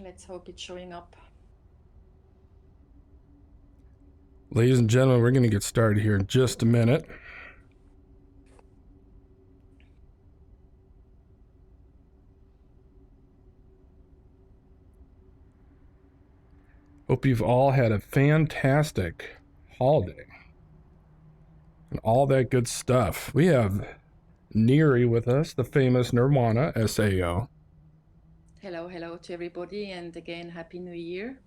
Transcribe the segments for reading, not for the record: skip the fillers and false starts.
Let's hope it's showing up. Ladies and gentlemen, we're going to get started here in just a minute. Hope you've all had a fantastic holiday and all that good stuff. We have Neri with us, the famous Nirvana SAO. Hello to everybody, and again, Happy New Year.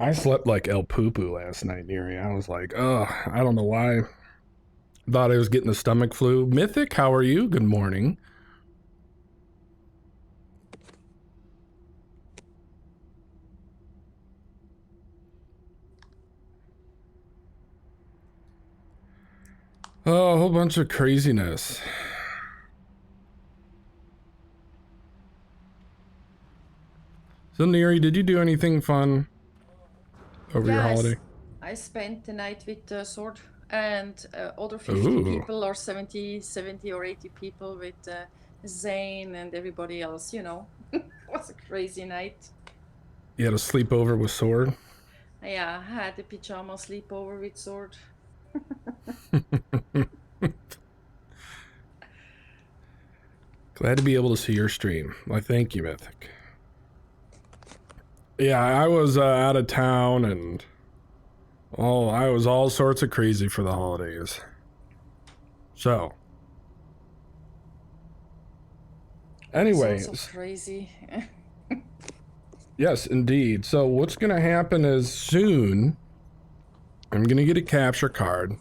I slept like El Poo-Poo last night, Neri. I was like, oh, I don't know why. Thought I was getting the stomach flu. Mythic, how are you? Good morning. Oh, a whole bunch of craziness. So, Neri, did you do anything fun over your holiday? I spent the night with Sword and other 50 Ooh. people, or 70 or 80 people with Zane and everybody else, you know. It was a crazy night. You had a sleepover with Sword? Yeah, I had a pajama sleepover with Sword. Glad to be able to see your stream. Why, thank you, Mythic. Yeah, I was out of town, and I was all sorts of crazy for the holidays. So, anyways, Also crazy. yes, indeed. So what's gonna happen is soon I'm gonna get a capture card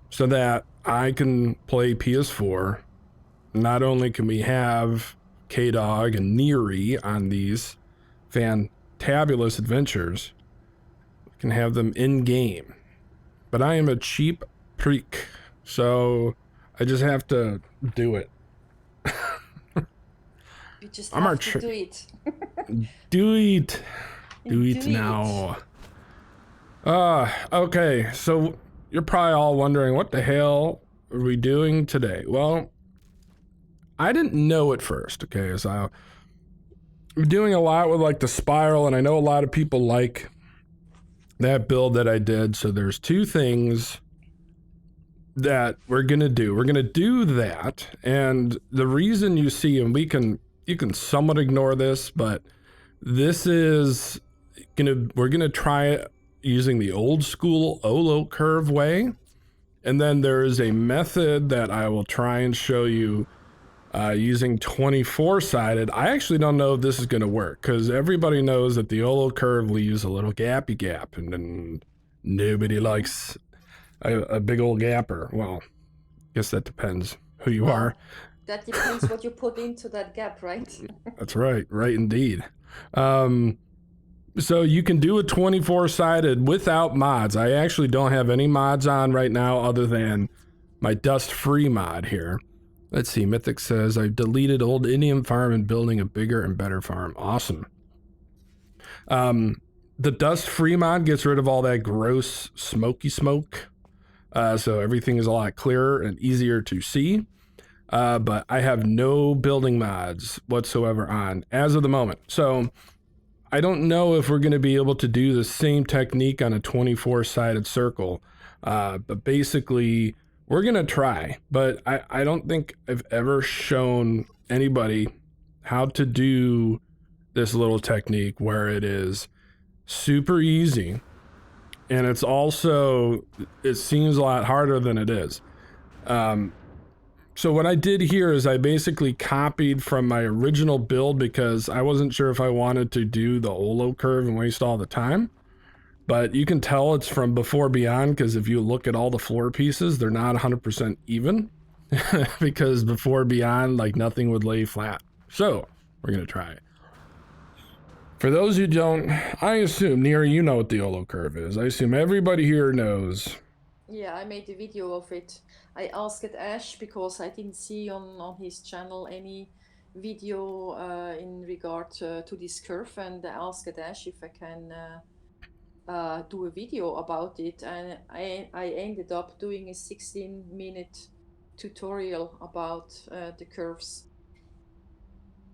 so that I can play PS4. Not only can we have K-Dog and Neri on these fantabulous adventures, we can have them in-game. But I am a cheap freak, so I just have to do it. You just have to do it. Do it. Do it now. Okay, so you're probably all wondering, what the hell are we doing today? Well, I didn't know at first, okay, so I'm doing a lot with like the spiral, and I know a lot of people like that build that I did, so there's two things that we're gonna do. We're gonna do that, and the reason you see, and you can somewhat ignore this, but this is we're gonna try using the old school Olo curve way, and then there is a method that I will try and show you using 24-sided. I actually don't know if this is gonna work, because everybody knows that the Olo curve leaves a little gappy gap, and then nobody likes a big old gapper. Well, I guess that depends who you are. That depends what you put into that gap, right? That's right indeed. So you can do a 24-sided without mods. I actually don't have any mods on right now other than my dust-free mod here. Let's see, Mythic says, I've deleted old Indian farm and building a bigger and better farm. Awesome. The dust-free mod gets rid of all that gross smoky smoke. So everything is a lot clearer and easier to see. But I have no building mods whatsoever on as of the moment. So I don't know if we're going to be able to do the same technique on a 24-sided circle. But basically, we're going to try. But I don't think I've ever shown anybody how to do this little technique where it is super easy. And it's also, it seems a lot harder than it is. So what I did here is I basically copied from my original build because I wasn't sure if I wanted to do the Olo curve and waste all the time. But you can tell it's from Before Beyond, because if you look at all the floor pieces, they're not 100% even. Because Before Beyond, like, nothing would lay flat. So we're going to try it. For those who don't, I assume, Neri, you know what the Olo curve is. I assume everybody here knows. Yeah, I made a video of it. I asked Ash because I didn't see on his channel any video in regard to this curve, and I asked Ash if I can do a video about it, and I ended up doing a 16-minute tutorial about the curves.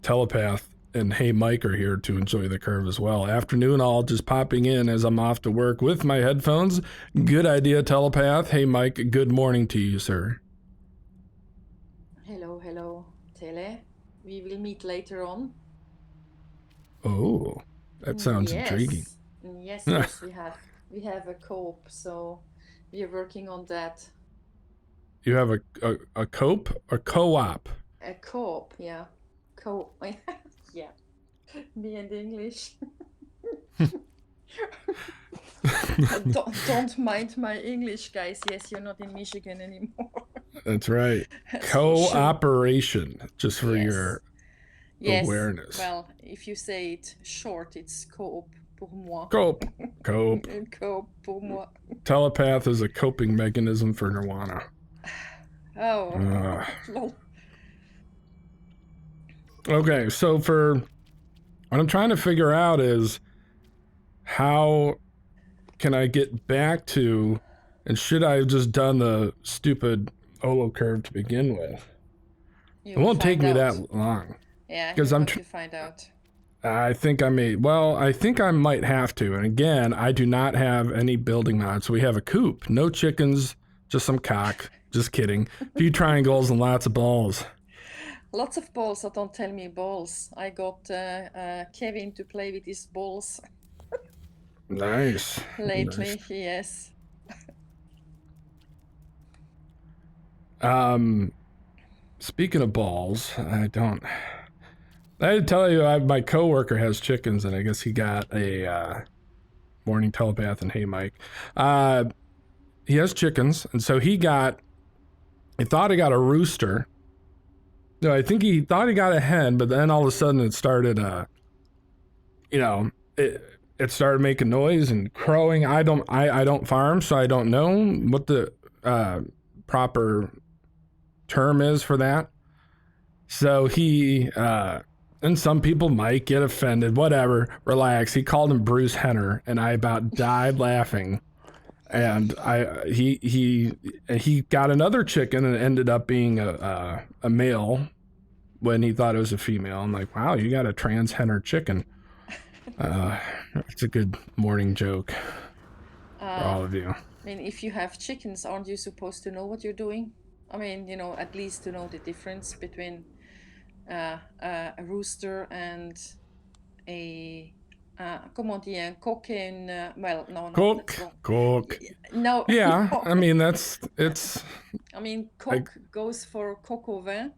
Telepath and Hey Mike are here to enjoy the curve as well. Afternoon all, just popping in as I'm off to work with my headphones. Good idea, Telepath. Hey Mike, good morning to you, sir. Hello, hello, Tele. We will meet later on. Oh, that sounds intriguing. Yes, we have a co-op, so we are working on that. You have a cope or co-op? A co-op, yeah. Yeah. Me and English. Don't mind my English, guys. Yes, you're not in Michigan anymore. That's right. Cooperation, just for your awareness. Well, if you say it short, it's coop pour moi. Cope. Coop pour moi. Telepath is a coping mechanism for Nirvana. Oh. Okay, so for what I'm trying to figure out is how can I get back to, and should I have just done the stupid Olo curve to begin with? It won't take me that long. Yeah, because I'm trying to find out. I think I may. Well, I think I might have to. And again, I do not have any building mods. So we have a coop, no chickens, just some cock. Just kidding. A few triangles and lots of balls. Lots of balls. So don't tell me balls. I got Kevin to play with his balls. Nice. Lately, nice. Yes. Speaking of balls, I tell you, my coworker has chickens, and I guess he got a morning telepath and Hey Mike. He has chickens, and so he thought he got a rooster. No, I think he thought he got a hen, but then all of a sudden it started, it started making noise and crowing. I don't farm, so I don't know what the proper term is for that. So he, and some people might get offended, whatever, relax. He called him Bruce Henner, and I about died laughing. And he got another chicken and it ended up being a male when he thought it was a female. I'm like, wow, you got a trans Henner chicken. It's a good morning joke for all of you. I mean, if you have chickens, aren't you supposed to know what you're doing? I mean, at least to know the difference between a rooster and a comment on dit un coq and well, no, coq. No. Yeah, I mean it's. I mean, coq goes for coq au vin.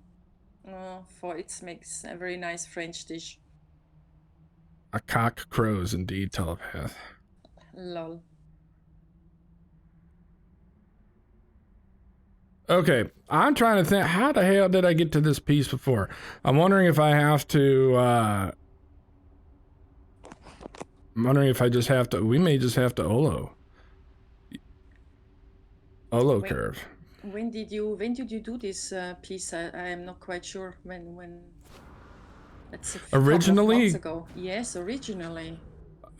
For it makes a very nice French dish. A cock crows indeed, telepath. Lol. Okay, I'm trying to think, how the hell did I get to this piece before? I'm wondering if I have to, I'm wondering if I just have to, we may just have to Olo curve. When did you do this piece? I am not quite sure when. That's originally? Months ago. Yes, originally.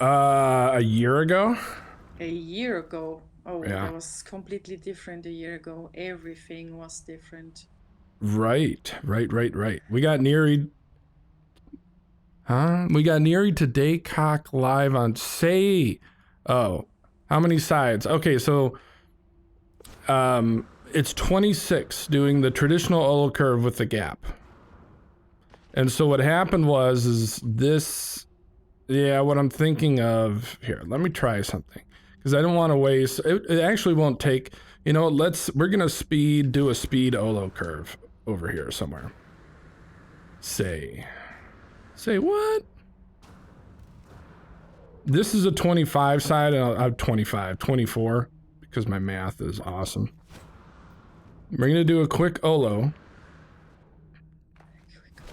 A year ago? A year ago. Oh, yeah. That was completely different a year ago. Everything was different. Right. We got Neary. Huh? We got Neary today, cock live on Say. Oh, how many sides? Okay, so it's 26 doing the traditional Olo curve with the gap. And so what happened is this, what I'm thinking of here, let me try something. Because I don't want to waste, it actually won't take, we're going to do a speed Olo curve over here somewhere. Say what? This is a 25 side, and I'll have 24, because my math is awesome. We're going to do a quick Olo.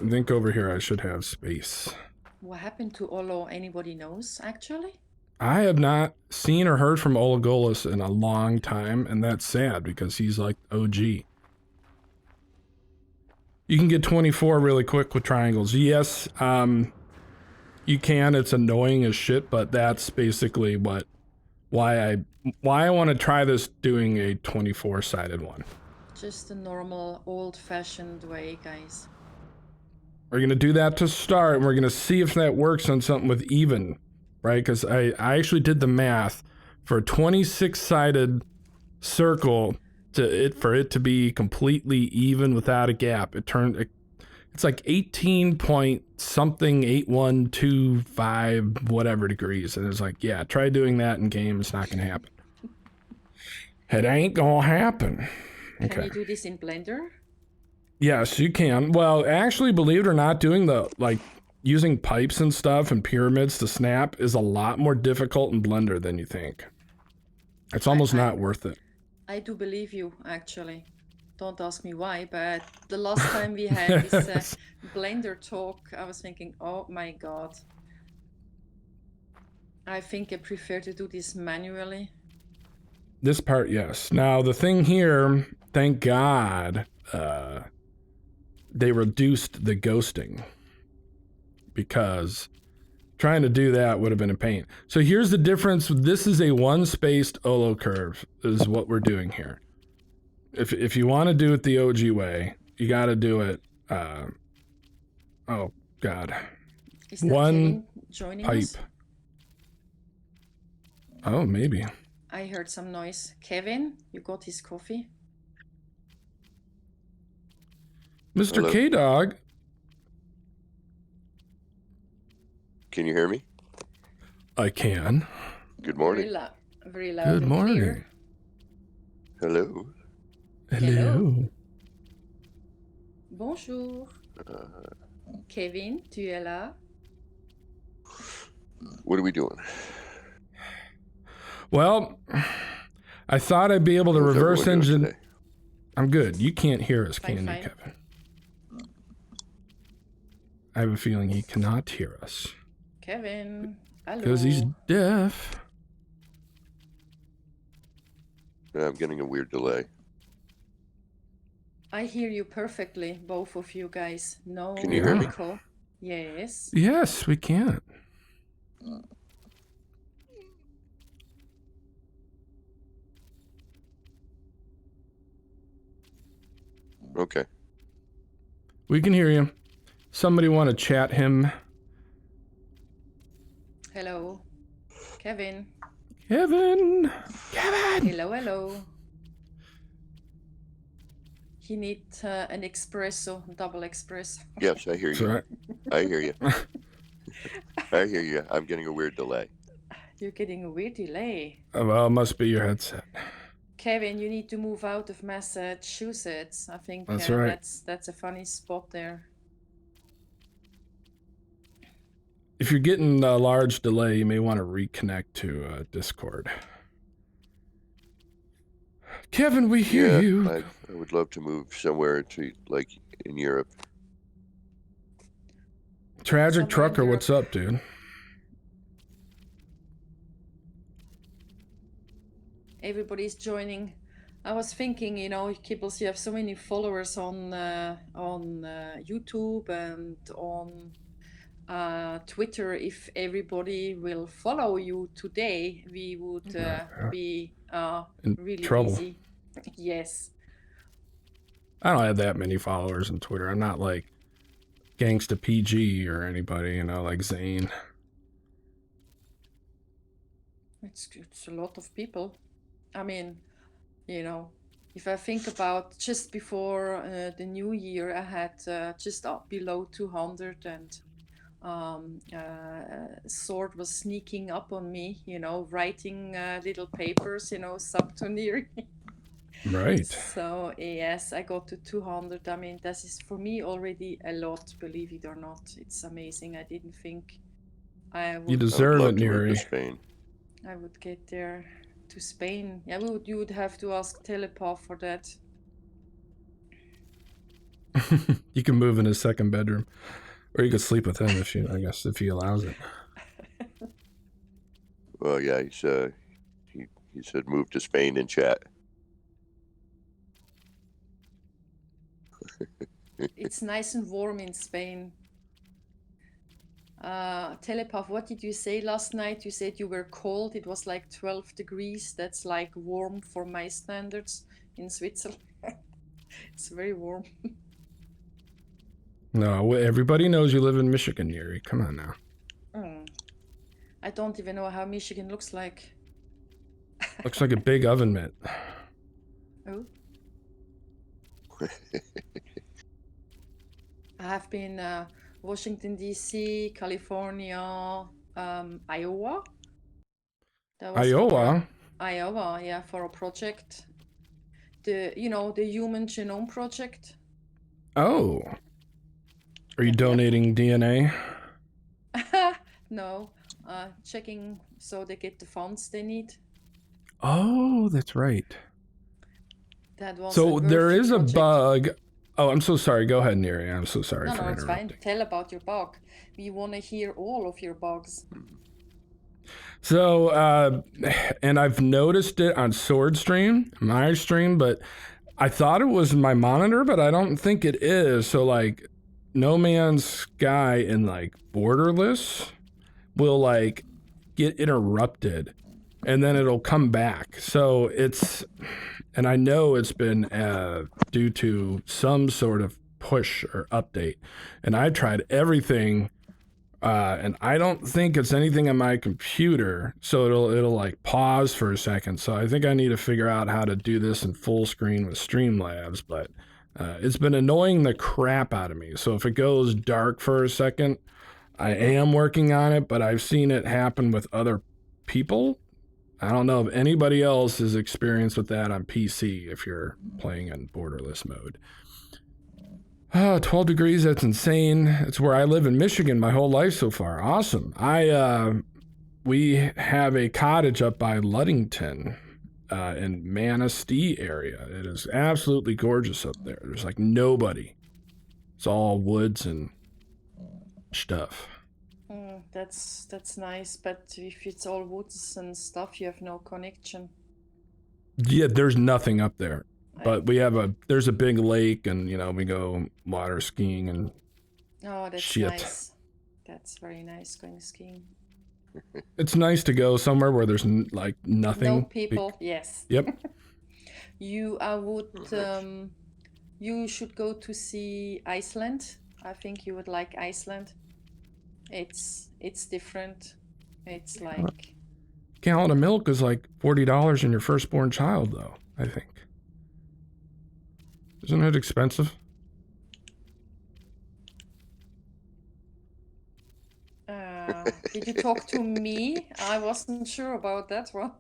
I think over here I should have space. What happened to Olo? Anybody knows, actually? I have not seen or heard from Olagolas in a long time, and that's sad because he's like OG. You can get 24 really quick with triangles. Yes, you can. It's annoying as shit, but that's basically why I want to try this doing a 24-sided one. Just a normal, old-fashioned way, guys. We're going to do that to start, and we're going to see if that works on something with even, right? Because I actually did the math for a 26-sided circle for it to be completely even without a gap. It's like 18 point something 8125 whatever degrees, and it's like, yeah, try doing that in game. It's not going to happen. It ain't going to happen. Okay. Can you do this in Blender? Yes, you can. Well, actually, believe it or not, doing using pipes and stuff and pyramids to snap is a lot more difficult in Blender than you think. It's almost not worth it. I do believe you, actually. Don't ask me why, but the last time we had this Blender talk, I was thinking, oh my God. I think I prefer to do this manually. This part, yes. Now, the thing here, thank God, they reduced the ghosting, because trying to do that would have been a pain. So here's the difference. This is a one-spaced Olo curve is what we're doing here. If you want to do it the OG way, you got to do it, oh God. Is that one Kevin joining pipe. us? Oh, maybe. I heard some noise. Kevin, you got his coffee? Mr. Hello? K-Dog. Can you hear me? I can. Good morning. Very loud Good and morning. clear. Hello. Hello. Bonjour. Kevin, tu es là? What are we doing? Well, I thought I'd be able to How's reverse everyone doing engine. today? I'm good. You can't hear us, Fine, can you, fine. Kevin? I have a feeling he cannot hear us. Kevin, hello. Because he's deaf. I'm getting a weird delay. I hear you perfectly, both of you guys. No Can you hear me? echo. Yes. Yes, we can. Okay. We can hear you. Somebody want to chat him? Hello. Kevin. Kevin! Kevin! Hello, hello. He needs an espresso, double espresso. Yes, I hear That's you. right. I hear you. I hear you. I'm getting a weird delay. You're getting a weird delay. Well, it must be your headset. Kevin, you need to move out of Massachusetts. I think That's right. That's a funny spot there. If you're getting a large delay, you may want to reconnect to Discord. Kevin, we hear you. I would love to move somewhere to, like, in Europe. Tragic Somewhere in Trucker, Europe. what's up, dude? Everybody's joining. I was thinking, you know, Kibbles, you have so many followers on YouTube and on Twitter. If everybody will follow you today, we would be In really trouble. easy. Yes. I don't have that many followers on Twitter. I'm not like Gangsta PG or anybody, you know, like Zane. It's a lot of people. I mean, you know, if I think about just before the new year, I had just up below 200, and Sword was sneaking up on me, you know, writing little papers, you know, subtoneering. Right. So yes, I got to 200. I mean, this is for me already a lot, believe it or not. It's amazing. I didn't think I would. You I would deserve love it, to move Nuri. to Spain. I would get there to Spain. Yeah, you would have to ask Telepath for that. You can move in his second bedroom, or you could sleep with him if you, I guess, if he allows it. Well, yeah, he said move to Spain in chat. It's nice and warm in Spain. Telepath, what did you say last night? You said you were cold. It was like 12 degrees. That's like warm for my standards in Switzerland. It's very warm. No, everybody knows you live in Michigan, Yuri. Come on now. I don't even know how Michigan looks like. Looks like a big oven mitt. Oh. I have been Washington, D.C., California, Iowa. That was Iowa? Iowa, yeah, for a project. The Human Genome Project. Oh. Are you donating DNA? No, checking so they get the funds they need. Oh, that's right. That was so there is project. a bug. Oh, I'm so sorry. Go ahead, Neri. I'm so sorry for interrupting. No, it's fine. Tell about your bug. We want to hear all of your bugs. So, and I've noticed it on Swordstream, my stream, but I thought it was my monitor, but I don't think it is. So, like, No Man's Sky and, like, Borderless will, like, get interrupted, and then it'll come back. So it's, and I know it's been due to some sort of push or update, and I tried everything, and I don't think it's anything on my computer, so it'll like pause for a second. So I think I need to figure out how to do this in full screen with Streamlabs, but it's been annoying the crap out of me. So if it goes dark for a second, I am working on it, but I've seen it happen with other people. I don't know if anybody else has experienced with that on PC if you're playing in borderless mode. 12 degrees, that's insane. It's where I live in Michigan my whole life so far. Awesome. We have a cottage up by Ludington in Manistee area. It is absolutely gorgeous up there. There's like nobody. It's all woods and stuff. That's nice, but if it's all woods and stuff, you have no connection. Yeah, there's nothing up there. But there's a big lake, and we go water skiing and that's shit. Nice. That's very nice going skiing. It's nice to go somewhere where there's like nothing. No people. Yes. Yep. You should go to see Iceland. I think you would like Iceland. It's different. It's like a gallon of milk is like $40 in your firstborn child, though, I think. Isn't it expensive? Did you talk to me? I wasn't sure about that one.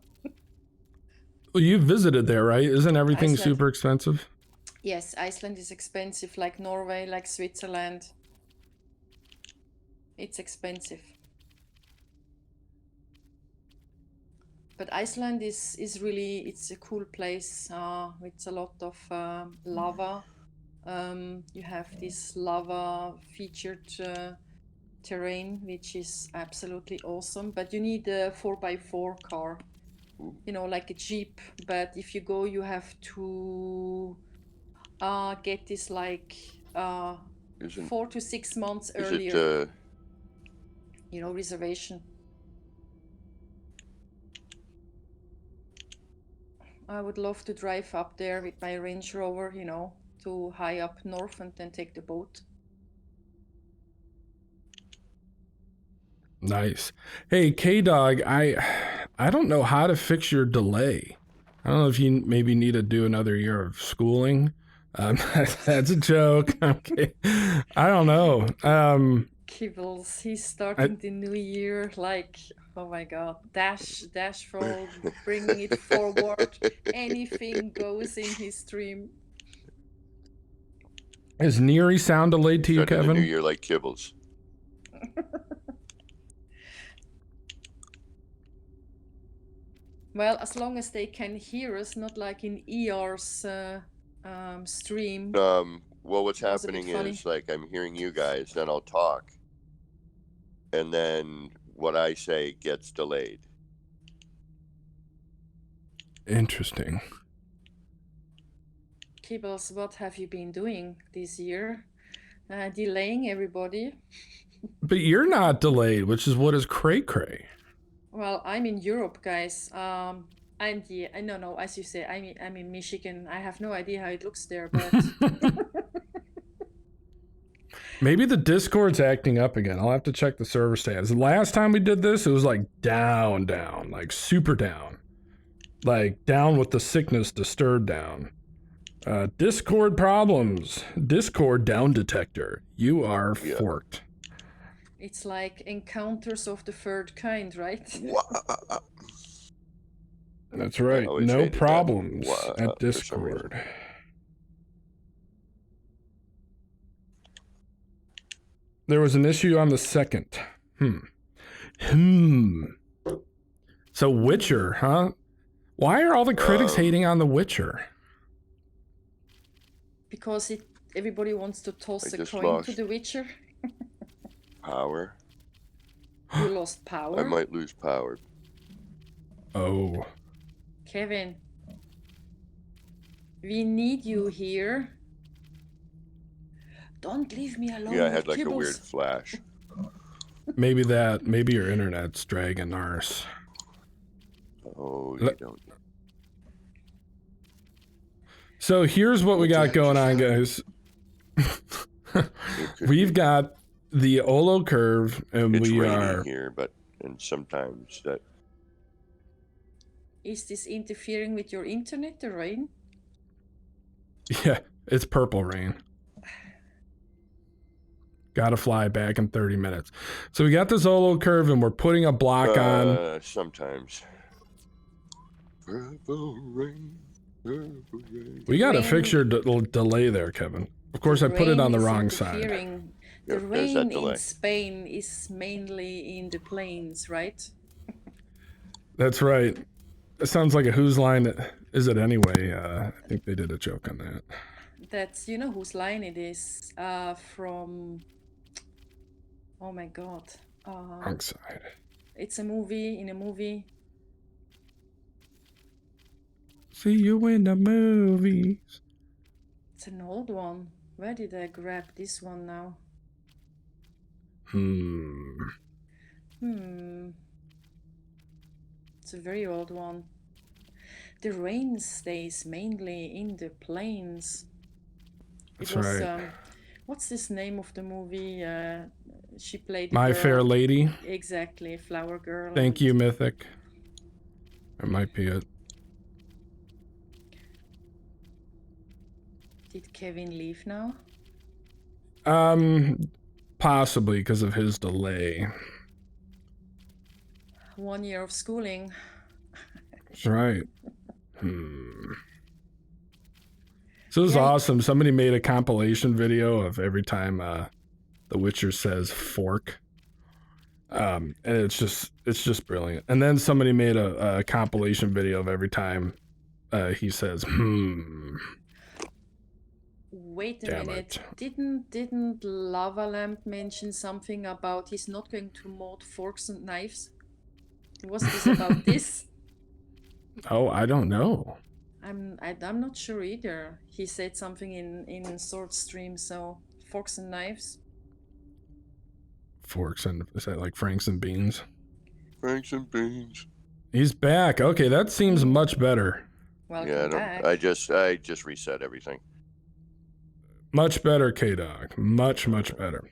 Well, you visited there, right? Isn't everything Iceland. Super expensive? Yes, Iceland is expensive, like Norway, like Switzerland. It's expensive. But Iceland is really, it's a cool place. It's a lot of lava. You have this lava featured terrain, which is absolutely awesome. But you need a 4x4 car, like a Jeep. But if you go, you have to get this like 4 to 6 months earlier. Reservation. I would love to drive up there with my Range Rover, to high up north and then take the boat. Nice. Hey, K-Dog, I don't know how to fix your delay. I don't know if you maybe need to do another year of schooling. That's a joke. Okay. I don't know. Kibbles, he's starting the new year like, oh my god, dash roll, bringing it forward. Anything goes in his stream. Is Neri sound delayed to you, Kevin? The new year like Kibbles. Well, as long as they can hear us, not like in ER's stream. Well, what's happening is like I'm hearing you guys, then I'll talk, and then what I say gets delayed. Interesting. Kibbles, what have you been doing this year? Delaying everybody. But you're not delayed, which is what is cray-cray. Well, I'm in Europe, guys. And yeah, no, as you say, I'm in Michigan. I have no idea how it looks there, but Maybe the Discord's acting up again. I'll have to check the server status. The last time we did this, it was like down, like super down. Like down with the sickness disturbed down. Discord problems. Discord down detector. You are forked. It's like encounters of the third kind, right? That's right. No problems at Discord. There was an issue on the 2nd. So Witcher, huh? Why are all the critics hating on The Witcher? Because everybody wants to toss a coin to The Witcher. Power. You lost power? I might lose power. Oh. Kevin. We need you here. Don't leave me alone. Yeah, I had like a weird flash. Maybe your internet's dragging ours. Oh, you don't. So here's what we got going on, guys. We've got the Olo curve, and it's we raining are here, and sometimes that. Is this interfering with your internet, the rain? Yeah, it's purple rain. Gotta fly back in 30 minutes. So we got this Olo curve, and we're putting a block on. Sometimes. Purple rain. We got a fixture delay there, Kevin. Of course, I put it on the wrong side. The rain in Spain is mainly in the plains, right? That's right. It sounds like a Whose Line Is It Anyway? I think they did a joke on that. That's, you know whose line it is? From... Oh my god. Wrong side. It's a movie, in a movie. See you in the movies. It's an old one. Where did I grab this one now? It's a very old one. The rain stays mainly in the plains. That's right. What's this name of the movie? She played My Fair Lady. Exactly, Flower Girl. Thank you, Mythic. That might be it. Did Kevin leave now? Possibly because of his delay. 1 year of schooling. That's right. So this is awesome. Somebody made a compilation video of every time The Witcher says fork. And it's just brilliant. And then somebody made a compilation video of every time he says Wait a minute. Didn't Lava Lamp mention something about he's not going to mod forks and knives? Was this about this? Oh, I don't know. I'm not sure either. He said something in Sword Stream, so forks and knives. Forks and is that like Franks and Beans? Franks and Beans. He's back. Okay, that seems much better. Welcome back. I just reset everything. Much better, K-Dog. Much better.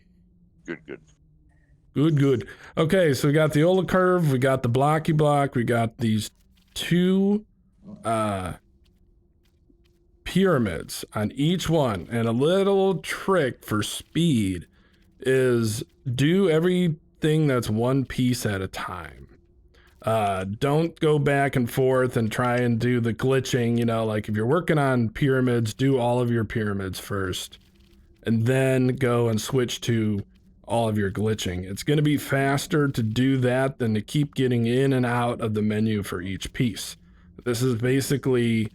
Good. Okay, so we got the Ola curve, we got the blocky block, we got these two pyramids on each one, and a little trick for speed is do everything that's one piece at a time. Don't go back and forth and try and do the glitching, like if you're working on pyramids, do all of your pyramids first and then go and switch to all of your glitching. It's going to be faster to do that than to keep getting in and out of the menu for each piece. This is basically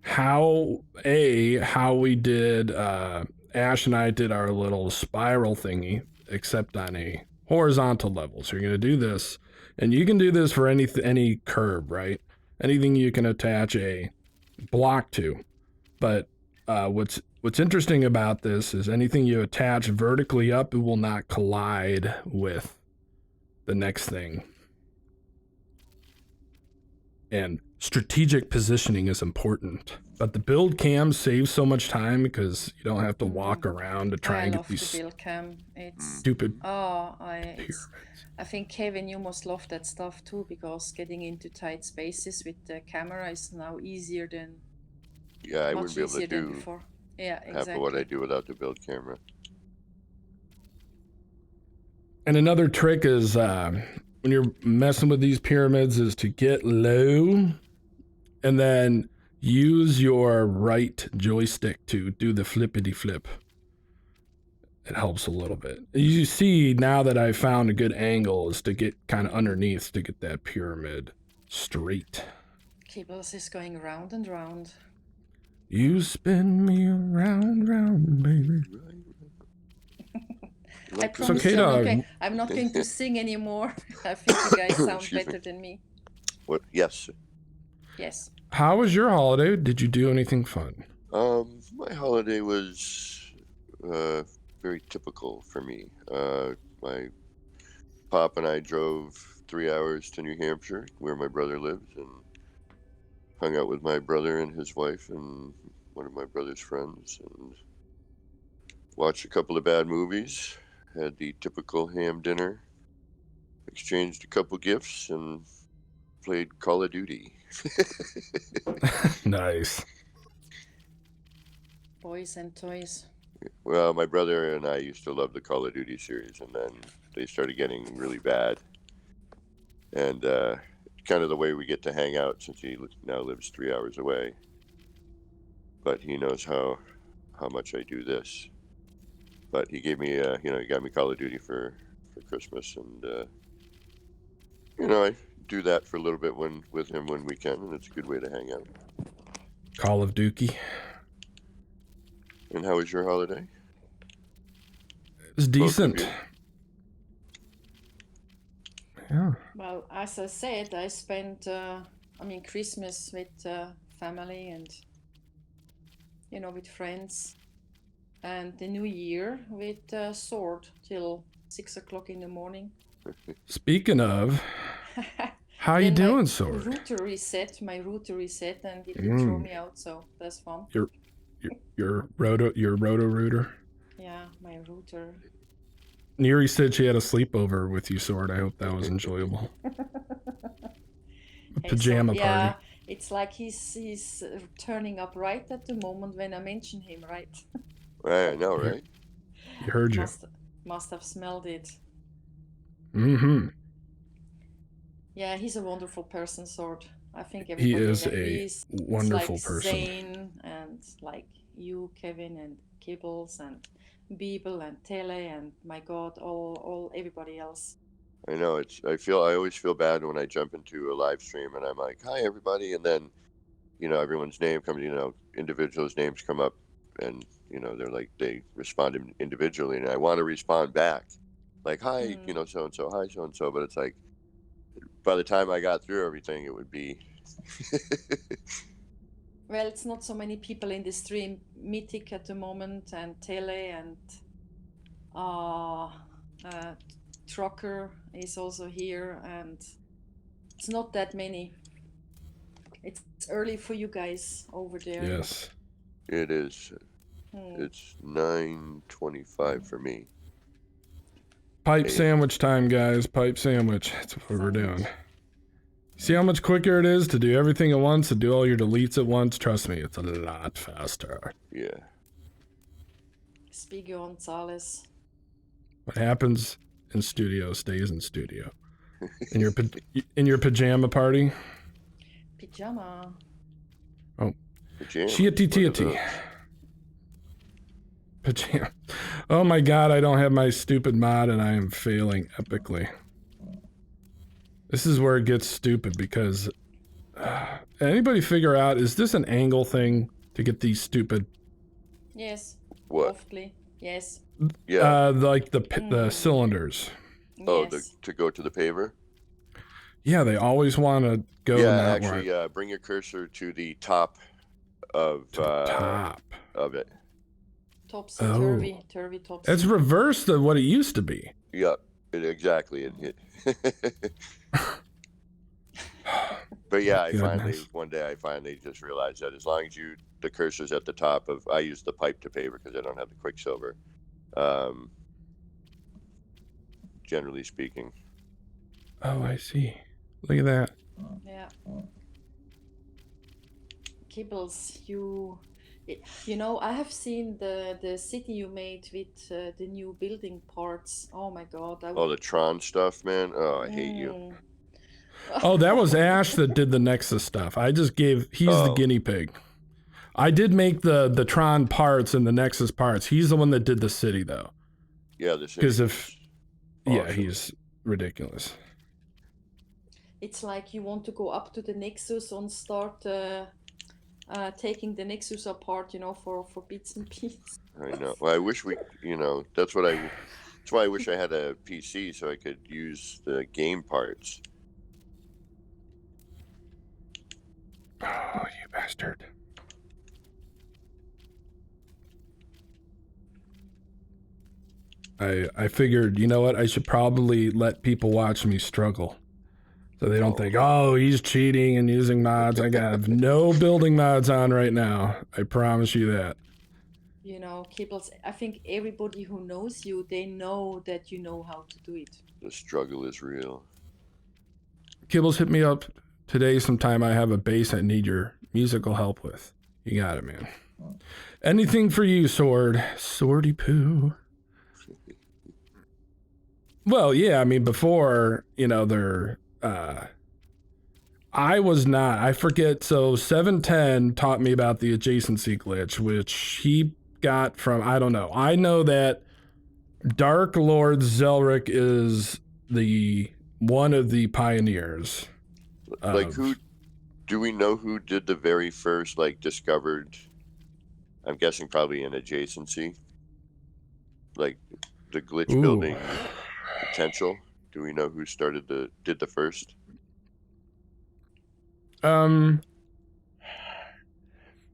how we did, Ash and I did our little spiral thingy, except on a horizontal level. So you're going to do this. And you can do this for any curve, right? Anything you can attach a block to. But what's interesting about this is anything you attach vertically up, it will not collide with the next thing. And strategic positioning is important. But the build cam saves so much time because you don't have to walk around to try and get these the build cam. It's stupid pyramids. I think Kevin, you must love that stuff too, because getting into tight spaces with the camera is now easier than I wouldn't be able to do before. Yeah, exactly. half of what I do without the build camera. And another trick is when you're messing with these pyramids is to get low and then use your right joystick to do the flippity flip. It helps a little bit. You see now that I found a good angle is to get kind of underneath to get that pyramid straight. Kibbles is going round and round. You spin me round, round, baby. I promise I'm not going to sing anymore. I think you guys sound better than me. What? Yes. Yes. How was your holiday? Did you do anything fun? My holiday was very typical for me. My pop and I drove 3 hours to New Hampshire, where my brother lives, and hung out with my brother and his wife and one of my brother's friends, and watched a couple of bad movies. Had the typical ham dinner, exchanged a couple gifts, and played Call of Duty. Nice. Boys and toys. Well, my brother and I used to love the Call of Duty series, and then they started getting really bad. And kind of the way we get to hang out, since he now lives 3 hours away. But he knows how much I do this. But he gave me, he got me Call of Duty for Christmas, and I do that for a little bit with him when we can, and it's a good way to hang out. Call of Duty. And how was your holiday? It was decent. Yeah. Well, as I said, I spent, Christmas with family and, with friends. And the New Year with sword till 6 o'clock in the morning. Speaking of, how you doing, sword? My router reset, and it didn't throw me out, so that's fun. Your roto router. Yeah, my router. Neri said she had a sleepover with you, sword. I hope that was enjoyable. A pajama party. Yeah, it's like he's turning up right at the moment when I mention him, right? Right, I know, right? He heard you. Must have smelled it. Mm-hmm. Yeah, he's a wonderful person, Sword. I think everybody he is agrees. A wonderful it's like person. Zane and like you, Kevin, and Kibbles and Beeble and Tele and my God, all everybody else. I know. I always feel bad when I jump into a live stream and I'm like, "Hi, everybody," and then, everyone's name comes. Individuals' names come up, and they're like, they respond individually, and I want to respond back, like, "Hi, so and so, hi, so and so," but it's like, by the time I got through everything, it would be. Well, it's not so many people in the stream. Mythic at the moment, and Tele, and Trucker is also here, and it's not that many. It's early for you guys over there. Yes. It is. It's 9:25 for me. Pipe sandwich time, guys. Pipe sandwich. That's what we're doing. See how much quicker it is to do everything at once, to do all your deletes at once? Trust me, it's a lot faster. Yeah. Speak Gonzalez. What happens in studio stays in studio. In your pajama party? Pajama. Oh. Pajama. Shitty. Pajama. Oh my God, I don't have my stupid mod and I am failing epically. This is where it gets stupid because anybody figure out, is this an angle thing to get these stupid? Yes. What? Hopefully. Yes. Yeah. Like the cylinders. Oh, yes. to go to the paver? Yeah, they always want to go that way. Actually, bring your cursor to the top of top of it. Topsy-turvy, topsy. It's reversed of what it used to be. Yep, exactly. But yeah, I finally, day I finally just realized that as long as the cursor's at the top of, I use the pipe to paper because I don't have the Quicksilver. Generally speaking. Oh, I see. Look at that. Yeah. Kibbles, you know, I have seen the city you made with the new building parts. Oh my God. Oh, the Tron stuff, man. Oh, I hate you. Mm. Oh, that was Ash that did the Nexus stuff. I just gave, he's the guinea pig. I did make the Tron parts and the Nexus parts. He's the one that did the city though. Yeah, the city. Because if, awesome. Yeah, he's ridiculous. It's like you want to go up to the Nexus and start taking the Nexus apart, you know, for bits and pieces. I know. Well, I wish we, you know, that's why I wish I had a PC so I could use the game parts. Oh, you bastard. I figured, you know what, I should probably let people watch me struggle. So they don't think, oh, he's cheating and using mods. I got no building mods on right now. I promise you that. You know, Kibbles, I think everybody who knows you, they know that you know how to do it. The struggle is real. Kibbles, hit me up today sometime. I have a bass I need your musical help with. You got it, man. Anything for you, Sword. Swordy poo. Well, yeah, I mean, before, you know, I was not, I forget, so 710 taught me about the adjacency glitch, which he got from, I don't know. I know that Dark Lord Zelric is one of the pioneers. Like do we know who did the very first, like, discovered, I'm guessing probably an adjacency? Like, the glitch building potential? Do we know who did the first?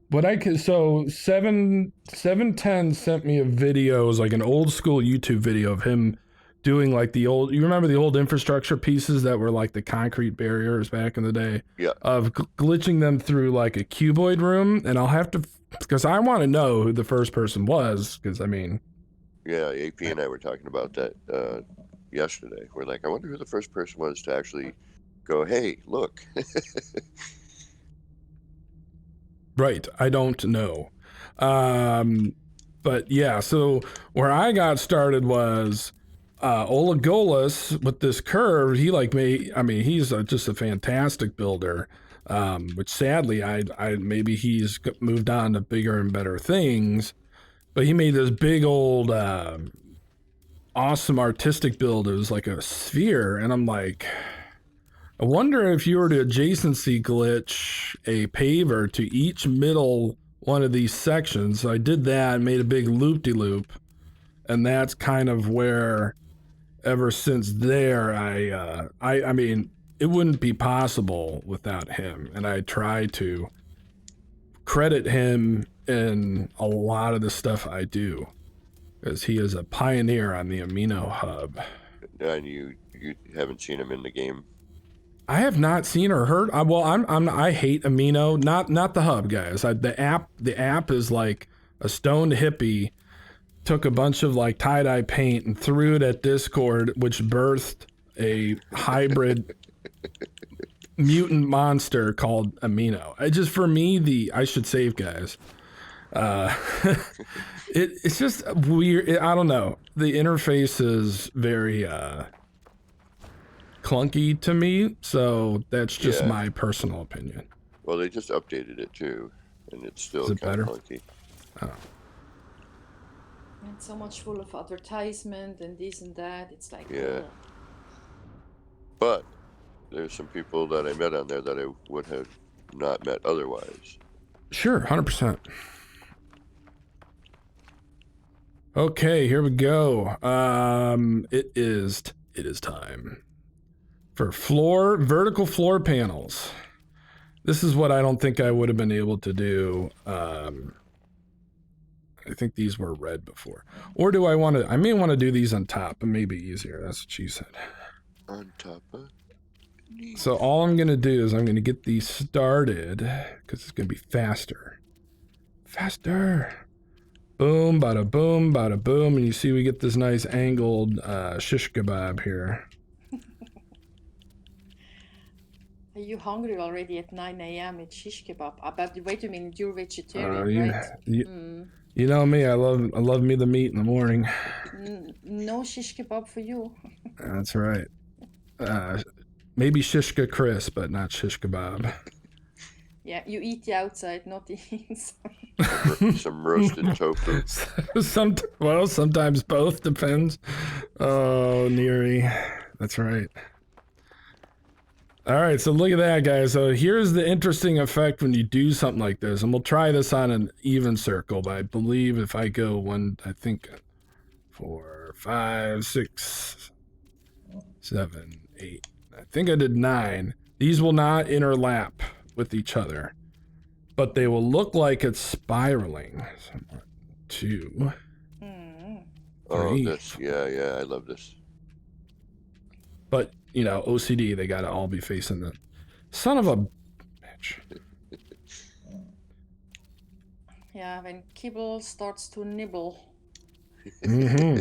What I could, so 710 sent me a video, it was like an old school YouTube video of him doing like you remember the old infrastructure pieces that were like the concrete barriers back in the day? Yeah. Of glitching them through like a cuboid room, and I'll have to, because I want to know who the first person was, because I mean. Yeah, AP and I were talking about that yesterday. We're like, I wonder who the first person was to actually go, hey, look. Right, I don't know. But yeah, so where I got started was Olagolas with this curve. He like made, I mean, he's just a fantastic builder. Which sadly, I maybe he's moved on to bigger and better things. But he made this big old awesome artistic build. It was like a sphere, and I'm like, I wonder if you were to adjacency glitch a paver to each middle one of these sections. So I did that and made a big loop-de-loop, and that's kind of where, ever since there, I mean, it wouldn't be possible without him, and I try to credit him in a lot of the stuff I do, because he is a pioneer on the Amino Hub. And you haven't seen him in the game? I have not seen or heard. I hate Amino, not the hub, guys. The app is like a stoned hippie took a bunch of like tie-dye paint and threw it at Discord, which birthed a hybrid mutant monster called Amino. For me, I should save, guys. It's just weird. I don't know. The interface is very clunky to me, so that's just my personal opinion. Well, they just updated it too, and it's still kind of clunky. Oh. And so much full of advertisement and this and that. It's like, But there's some people that I met on there that I would have not met otherwise. Sure, 100%. Okay, here we go. It is time for vertical floor panels. This is what I don't think I would have been able to do. I think these were red before. Or do I want to, I may want to do these on top. It may be easier. That's what she said. On top, huh? need. So all I'm gonna do is I'm gonna get these started because it's gonna be faster. Faster. Boom, bada boom, and you see we get this nice angled shish kebab here. Are you hungry already at 9 a.m. It's shish kebab? But wait a minute, you're vegetarian, right? You know me, I love me the meat in the morning. No shish kebab for you. That's right. Maybe shishka crisp, but not shish kebab. Yeah, you eat the outside, not the inside. Some roasted tofu. Sometimes both, depends. Oh, Neri. That's right. All right, so look at that, guys. So here's the interesting effect when you do something like this. And we'll try this on an even circle, but I believe if I go 4, 5, 6, 7, 8. I think I did 9. These will not interlap with each other, but they will look like it's spiraling. So 1, 2. Oh, 3. this. Yeah, I love this. But, you know, OCD, they gotta all be facing the son of a bitch. Yeah, when kibble starts to nibble. Mm-hmm.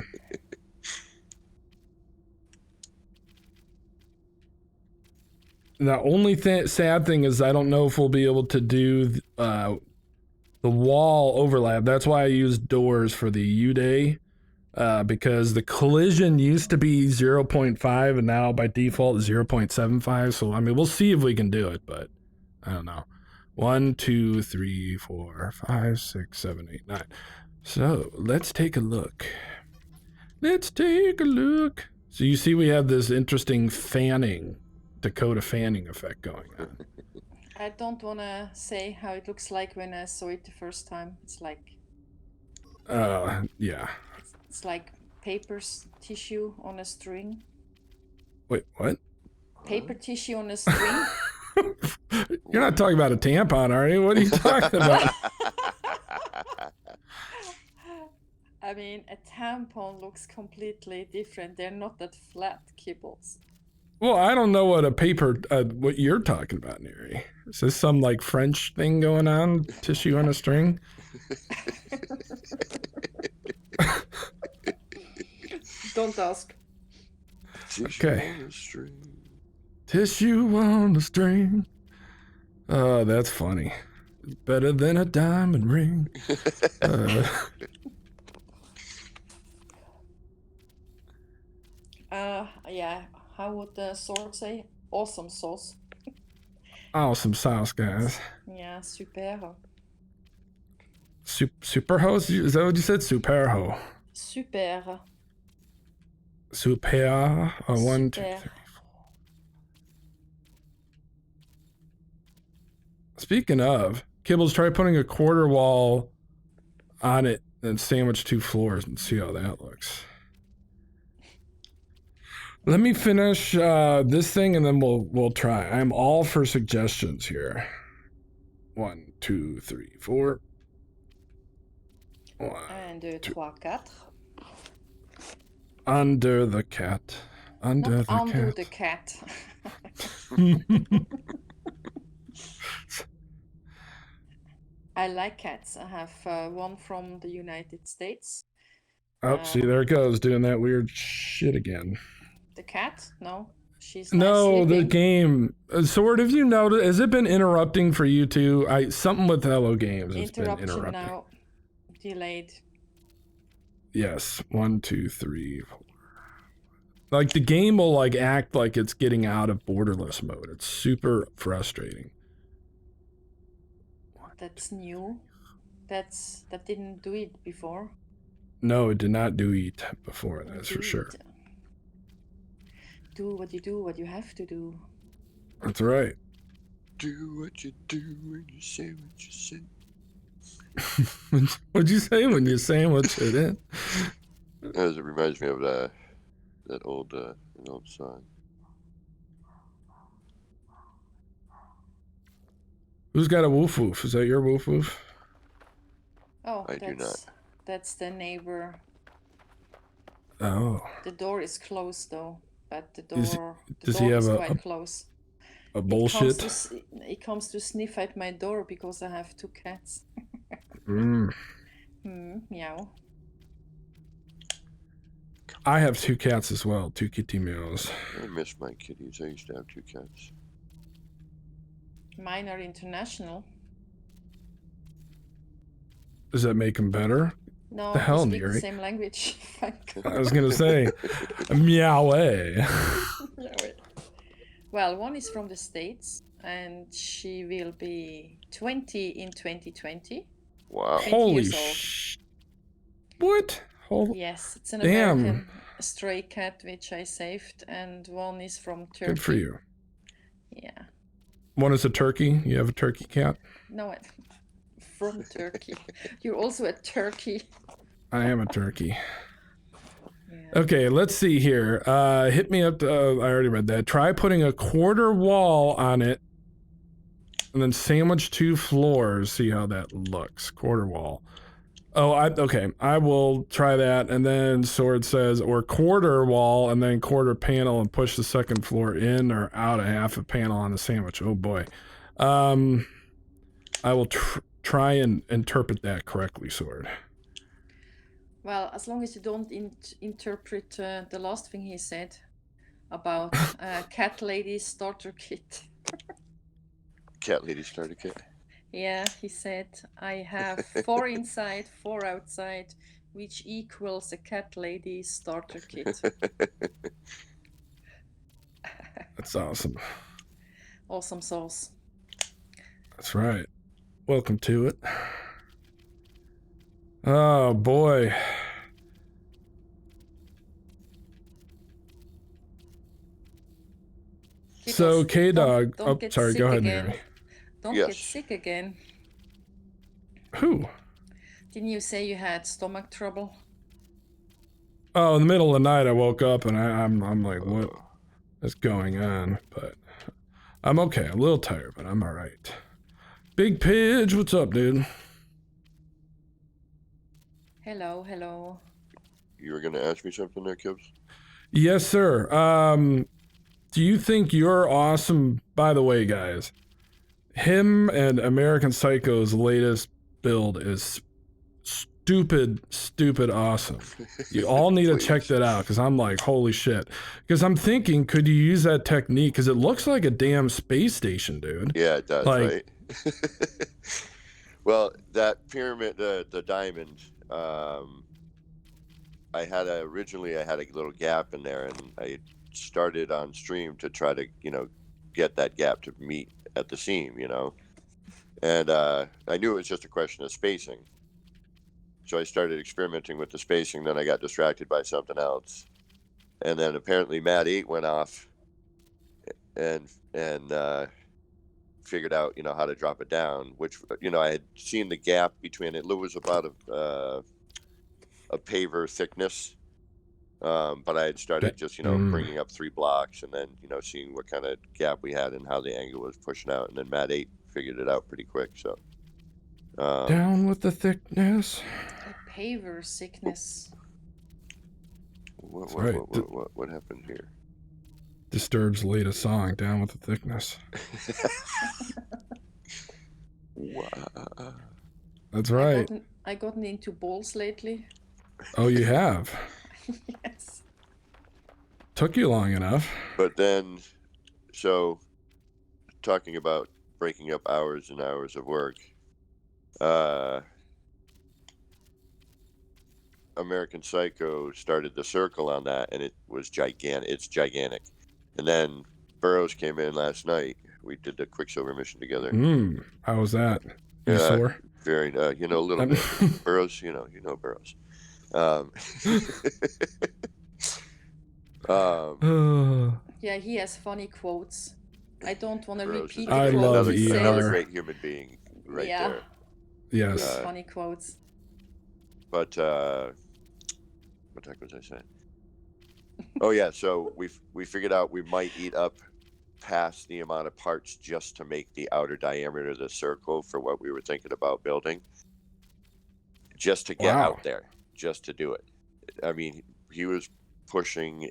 The only sad thing is I don't know if we'll be able to do the wall overlap. That's why I used doors for the U-Day, because the collision used to be 0.5 and now by default is 0.75. So, I mean, we'll see if we can do it, but I don't know. 1, 2, 3, 4, 5, 6, 7, 8, 9. So, let's take a look. Let's take a look. So you see we have this interesting fanning, Dakota fanning effect going on. I don't want to say how it looks like when I saw it the first time. It's like... yeah. It's like tissue on a string. Wait, what? Paper tissue on a string? You're not talking about a tampon, are you? What are you talking about? I mean, a tampon looks completely different. They're not that flat kibbles. Well, I don't know what what you're talking about, Neri. Is this some like French thing going on? Tissue on a string? Don't ask. Okay. Tissue on the string. Oh, that's funny. Better than a diamond ring. Yeah. How would the sword say? Awesome sauce. Awesome sauce, guys. Yeah, super. Superho? Is that what you said? Superho. Super. Super. 1, 2, 3, 4. Speaking of, Kibbles, try putting a quarter wall on it and sandwich 2 floors and see how that looks. Let me finish this thing and then we'll try. I'm all for suggestions here. 1, 2, 3, 4. 1, 2, 3, 4. Under the cat. Under the cat. I like cats. I have one from the United States. Oh, see, there it goes, doing that weird shit again. The cat? No, she's no, the sleeping. game. Sword, have you noticed? Has it been interrupting for you too? Something with Hello Games has been interrupting. Now. Delayed. Yes, 1, 2, 3, 4. Like the game will like act like it's getting out of borderless mode. It's super frustrating. That's new. That didn't do it before. No, it did not do it before. That's for sure. Do what you have to do. That's right. Do what you do when you say what you say. What'd you say when you sandwich it in? As it reminds me of that old song. Who's got a woof woof? Is that your woof woof? Oh, I do not. That's the neighbor. Oh. The door is closed though, but the door is quite close. a bullshit. It comes to sniff at my door because I have 2 cats. Meow. I have 2 cats as well, 2 kitty meows. I miss my kitties. I used to have 2 cats. Mine are international. Does that make them better? No, The hell, we speak Neri? the same language. Thank God. I was gonna say, meow. Well, one is from the States, and she will be 20 in 2020. Wow. 20 Holy years old. What? Yes, it's an Damn. American stray cat which I saved, and one is from Turkey. Good for you. Yeah. One is a turkey. You have a turkey cat? No, from Turkey. You're also a turkey. I am a turkey. Yeah. Okay, let's see here. Hit me up. I already read that. Try putting a quarter wall on it and then sandwich 2 floors. See how that looks. Quarter wall. Oh, okay. I will try that. And then Sword says, or quarter wall and then quarter panel and push the second floor in or out a half a panel on the sandwich. Oh boy. I will try and interpret that correctly, Sword. Well, as long as you don't interpret the last thing he said about cat lady starter kit. Cat lady starter kit. Yeah, he said, I have 4 inside, 4 outside, which equals a cat lady starter kit. That's awesome. Awesome sauce. That's right. Welcome to it. Oh boy. So K-Dog, oh sorry, go ahead, Mary. Don't get sick again. Who? Didn't you say you had stomach trouble? Oh, in the middle of the night I woke up and I'm like, what is going on? But I'm okay. I'm a little tired, but I'm all right. Big Pidge, what's up, dude? Hello, hello. You were gonna ask me something there, Kibbs? Yes, sir. Do you think you're awesome? By the way, guys, him and American Psycho's latest build is stupid awesome. You all need to check that out because I'm like, holy shit. Because I'm thinking, could you use that technique? Because it looks like a damn space station, dude. Yeah, it does, like, right? Well, that pyramid, the diamond, originally I had a little gap in there, and I started on stream to try to, get that gap to meet at the seam, and I knew it was just a question of spacing. So I started experimenting with the spacing, then I got distracted by something else. And then apparently Mat 8 went off and figured out, how to drop it down, which, I had seen the gap between it. It was about a paver thickness. But I had started just, bringing up 3 blocks and then, seeing what kind of gap we had and how the angle was pushing out. And then Mat 8 figured it out pretty quick. So down with the thickness. A paver sickness. What happened here? Disturbed's latest song, Down with the Thickness. Wow. That's right. I gotten into balls lately. Oh, you have? Yes. Took you long enough. But then, so, talking about breaking up hours and hours of work, American Psycho started the circle on that, and it was gigantic. It's gigantic. And then Burroughs came in last night. We did the Quicksilver mission together. How was that? You sore? Very, a little bit. Burroughs, you know Burroughs. Yeah, he has funny quotes. I don't want to repeat the I love another great human being right there. Yes. Funny quotes. But what the heck was I saying? Oh yeah, so we figured out we might eat up past the amount of parts just to make the outer diameter of the circle for what we were thinking about building. Just to get out there, just to do it. I mean, he was pushing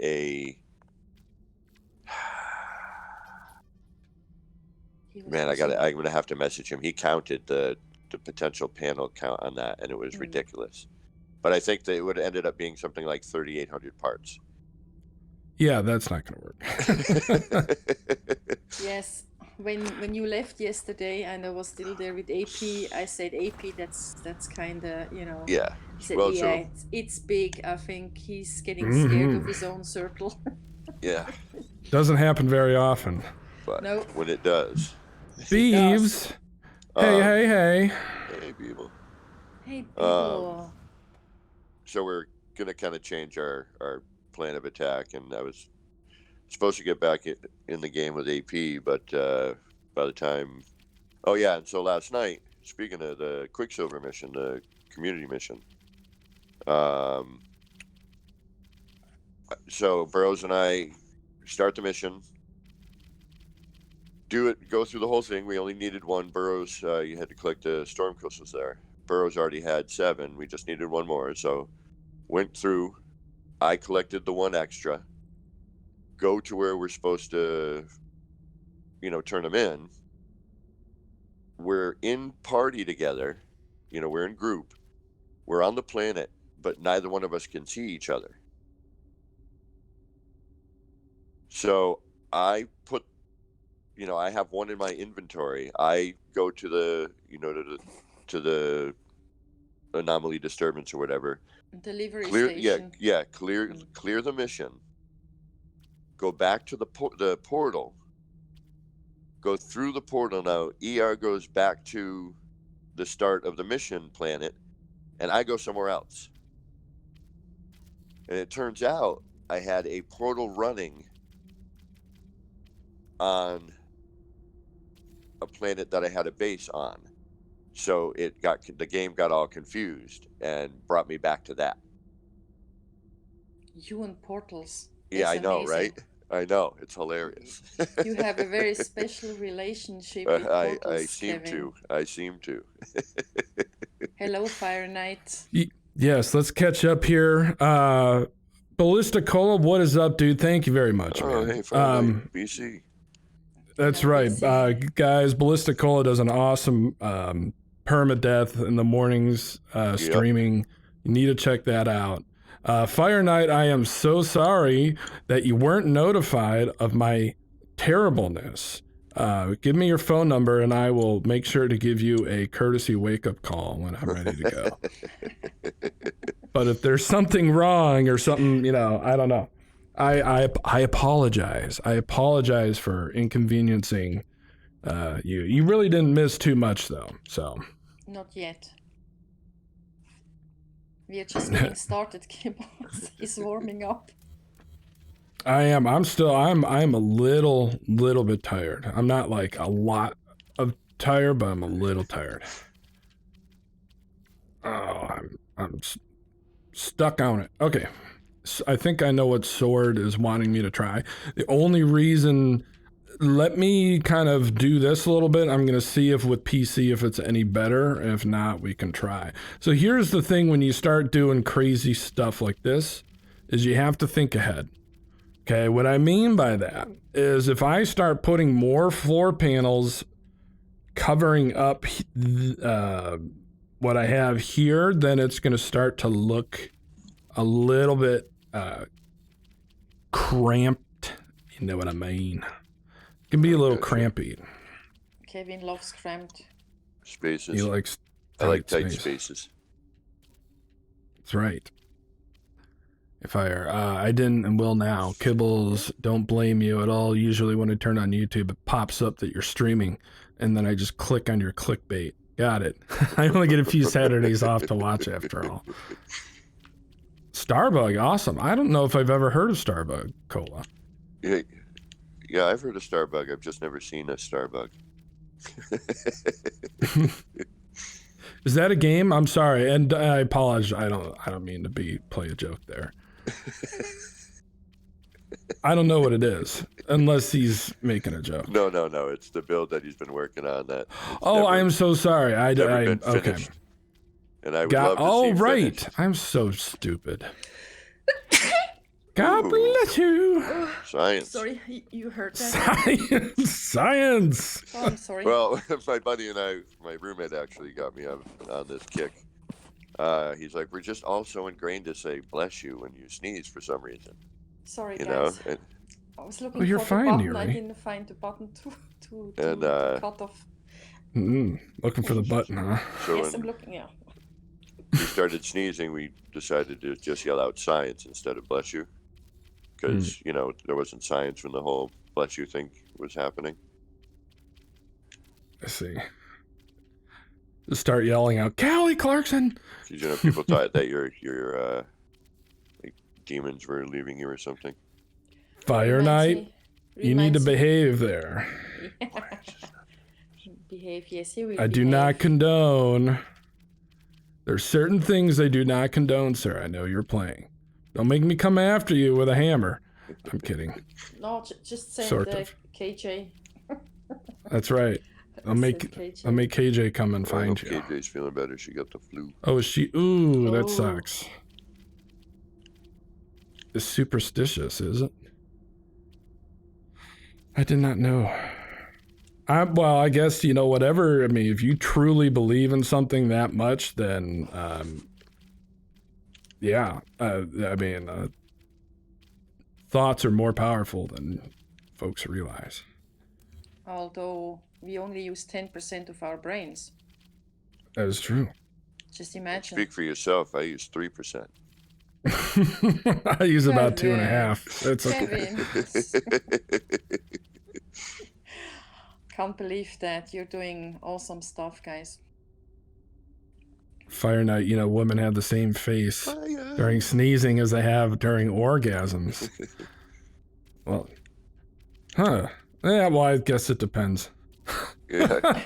He was Man, also I'm gonna have to message him. He counted the potential panel count on that, and it was Mm. ridiculous. But I think that it would have ended up being something like 3,800 parts. Yeah, that's not going to work. Yes. When you left yesterday and I was still there with AP, I said, AP, that's kind of, you know. Yeah. He said, Well, yeah, so it's big. I think he's getting scared of Mhm. his own circle. yeah, Doesn't happen very often. but No. when it does, Thieves. Hey, Um, hey, hey. hey, people. Hey, people. So we're gonna kind of change our plan of attack, and I was supposed to get back in the game with AP, but by the time, oh yeah, and so last night, speaking of the Quicksilver mission, the community mission, so Burroughs and I start the mission, go through the whole thing. We only needed one. Burroughs, you had to collect the storm crystals there. Burroughs already had 7. We just needed one more. So went through. I collected the one extra. Go to where we're supposed to, turn them in. We're in party together. We're in group. We're on the planet, but neither one of us can see each other. So I put, I have one in my inventory. I go to the, to the anomaly disturbance or whatever. Delivery Clear, station. clear the mission. Go back to the portal. Go through the portal now. ER goes back to the start of the mission planet, and I go somewhere else. And it turns out I had a portal running on a planet that I had a base on. So the game got all confused and brought me back to that. You and portals. Yeah, That's I know, amazing. right? I know, it's hilarious. You have a very special relationship with portals, I seem Kevin. to. I seem to. Hello, Fire Knight. Yes, let's catch up here. Ballista Cola, what is up, dude? Thank you very much, Oh, man. hey, Fire Knight, BC. That's Hello, right. BC. Guys, Ballista Cola does an awesome permadeath in the mornings streaming. You need to check that out. Fire Knight, I am so sorry that you weren't notified of my terribleness. Give me your phone number and I will make sure to give you a courtesy wake-up call when I'm ready to go. But if there's something wrong or something, I don't know. I apologize. I apologize for inconveniencing you. You really didn't miss too much, though. So. Not yet. We are just getting started, Kibbles. He's warming up. I am. I'm a little bit tired. I'm not like a lot of tired, but I'm a little tired. Oh, I'm stuck on it. Okay. I think I know what Sword is wanting me to try. The only reason, let me kind of do this a little bit. I'm going to see if with PC, if it's any better. If not, we can try. So here's the thing when you start doing crazy stuff like this, is you have to think ahead. Okay, what I mean by that is if I start putting more floor panels covering up what I have here, then it's going to start to look a little bit cramped. You know what I mean? It can be a little crampy. Kevin loves cramped spaces. He likes I like tight spaces. That's right. If I didn't and will now. Kibbles, don't blame you at all. Usually when I turn on YouTube, it pops up that you're streaming, and then I just click on your clickbait. Got it. I only get a few Saturdays off to watch after all. Starbug, awesome. I don't know if I've ever heard of Starbug Cola. Yeah, I've heard of Starbug. I've just never seen a Starbug. Is that a game? I'm sorry, and I apologize. I don't mean to play a joke there. I don't know what it is, unless he's making a joke. No. It's the build that he's been working on. I'm so sorry. Never been finished. Okay. And I would love to see right. finished. I'm so stupid. God Ooh. bless you. Science. Sorry, you heard that? Science. Science. Oh, I'm sorry. Well, my buddy and I, my roommate actually got me on this kick. He's like, we're just all so ingrained to say "bless you" when you sneeze for some reason. Sorry, You know, guys. and, I was looking you're for fine, the button. I Yuri. didn't find the button to And, cut off. Looking for the button, huh? so Yes, I'm when looking. Yeah. he started sneezing, we decided to just yell out "science" instead of "bless you," because you know there wasn't science when the whole "bless you" thing was happening. I see. Just start yelling out, Callie Clarkson. Because you know people thought that your like demons were leaving you or something. Fire Knight, you need to behave there. Yeah. Behave, yes, you will. I do not condone. There's certain things I do not condone, sir. I know you're playing. Don't make me come after you with a hammer. I'm kidding. No, just send Sort of. KJ. That's right. I'll make KJ come and find you. KJ's feeling better. She got the flu. Oh, is she? Ooh, that Oh. sucks. It's superstitious, is it? I did not know. Well, I guess, you know, whatever. I mean, if you truly believe in something that much, then, yeah. I mean, thoughts are more powerful than folks realize. Although we only use 10% of our brains. That is true. Just imagine. Speak for yourself. I use 3%. I use about 2.5. That's okay. Kevin. Can't believe that. You're doing awesome stuff, guys. Fire Knight, you know, women have the same face during sneezing as they have during orgasms. Well, huh. Yeah, well, I guess it depends. Yeah.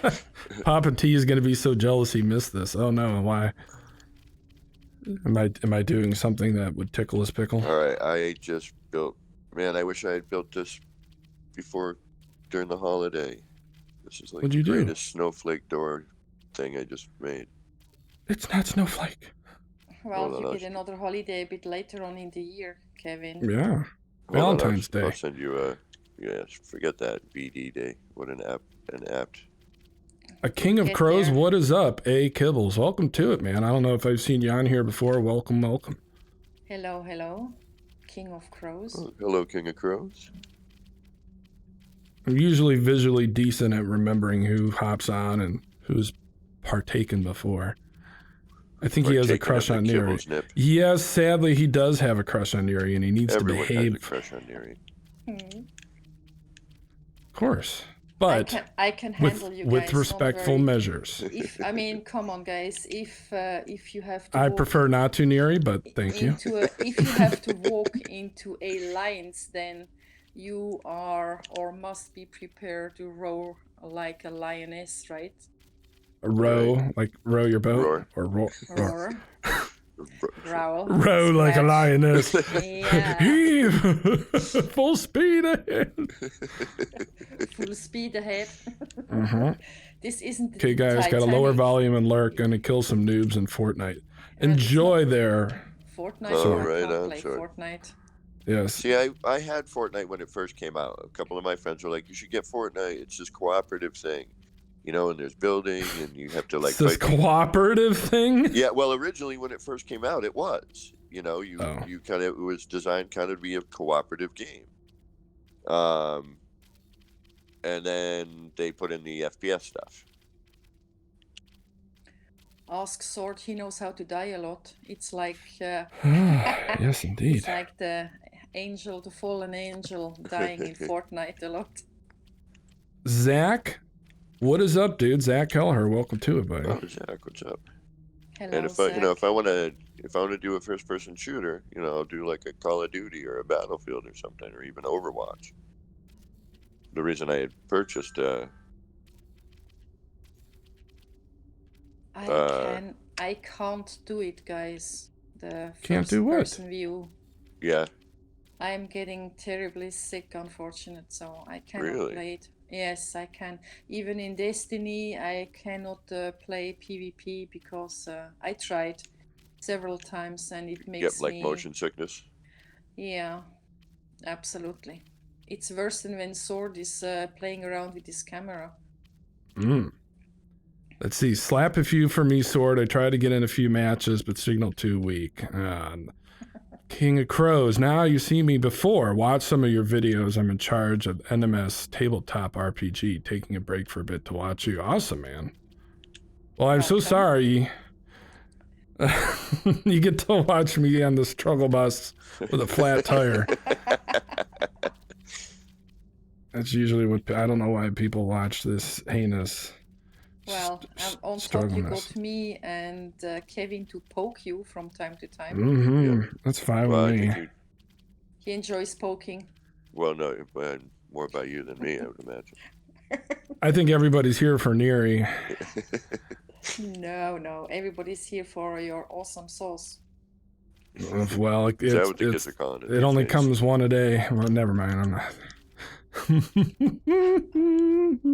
Papa T is going to be so jealous he missed this. Oh no, why? Am I doing something that would tickle his pickle? All right, I just built. Man, I wish I had built this before during the holiday. This is like What'd you the do? greatest snowflake door thing I just made. It's not Snowflake. Well, Hold on, you I'll get another holiday a bit later on in the year, Kevin. Yeah. Hold on, Valentine's Day. I'll send you a. Yeah, forget that BD day. What an apt. A King of Get Crows, there. what is up? A Kibbles, welcome to it, man. I don't know if I've seen you on here before. Welcome, welcome. Hello, hello. King of Crows. Oh, hello, King of Crows. I'm usually visually decent at remembering who hops on and who's partaken before. I think he has a crush on Neri. Yes, sadly, he does have a crush on Neri, and he needs to behave. Everyone has a crush on Neri. Of course, but I can handle you guys. With respectful measures. I mean, come on, guys. If you have to. I prefer not to, Neri, but thank you. If you have to walk into a lion's den, you are or must be prepared to roar like a lioness, right? Row, like row your boat, Roar. or roar. Growl. Row like a lioness. Yeah. Heave! Full speed ahead. Full speed ahead. This isn't. Okay, guys, got a lower volume and lurk. Gonna kill some noobs in Fortnite. Enjoy their Fortnite. Oh, I right can't on, play sure. Fortnite. Yes. See, I had Fortnite when it first came out. A couple of my friends were like, "You should get Fortnite. It's this cooperative thing, you know, and there's building, and you have to like." It's this fight cooperative thing. Yeah, well, originally when it first came out, it was. You know, you kind of, it was designed kind of to be a cooperative game. And then they put in the FPS stuff. Ask Sword, he knows how to die a lot. It's like Yes, indeed. it's like the fallen angel dying in Fortnite a lot. Zach, what is up, dude? Zach Kelleher, welcome to it, buddy. Oh, Zach, what's up? Hello, And if Zach. if I want to do a first-person shooter, you know, I'll do like a Call of Duty or a Battlefield or something, or even Overwatch. The reason I had purchased I can't do it, guys. The Can't do what? first-person view. Yeah. I'm getting terribly sick, unfortunate, so I cannot Really? play it. Yes, I can. Even in Destiny, I cannot play PvP because I tried several times and it makes Get like me. motion sickness. Yeah, absolutely. It's worse than when Sword is playing around with his camera. Let's see. Slap a few for me, Sword. I tried to get in a few matches, but signal too weak. King of Crows. Now you see me before. Watch some of your videos. I'm in charge of NMS Tabletop RPG. Taking a break for a bit to watch you. Awesome, man. Well, I'm so Welcome. sorry. You get to watch me on the struggle bus with a flat tire. That's usually what I don't know why people watch this heinous. Well, on top struggle you mess. got me and Kevin to poke you from time to time. Mm-hmm. That's fine Well, with I me. think He enjoys poking. well, no, but more about you than me, I would imagine. I think everybody's here for Neri. No, everybody's here for your awesome sauce. Well, Is that what the kids are calling it? It these only days? comes one a day. Well, never mind. I'm not.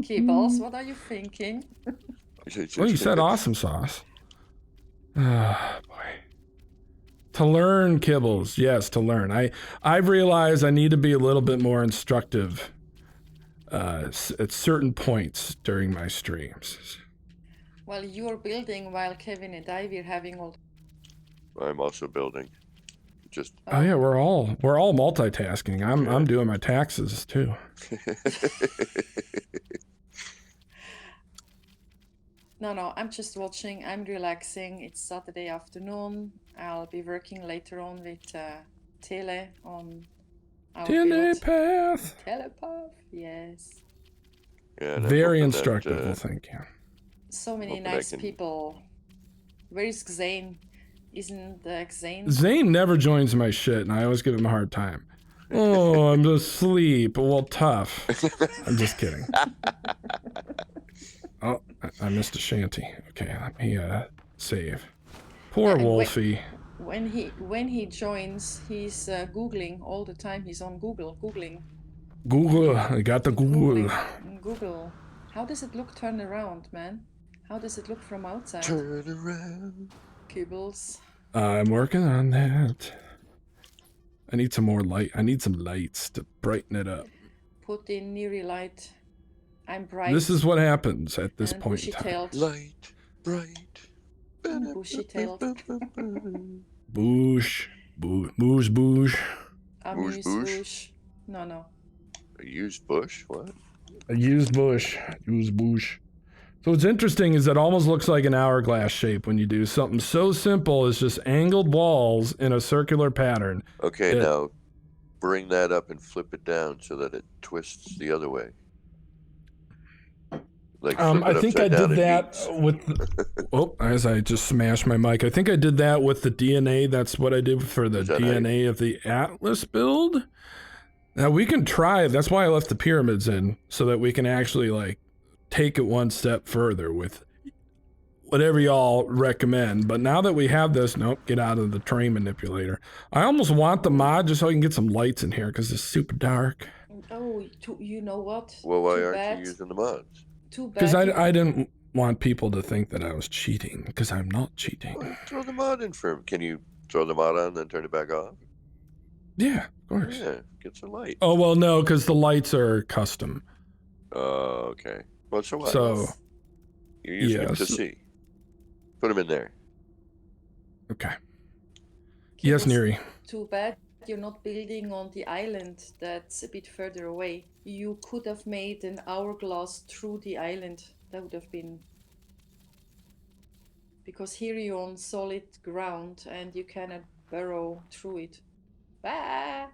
Kibbles, what are you thinking? Well, you said awesome sauce. Ah, boy. To learn, Kibbles. Yes, to learn. I've realized I need to be a little bit more instructive at certain points during my streams. Well, you're building while Kevin and I were having all. I'm also building. Just Oh yeah, we're all multitasking. I'm doing my taxes too. No, I'm just watching. I'm relaxing. It's Saturday afternoon. I'll be working later on with Tele on our build. Telepath. Telepath, yes. Yeah, and I'm Very hoping that, instructive. Well, thank you. So many hoping I nice can- people. Where is Xane? Isn't Xane? Zane never joins my shit, and I always give him a hard time. Oh, I'm asleep. Well, tough. I'm just kidding. Oh, I missed a shanty. Okay, let me save. Poor And Wolfie. When he joins, he's googling all the time. He's on googling. Google. I got the Google. Google. How does it look? Turn around, man. How does it look from outside? Turn around. Kibbles. I'm working on that. I need some more light. I need some lights to brighten it up. Put in Neri light. I'm bright. This is what happens at this and point in time. bushy-tailed. Light, bright. Bushy-tailed. Boosh. Boosh. Amuse Bush? bush. No. A used bush? What? I used bush. Use bush. So what's interesting is it almost looks like an hourglass shape when you do something so simple as just angled walls in a circular pattern. Okay, Yeah. now bring that up and flip it down so that it twists the other way. Like flip I it think I upside down did and that meets. with. Oh, as I just smashed my mic. I think I did that with the DNA. That's what I did for the Is that how DNA of the Atlas build. Now we can try. That's why I left the pyramids in, so that we can actually like take it one step further with whatever y'all recommend. But now that we have this, nope, get out of the terrain manipulator. I almost want the mod just so I can get some lights in here because it's super dark. Oh, you know what? Well, why Too aren't bad. you using the mods? Too bad. Because you- I didn't want people to think that I was cheating, because I'm not cheating. Well, throw the mod in for him. Can you throw the mod on and then turn it back off? Yeah, of course. Yeah, get some light. Oh, well, no, because the lights are custom. Oh, okay. Well, so what? So, You're using them to yes. see. Put them in there. okay. Yes, Kibbles, Neri. Too bad you're not building on the island that's a bit further away. You could have made an hourglass through the island. That would have been... Because here you're on solid ground and you cannot burrow through it. Bah!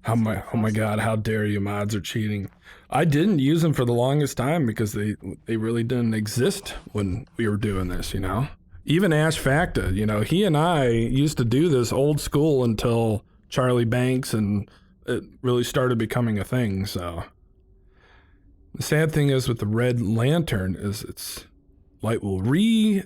Oh my God, how dare you, mods are cheating. I didn't use them for the longest time because they really didn't exist when we were doing this, you know? Even Ash Facta, you know, he and I used to do this old school until Charlie Banks, and it really started becoming a thing, so. The sad thing is with the red lantern is its light will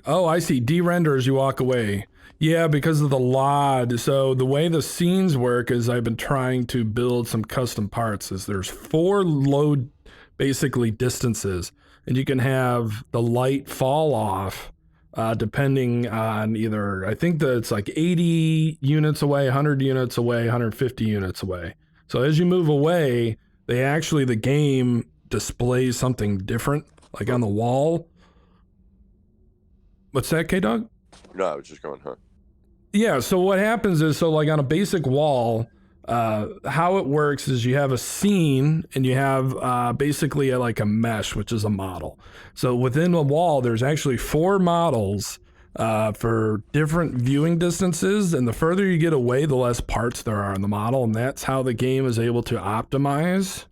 oh, I see, de-render as you walk away. Yeah, because of the LOD. So the way the scenes work is I've been trying to build some custom parts. Is there's 4 load basically distances, and you can have the light fall off depending on either, I think that it's like 80 units away, 100 units away, 150 units away. So as you move away, the game displays something different, like on the wall. What's that, K-Dog? No, I was just going, huh? Yeah, so what happens is, so like on a basic wall, how it works is you have a scene and you have basically like a mesh, which is a model. So within a wall, there's actually 4 models for different viewing distances, and the further you get away, the less parts there are in the model, and that's how the game is able to optimize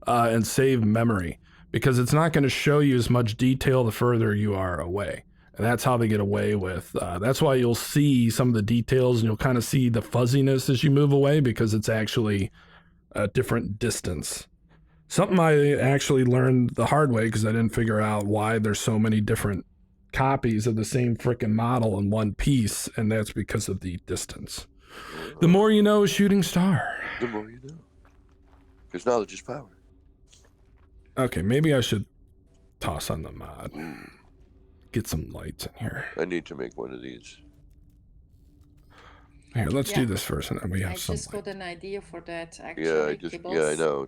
and save memory, because it's not going to show you as much detail the further you are away. And that's how they get away with, that's why you'll see some of the details and you'll kind of see the fuzziness as you move away, because it's actually a different distance. Something I actually learned the hard way because I didn't figure out why there's so many different copies of the same frickin' model in one piece, and that's because of the distance. The more you know, Shooting Star. The more you know. Because knowledge is power. Okay, maybe I should toss on the mod. Get some lights in here. I need to make one of these. Here, let's do this first, and then we have some. I just got an idea for that, actually. Yeah, I know.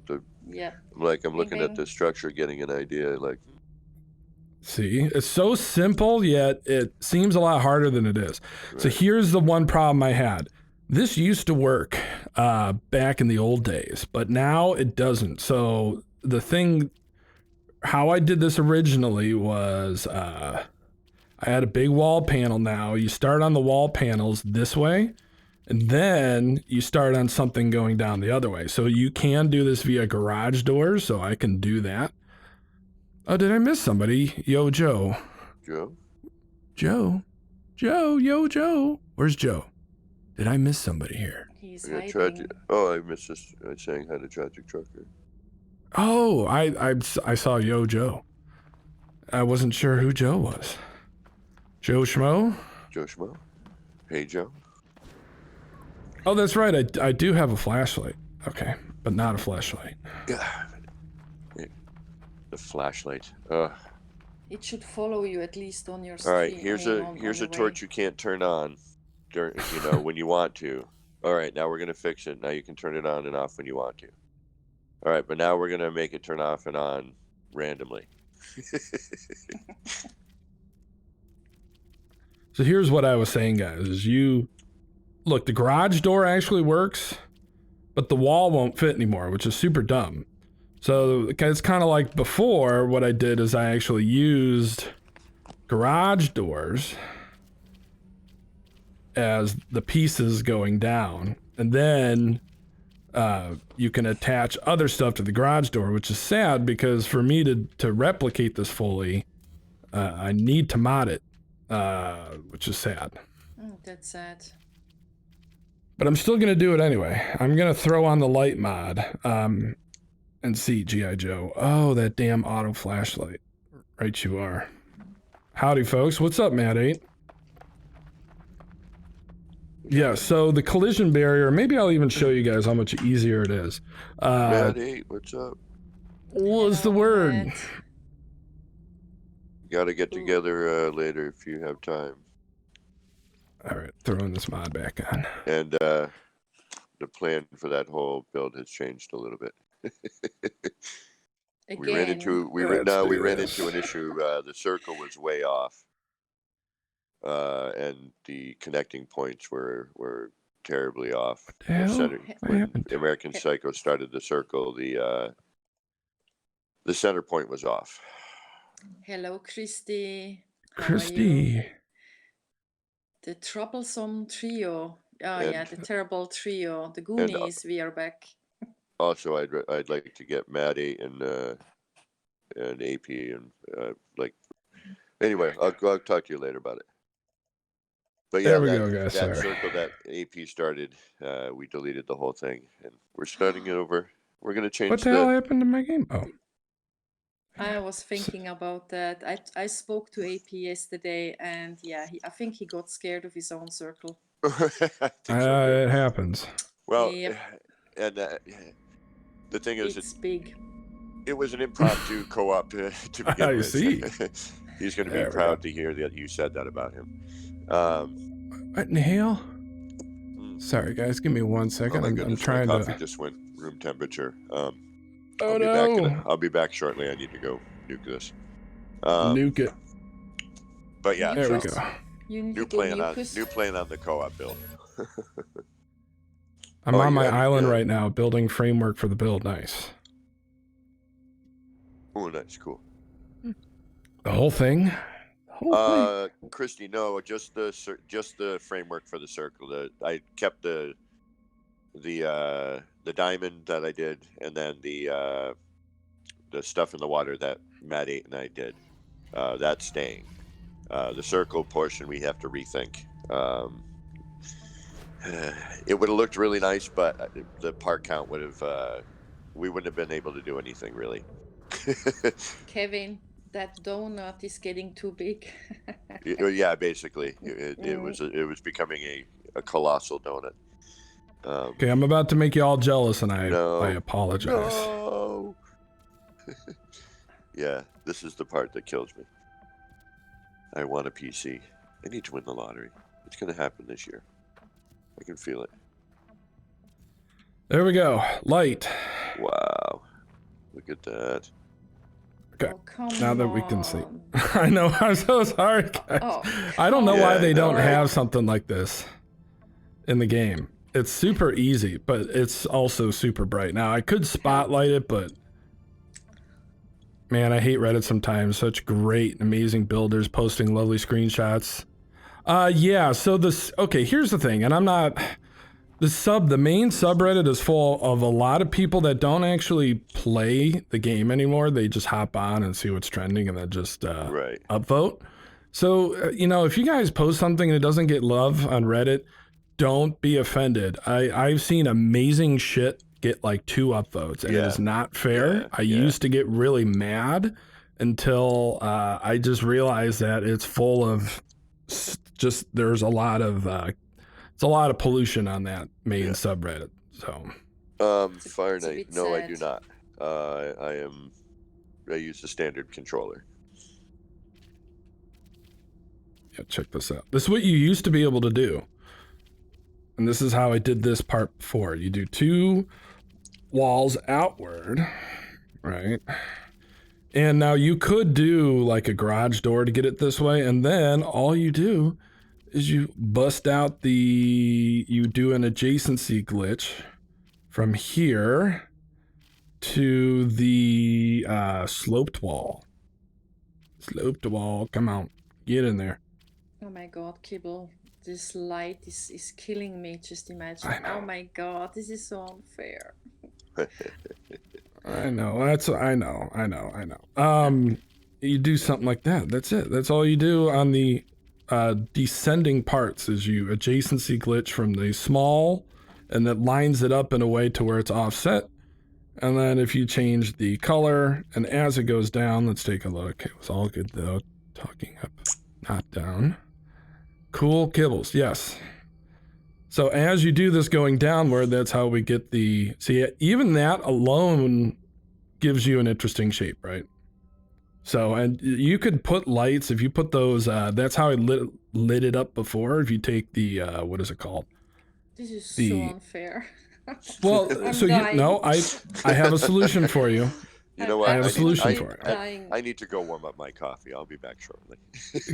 Yeah. I'm looking at the structure, getting an idea, like. See, it's so simple, yet it seems a lot harder than it is. Right. So here's the one problem I had. This used to work back in the old days, but now it doesn't. So the thing, how I did this originally was, I had a big wall panel now. You start on the wall panels this way, and then you start on something going down the other way. So you can do this via garage doors, so I can do that. Oh, did I miss somebody? Yo, Joe. Joe? Joe? Joe, yo, Joe. Where's Joe? Did I miss somebody here? He's hiding. I missed this. I was saying hi to Tragic Trucker. Oh, I saw Yo, Joe. I wasn't sure who Joe was. Joe Schmo? Joe Schmo? Hey, Joe? Oh, that's right. I do have a flashlight. Okay, but not a flashlight. God. The flashlight. It should follow you at least on your screen. All right, here's a torch you can't turn on during, when you want to. All right, now we're going to fix it. Now you can turn it on and off when you want to. All right, but now we're going to make it turn off and on randomly. So here's what I was saying, guys, is look, the garage door actually works, but the wall won't fit anymore, which is super dumb. So it's kind of like before, what I did is I actually used garage doors as the pieces going down, and then you can attach other stuff to the garage door, which is sad because for me to replicate this fully, I need to mod it. Which is sad. That's sad. But I'm still gonna do it anyway. I'm gonna throw on the light mod, and see G.I. Joe. Oh, that damn auto flashlight. Right you are. Howdy, folks. What's up, Matt 8? Yeah, so the collision barrier, maybe I'll even show you guys how much easier it is. Matt 8, what's up? What's the word? Matt. Got to get together later if you have time. All right, throwing this mod back on. And the plan for that whole build has changed a little bit. We ran into an issue. The circle was way off, and the connecting points were terribly off. When American Psycho started the circle, the center point was off. Hello, Christy. Christy. The troublesome trio. The terrible trio. The Goonies. We are back. Also, I'd like to get Maddie and AP and Anyway, I'll talk to you later about it. But yeah, there we go, guys. That circle that AP started, we deleted the whole thing, and we're starting it over. We're gonna change. What the hell happened to my game? Oh. I was thinking about that. I spoke to AP yesterday, and yeah, I think he got scared of his own circle. It happens. Well, and the thing is, it's big. It was an impromptu co-op to begin with. I see. He's going to be There we proud go. to hear that you said that about him. What in the hell? Sorry, guys. Give me 1 Oh second. my I'm goodness, trying my coffee to. just went room temperature. Oh I'll be no! back. I'll be back shortly. I need to go nuke this. Nuke it. But yeah, There we Mucus. go. You need new to get plan mucus. on the co-op build. I'm Oh, on you my have it, island yeah. right now, building framework for the build. Nice. Oh, nice, cool. The whole thing. Christy, no, just the framework for the circle. I kept the diamond that I did, and then the stuff in the water that Matt 8 and I did. That's staying. The circle portion we have to rethink. It would have looked really nice, but the part count would have. We wouldn't have been able to do anything really. Kevin, that donut is getting too big. Yeah, basically, it was becoming a colossal donut. Okay, I'm about to make you all jealous, and I apologize. No. Yeah, this is the part that kills me. I want a PC. I need to win the lottery. It's going to happen this year. I can feel it. There we go. Light. Wow. Look at that. Okay. Oh, come Now that on. we can see. I know. I'm so sorry, guys. Oh, I don't know why Yeah, they don't no. have something like this in the game. It's super easy, but it's also super bright. Now, I could spotlight it, but man, I hate Reddit sometimes. Such great, amazing builders posting lovely screenshots. Yeah, so okay, here's the thing, and I'm not, the main subreddit is full of a lot of people that don't actually play the game anymore. They just hop on and see what's trending and then just Right. upvote. So, you know, if you guys post something and it doesn't get love on Reddit, don't be offended. I've seen amazing shit get like 2 upvotes, and it is not fair. Yeah, I used to get really mad until I just realized that it's full of just, there's a lot of it's a lot of pollution on that main subreddit. So Fire it's a Knight. bit No, I sad. do not. I use the standard controller. yeah, check this out. This is what you used to be able to do. And this is how I did this part before. You do 2 walls outward, right? And now you could do like a garage door to get it this way, and then all you do is you bust out you do an adjacency glitch from here to the sloped wall. Sloped wall, come on, get in there. Oh my god, Kibble. This light is killing me, just imagine. I know. Oh my god, this is so unfair. I know, I know. You do something like that. That's it. That's all you do on the descending parts is you adjacency glitch from the small, and that lines it up in a way to where it's offset. And then if you change the color, and as it goes down, let's take a look. It was all good though. Talking up, not down. Cool kibbles, yes. So as you do this going downward, that's how we get see, even that alone gives you an interesting shape, right? So, and you could put lights, if you put those, that's how I lit it up before. If you take the, what is it called? This is so unfair. Well, I'm so dying. I have a solution for you. You know what? I have a solution for it. I need to go warm up my coffee. I'll be back shortly.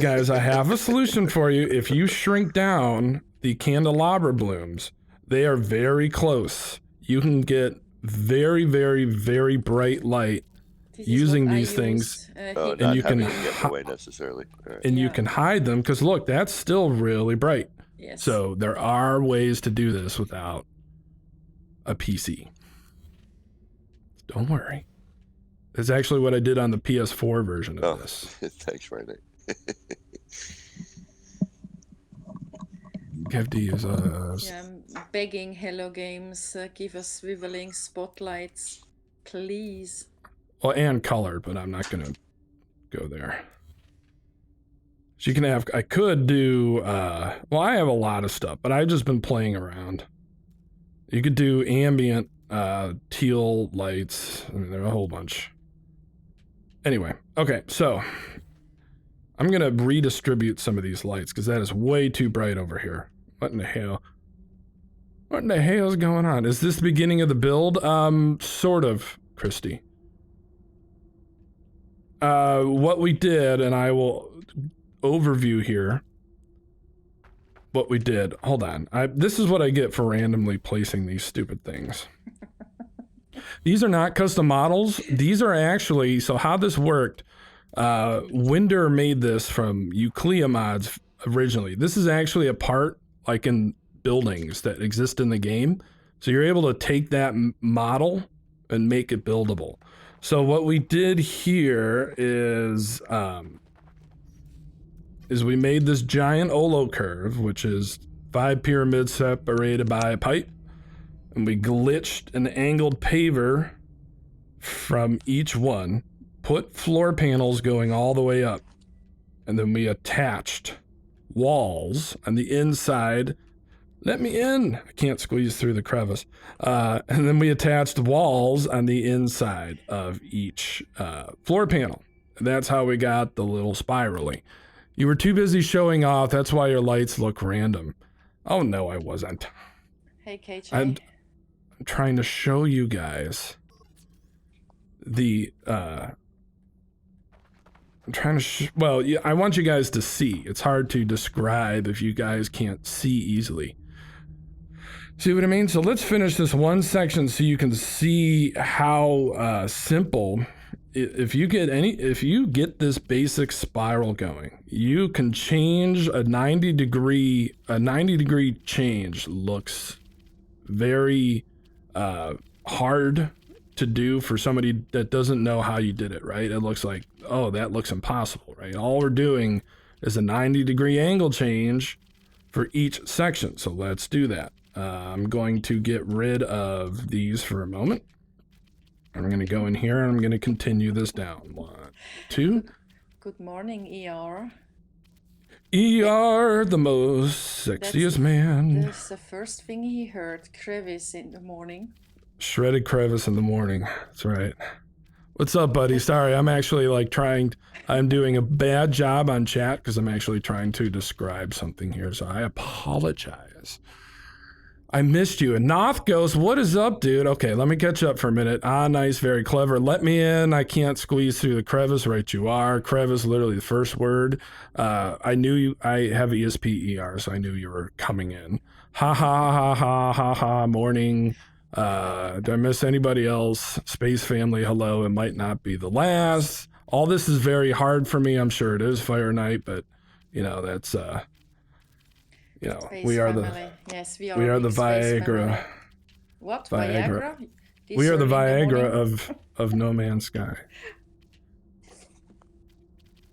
Guys, I have a solution for you. If you shrink down the candelabra blooms, they are very close. You can get very, very, very bright light using these things, and you can get in the way necessarily. Right. And you can hide them because look, that's still really bright. Yes. So there are ways to do this without a PC. Don't worry. It's actually what I did on the PS4 version of this. Thanks, Friday. You have to use yeah, I'm begging Hello Games, give us swiveling spotlights, please. Well, and color, but I'm not gonna go there. So you can have, I could do, well, I have a lot of stuff, but I've just been playing around. You could do ambient teal lights. I mean, there are a whole bunch. Anyway, okay, so I'm going to redistribute some of these lights because that is way too bright over here. What in the hell? What in the hell is going on? Is this the beginning of the build? Sort of, Christy. What we did, and I will overview here what we did. Hold on. This is what I get for randomly placing these stupid things. These are not custom models. These are actually, so how this worked, Winder made this from Euclidean mods originally. This is actually a part, like in buildings, that exist in the game. So you're able to take that model and make it buildable. So what we did here is we made this giant Olo curve, which is 5 pyramids separated by a pipe. And we glitched an angled paver from each one, put floor panels going all the way up, and then we attached walls on the inside. Let me in! I can't squeeze through the crevice. And then we attached walls on the inside of each floor panel. And that's how we got the little spirally. You were too busy showing off, that's why your lights look random. Oh no, I wasn't. Hey, KJ. I'm trying to show you guys the I'm trying to well, yeah, I want you guys to see. It's hard to describe if you guys can't see easily. See what I mean? So let's finish this one section so you can see how simple. If you get this basic spiral going, you can change a 90 degree change looks very hard to do for somebody that doesn't know how you did it, right? It looks like, oh, that looks impossible, right? All we're doing is a 90 degree angle change for each section. So let's do that. I'm going to get rid of these for a moment. I'm going to go in here and I'm going to continue this down. 1, 2. Good morning, ER. ER, the most sexiest man. That's the first thing he heard, crevice in the morning. Shredded crevice in the morning. That's right. What's up, buddy? Sorry, I'm actually I'm doing a bad job on chat because I'm actually trying to describe something here, so I apologize. I missed you. And Noth goes, what is up, dude? Okay, let me catch up for a minute. Ah, nice, very clever. Let me in. I can't squeeze through the crevice. Right, you are. Crevice, literally the first word. I knew you. I have ESP-ER, so I knew you were coming in. Ha ha ha ha ha ha. Morning. Did I miss anybody else? Space family, hello. It might not be the last. All this is very hard for me. I'm sure it is, Fire Knight, but you know that's you know, Space we are family. Yes, we the Viagra. Family. What? Viagra? We are the Viagra of No Man's Sky.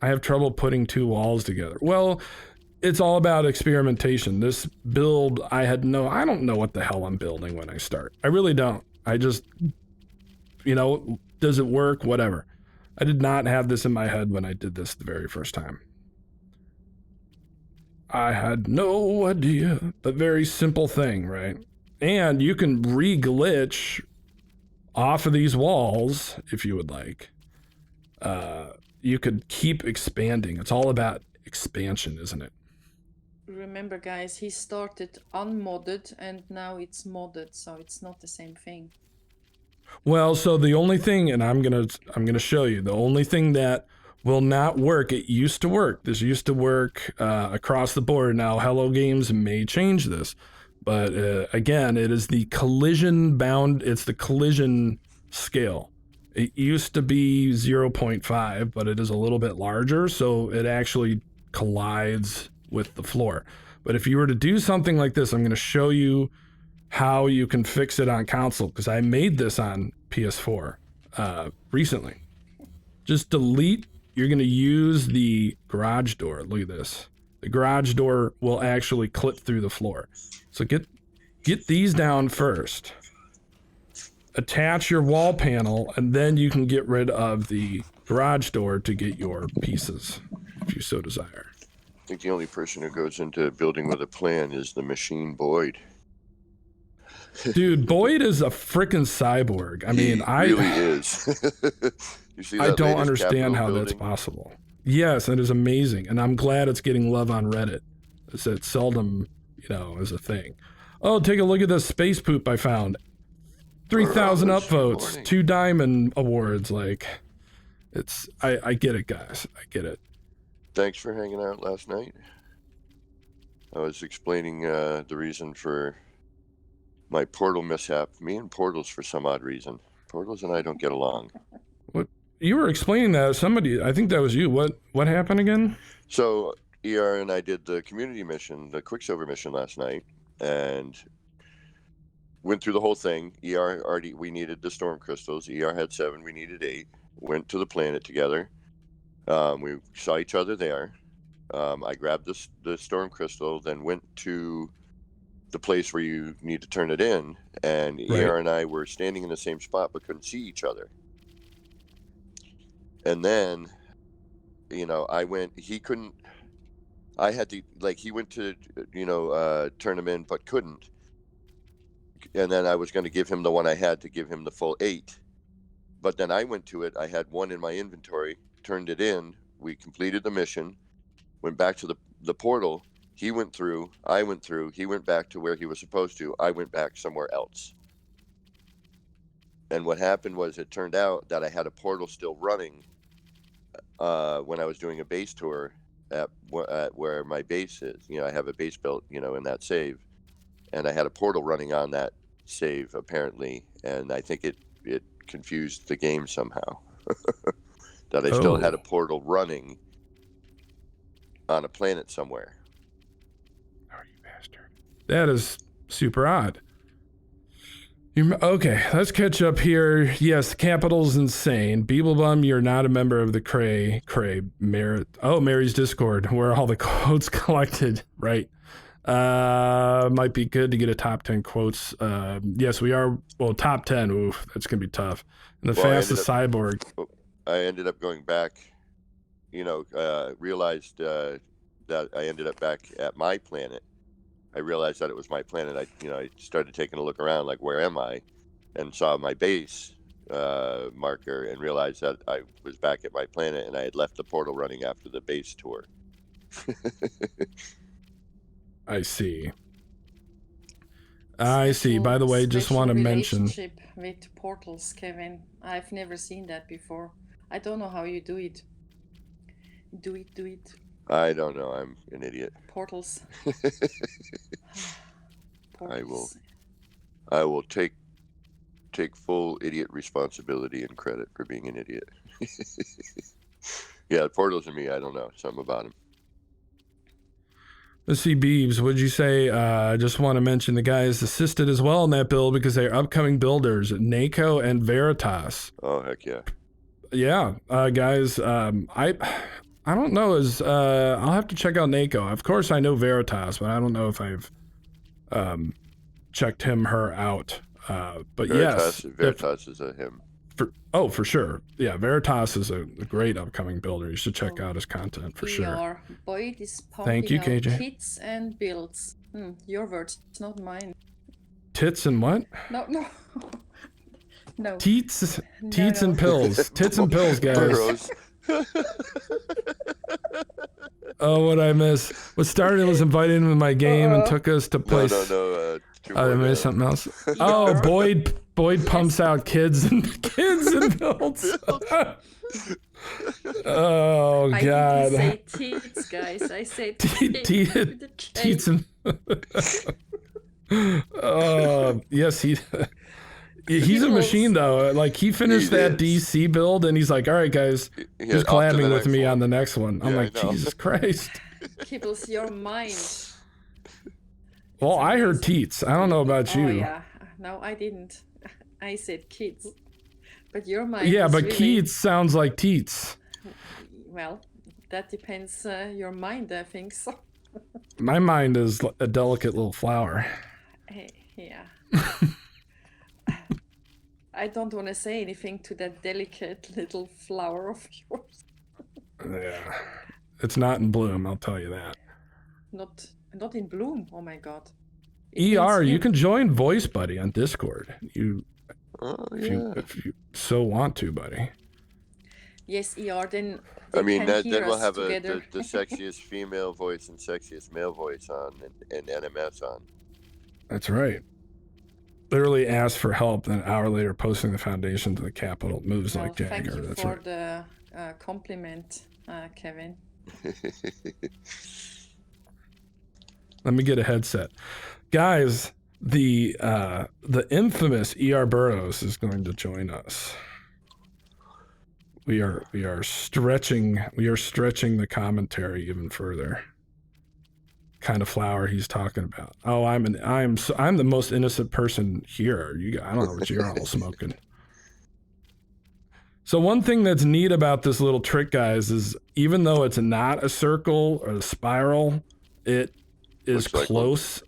I have trouble putting 2 walls together. Well, it's all about experimentation. This build, I don't know what the hell I'm building when I start. I really don't. I just, you know, does it work? Whatever. I did not have this in my head when I did this the very first time. I had no idea. A very simple thing, right? And you can re-glitch off of these walls if you would like. You could keep expanding. It's all about expansion, isn't it? Remember, guys, he started unmodded and now it's modded, so it's not the same thing. Well, so the only thing, and I'm gonna show you, the only thing that will not work, it used to work. This used to work across the board. Now, Hello Games may change this, but again, it is the collision bound. It's the collision scale. It used to be 0.5, but it is a little bit larger, so it actually collides with the floor. But if you were to do something like this, I'm going to show you how you can fix it on console, because I made this on PS4 recently. Just delete. You're going to use the garage door. Look at this. The garage door will actually clip through the floor. So get these down first. Attach your wall panel, and then you can get rid of the garage door to get your pieces, if you so desire. I think the only person who goes into building with a plan is the machine Boyd. Dude, Boyd is a freaking cyborg. I mean, he really is. You see that I don't latest understand Capitol how building? that's possible. Yes, it is amazing, and I'm glad it's getting love on Reddit. It's seldom, is a thing. Oh, take a look at this space poop I found. 3,000 upvotes, 2 diamond awards. Like, I get it, guys. I get it. Thanks for hanging out last night. I was explaining the reason for my portal mishap. Me and portals, for some odd reason. Portals and I don't get along. What? You were explaining that. Somebody, I think that was you. What happened again? So, ER and I did the community mission, the Quicksilver mission last night, and went through the whole thing. We needed the storm crystals. ER had 7, we needed 8. Went to the planet together. We saw each other there. I grabbed the storm crystal, then went to the place where you need to turn it in, and Right. ER and I were standing in the same spot but couldn't see each other. And then, he couldn't, I had to, he went to, turn him in but couldn't. And then I was going to give him the one I had to give him the full 8. But then I went to it, I had 1 in my inventory, turned it in, we completed the mission, went back to the portal, he went through, I went through, he went back to where he was supposed to, I went back somewhere else. And what happened was, it turned out that I had a portal still running when I was doing a base tour at where my base is. I have a base built, in that save. And I had a portal running on that save, apparently. And I think it confused the game somehow. That I still had a portal running on a planet somewhere. Oh, you bastard. That is super odd. Okay, let's catch up here. Yes, Capital's insane. Beeblebum, you're not a member of the Cray Mary's Discord, where all the quotes collected, right? Might be good to get a top 10 quotes. Yes, we are, top 10. Oof, that's gonna be tough. And the fastest cyborg. I ended up going back, realized that I ended up back at my planet. I realized that it was my planet. I started taking a look around, like, where am I? And saw my base marker and realized that I was back at my planet and I had left the portal running after the base tour. I see. I see. By the way, just want to mention. Relationship with portals, Kevin. I've never seen that before. I don't know how you do it. Do it. I don't know. I'm an idiot. Portals. Portals. I will take full idiot responsibility and credit for being an idiot. Yeah, portals and me, I don't know. Something about them. Let's see, Beebs, what'd you say? I just want to mention the guys assisted as well in that build because they're upcoming builders, Nako and Veritas. Oh, heck yeah. Yeah, guys, I don't know, I'll have to check out Nako. Of course, I know Veritas, but I don't know if I've checked her out. But Veritas is a him. For sure. Yeah, Veritas is a great upcoming builder. You should check out his content for sure. Boyd is pumping Thank you, out KJ. kits and builds. Your words, not mine. Tits and what? No. No. Teats and pills. Tits and pills, guys. Oh, what I miss. What started was inviting him to my game and took us to place. No. I missed something else. Oh, Boyd pumps out kids and builds. Oh, God. I didn't say teats, guys. I said teats and. Yes, he's a machine though. Like, he finished that DC build and he's like, all right, guys, who's collabing with me on the next one? I'm like, Jesus Christ. Kibbles your mind. Well, I heard teats. I don't know about you. Oh, yeah. No, I didn't. I said kids. But your mind. Yeah, but really... Keats sounds like teats. Well, that depends. Your mind, I think so. My mind is a delicate little flower. Yeah. I don't want to say anything to that delicate little flower of yours. Yeah. It's not in bloom, I'll tell you that. Not in bloom. Oh my God. ER, you can join Voice Buddy if you so want to, buddy. Yes, ER. Then I they mean, can that hear then we'll us have together. the sexiest female voice and sexiest male voice on, and NMS on. That's right. Literally asked for help, then an hour later posting the foundation to the Capitol. Moves Well, like Jagger. thank you That's for right. the compliment, Kevin. Let me get a headset. Guys, the infamous ER Burroughs is going to join us. We are stretching the commentary even further. Kind of flower he's talking about. Oh, I'm the most innocent person here. I don't know what you're all smoking. So one thing that's neat about this little trick, guys, is even though it's not a circle or a spiral, it is close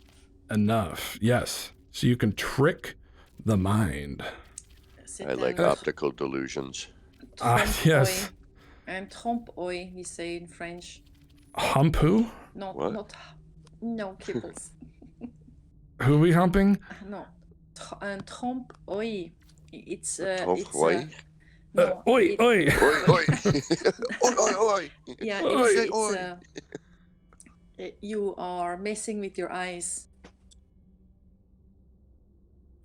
enough. Yes. So you can trick the mind. I like optical delusions. Yes. And trompe-oeil, we say in French. Hump who? No, What? no, Kibbles. Who are we humping? No, trompe-oeil. It's Trompe-oeil? no, oi, oi. Oi, oi. Oi, oi. Yeah, you are messing with your eyes.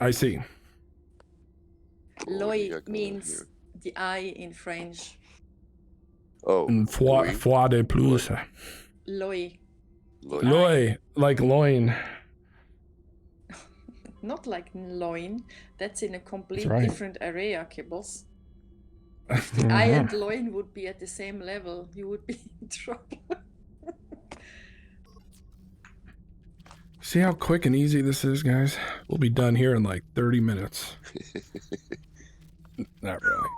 I see. L'oeil means the eye in French. Oh. Foie de plus. L'oeil. Loy, like loin. Not like loin. That's in a complete different area, Kibbles. If the eye and loin would be at the same level, you would be in trouble. See how quick and easy this is, guys? We'll be done here in like 30 minutes. Not really.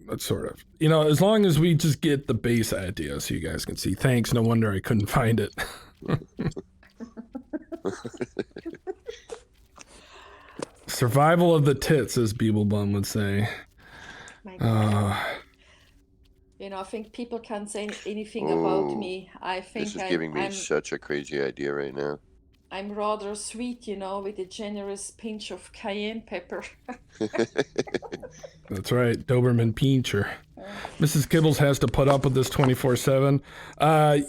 But sort of. You know, as long as we just get the base idea so you guys can see. Thanks, no wonder I couldn't find it. Survival of the tits, as Beeblebum would say. You know, I think people can't say anything about me. I think this is giving me such a crazy idea right now. I'm rather sweet, you know, with a generous pinch of cayenne pepper. That's right, Doberman Pinscher. Mrs. Kibbles has to put up with this 24/7. I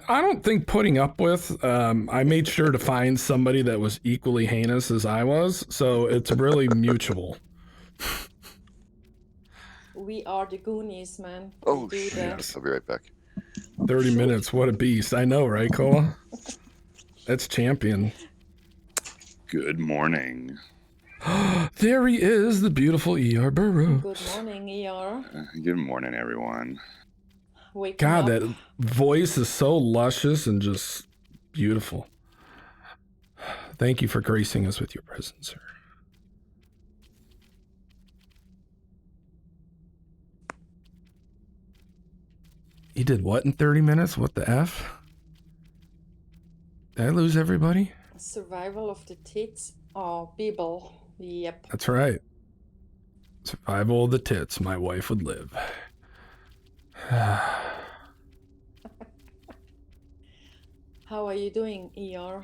don't think putting up with. I made sure to find somebody that was equally heinous as I was, so it's really mutual. We are the Goonies, man. Oh, shit. I'll be right back. 30 minutes, what a beast. I know, right, Cola? That's champion. Good morning. There he is, the beautiful ER Burroughs. Good morning, ER. Good morning, everyone. God, that voice is so luscious and just beautiful. Thank you for gracing us with your presence, sir. He did what in 30 minutes? What the F? Did I lose everybody? Survival of the tits. Oh, Bibble. Yep. That's right. Survival of the tits. My wife would live. How are you doing, ER?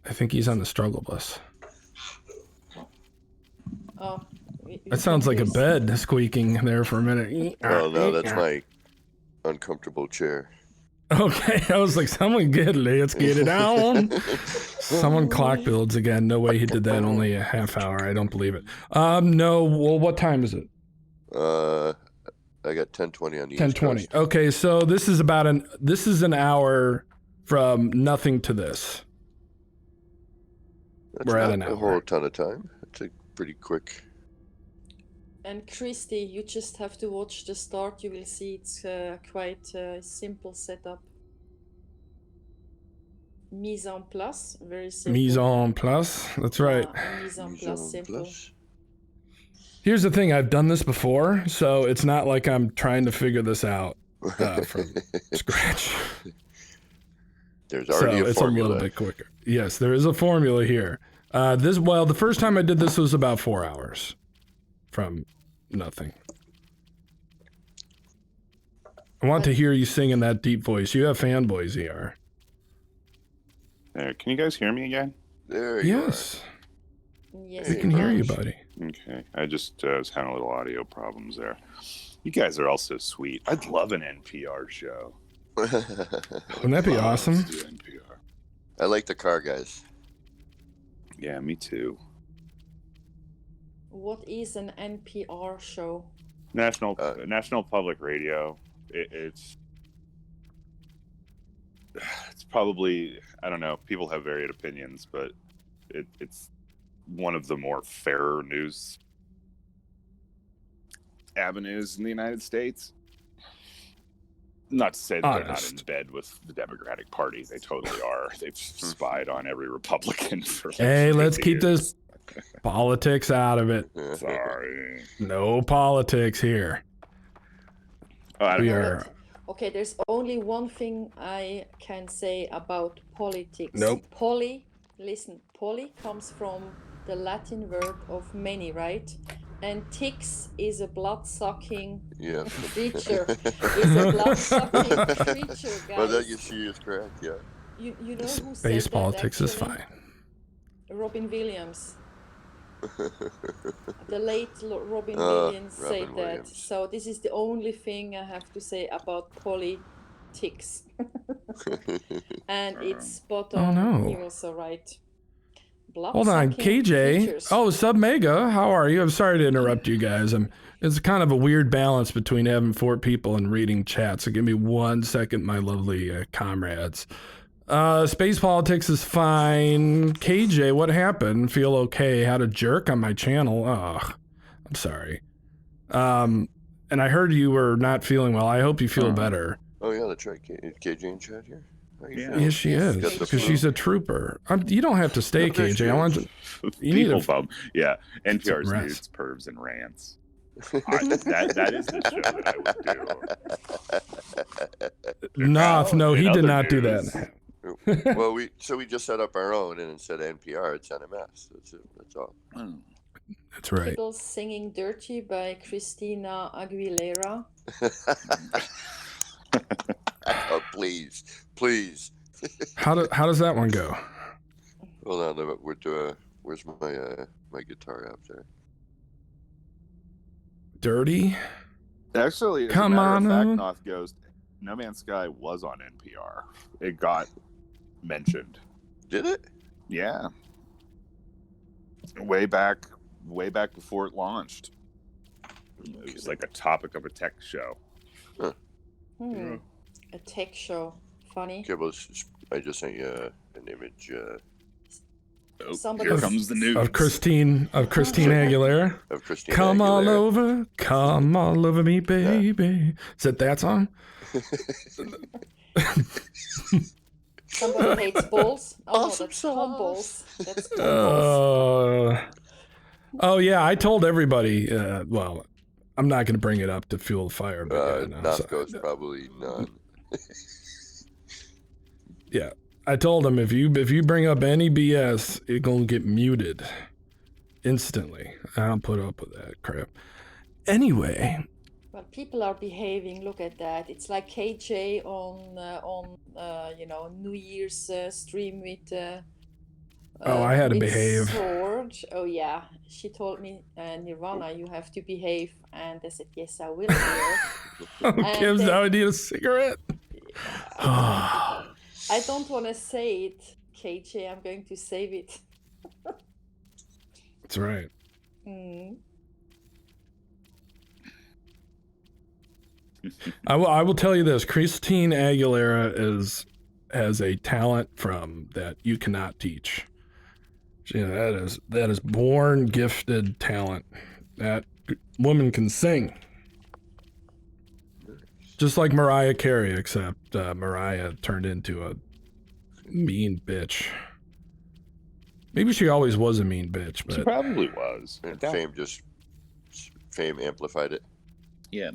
I think he's on the struggle bus. Oh. That sounds like a bed squeaking there for a minute. Oh, no, that's my uncomfortable chair. Okay, I was like, let's get it on. Someone clock builds again. No way he did that in only a half hour. I don't believe it. No, well, what time is it? I got 10:20 on the 10:20. East Coast. Okay, so this is an hour from nothing to this. We're at an hour. A whole ton of time. It's a pretty quick. And Christy, you just have to watch the start. You will see it's quite a simple setup. Mise en place, very simple. Mise en place, that's right. Mise en place, simple. Here's the thing, I've done this before, so it's not like I'm trying to figure this out from scratch. There's already a formula. It's a little bit quicker. Yes, there is a formula here. The first time I did this was about 4 hours from nothing. I want to hear you sing in that deep voice. You have fanboys, ER. There, can you guys hear me again? There you Yes, we can hear you, buddy. Okay, I just was having a little audio problems there. You guys are all so sweet. I'd love an NPR show. Wouldn't that be awesome? To do NPR. I like the car guys. Yeah, me too. What is an NPR show? National Public Radio. It's probably, I don't know. People have varied opinions, but it's one of the more fairer news avenues in the United States. Not to say that they're not in bed with the Democratic Party. They totally are. They've spied on every Republican for hey, let's keep this politics out of it. Sorry. No politics here. We are. Okay, there's only one thing I can say about politics. Nope. Poly comes from the Latin word of many, right? And ticks is a blood-sucking creature. Is a blood-sucking creature, guys. Well, that she is correct, yeah. You know who Space said politics that, is fine. Robin Williams. The late Robin Williams said that. So this is the only thing I have to say about politics. And it's spot on. Oh, no. He was so right. Hold on, KJ. Creatures. Oh, Sub Mega, how are you? I'm sorry to interrupt you guys. It's kind of a weird balance between having 4 people and reading chat. So give me 1 second, my lovely comrades. Space politics is fine. KJ, what happened? Feel okay? Had a jerk on my channel. Oh, I'm sorry. And I heard you were not feeling well. I hope you feel better. Oh yeah, that's right. KJ in chat here. Yes, she is, because she's a trooper. You don't have to stay, KJ. I want to. You need to. Yeah, NPR's News, Pervs, and Rants. That is the show that I would do. No, he did not do that. Well, we just set up our own, and instead of NPR, it's NMS. That's it. That's all. That's right. People Singing Dirty by Christina Aguilera. Oh, please. How does that one go? Hold on, where's my guitar out there? Dirty. Actually, come on. Fact, Ghost, No Man's Sky was on NPR. It got mentioned. Did it? Yeah. Way back before it launched. It was like a topic of a tech show. Huh. A tech show. Funny. Okay, well, I just sent you an image. Here comes the news of Christine Aguilera. Of Christine come Aguilera. Come all over me, baby. Yeah. Is that song? Somebody hates balls. Oh, awesome, no, that's Tom Balls. That's Tom Balls. Oh yeah, I told everybody. Well, I'm not going to bring it up to fuel the fire, but Nafco's probably none. Yeah, I told him if you bring up any BS, it's gonna get muted instantly. I don't put up with that crap. Anyway. Well, people are behaving. Look at that. It's like KJ on New Year's stream with. I had to behave. Sword. Oh yeah, she told me, Nirvana, you have to behave, and I said yes, I will. Kim's now I need a cigarette. I don't want to say it, KJ. I'm going to save it. That's right. I will tell you this: Christine Aguilera has a talent from that you cannot teach. That is born gifted talent. That woman can sing. Just like Mariah Carey, except Mariah turned into a mean bitch. Maybe she always was a mean bitch, but she probably was. And fame amplified it. Yeah.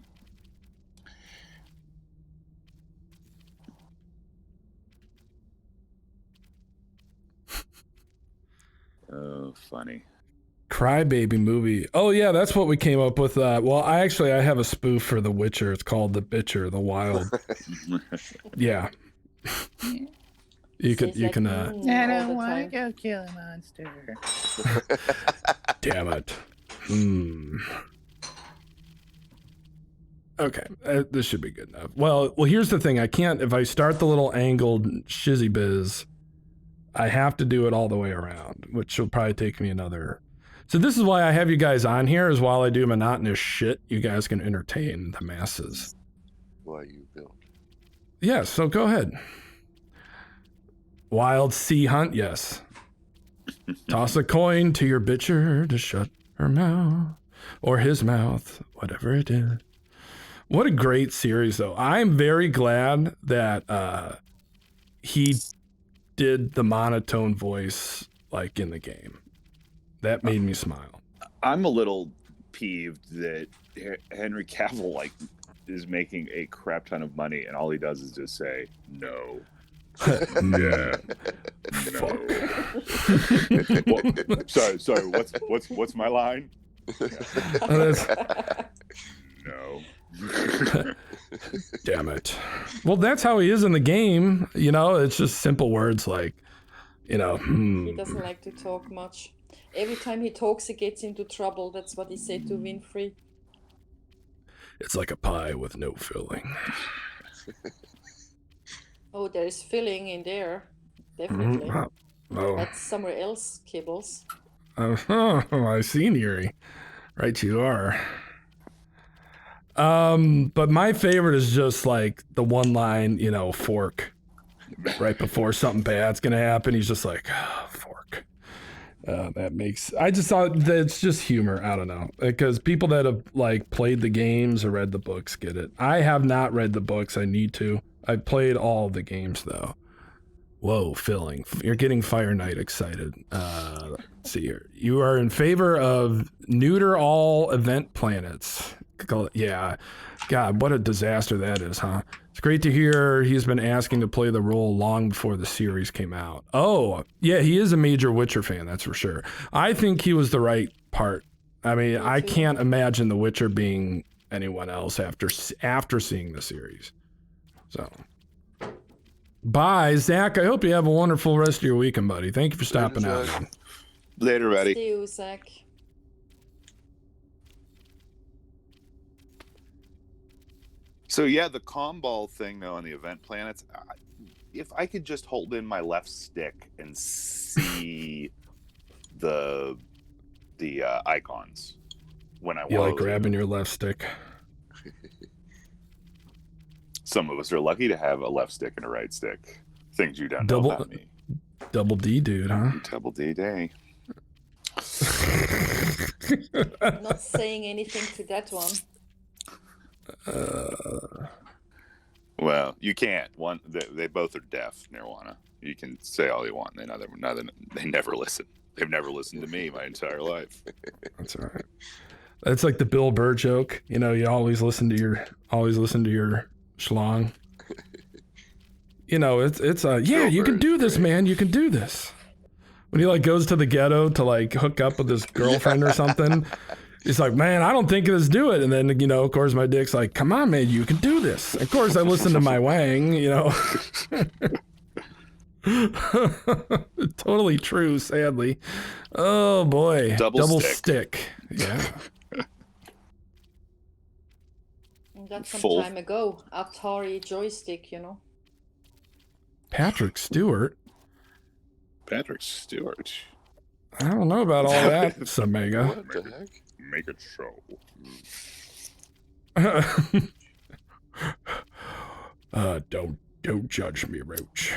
Oh, funny. Crybaby movie. Oh yeah, that's what we came up with. Well, I have a spoof for The Witcher. It's called The Bitcher, The Wild. Yeah. You can. I don't want to go kill a monster. Damn it. Okay, this should be good enough. Well, here's the thing. I can't, if I start the little angled shizzy biz, I have to do it all the way around, which will probably take me another. So this is why I have you guys on here, is while I do monotonous shit, you guys can entertain the masses. Why you build? Yes, so go ahead. Wild sea hunt, yes. Toss a coin to your bitcher to shut her mouth, or his mouth, whatever it is. What a great series, though. I'm very glad that he did the monotone voice like in the game. That made me smile. I'm a little peeved that Henry Cavill is making a crap ton of money, and all he does is just say no. Yeah. No. Sorry. What's my line? No. Damn it. Well, that's how he is in the game. You know, it's just simple words like, you know. He doesn't like to talk much. Every time he talks, he gets into trouble. That's what he said to Winfrey. It's like a pie with no filling. Oh, there is filling in there. Definitely. Oh. That's somewhere else, Kibbles. I see, Neri. Right you are. But my favorite is just like the one line, you know, fork. Right before something bad's gonna happen, he's just like, oh, fork. That makes, I just thought that it's just humor. I don't know, because people that have like played the games or read the books get it. I have not read the books. I need to. I've played all of the games though. Whoa, filling. You're getting Fire Knight excited. Let's see here. You are in favor of neuter all event planets. Yeah. God, what a disaster that is, huh? It's great to hear he's been asking to play the role long before the series came out. Oh, yeah, he is a major Witcher fan, that's for sure. I think he was the right part. I mean, I can't imagine The Witcher being anyone else after seeing the series. So, bye, Zach. I hope you have a wonderful rest of your weekend, buddy. Thank you for stopping out. Man. Later, buddy. See you, Zach. So yeah, the comm ball thing though on the event planets. If I could just hold in my left stick and see the icons when I you like grabbing your left stick. Some of us are lucky to have a left stick and a right stick. Things you don't know about me. Double D dude, huh? Double D day. I'm not saying anything to that one. Well, you can't. One, they both are deaf. Nirvana. You can say all you want. They never listen. They've never listened to me my entire life. That's all right. That's like the Bill Burr joke. You know, you always listen to your schlong. You know, it's yeah, you can do this, man. You can do this. When he like goes to the ghetto to like hook up with his girlfriend or something. He's like, man, I don't think let's do it. And then, you know, of course, my dick's like, come on, man, you can do this. Of course, I listen to my wang, you know. Totally true, sadly. Oh, boy. Double stick. Yeah. That's some time ago. Atari joystick, you know. Patrick Stewart. I don't know about all that, Samega. What the heck? Make it so. Don't judge me, Roach.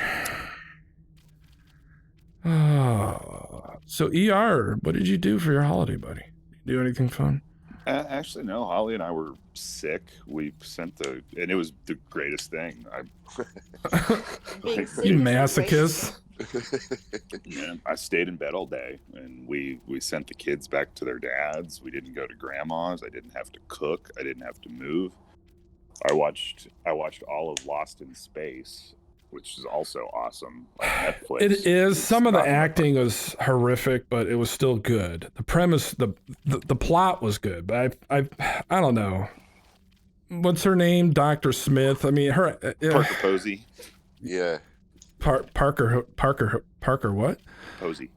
So ER, what did you do for your holiday, buddy? Did you do anything fun? Actually, no. Holly and I were sick. We sent and it was the greatest thing. You masochist. Yeah, I stayed in bed all day, and we sent the kids back to their dads. We didn't go to grandma's. I didn't have to cook. I didn't have to move. I watched all of Lost in Space, which is also awesome on Netflix. It is. Some of the acting was horrific, but it was still good. The premise, the plot was good, but I don't know. What's her name? Dr. Smith. I mean, her Parker Posey. Yeah. Parker what? Posey.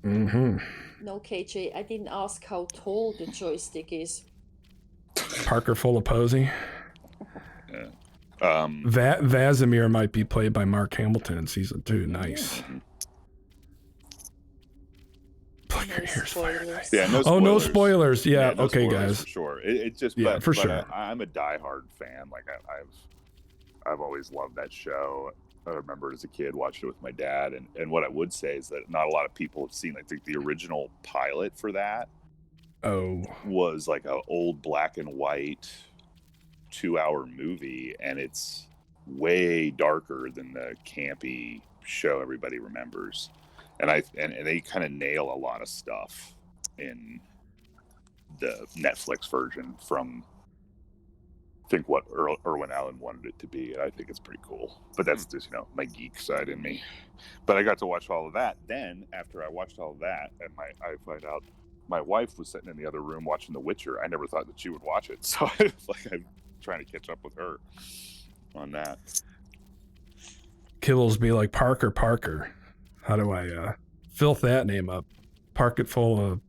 Mm-hmm. No, KJ, I didn't ask how tall the joystick is. Parker full of Posey. Yeah. Vasimir might be played by Mark Hamilton in season 2. Nice. Plug your ears, Fire Knight. Yeah, no spoilers. Oh, no spoilers. Yeah, no okay, spoilers guys. for sure. It's just, Yeah, but, for but sure. I'm a diehard fan. Like I've always loved that show. I remember as a kid watching it with my dad, and what I would say is that not a lot of people have seen. I think the original pilot for that was like an old black and white 2-hour movie, and it's way darker than the campy show everybody remembers. And they kind of nail a lot of stuff in the Netflix version from, I think, what Irwin Allen wanted it to be, and I think it's pretty cool. But that's just, my geek side in me. But I got to watch all of that. Then after I watched all of that, and I find out my wife was sitting in the other room watching The Witcher. I never thought that she would watch it, so I'm trying to catch up with her on that. Kibbles be like, Parker. How do I filth that name up? Park it full of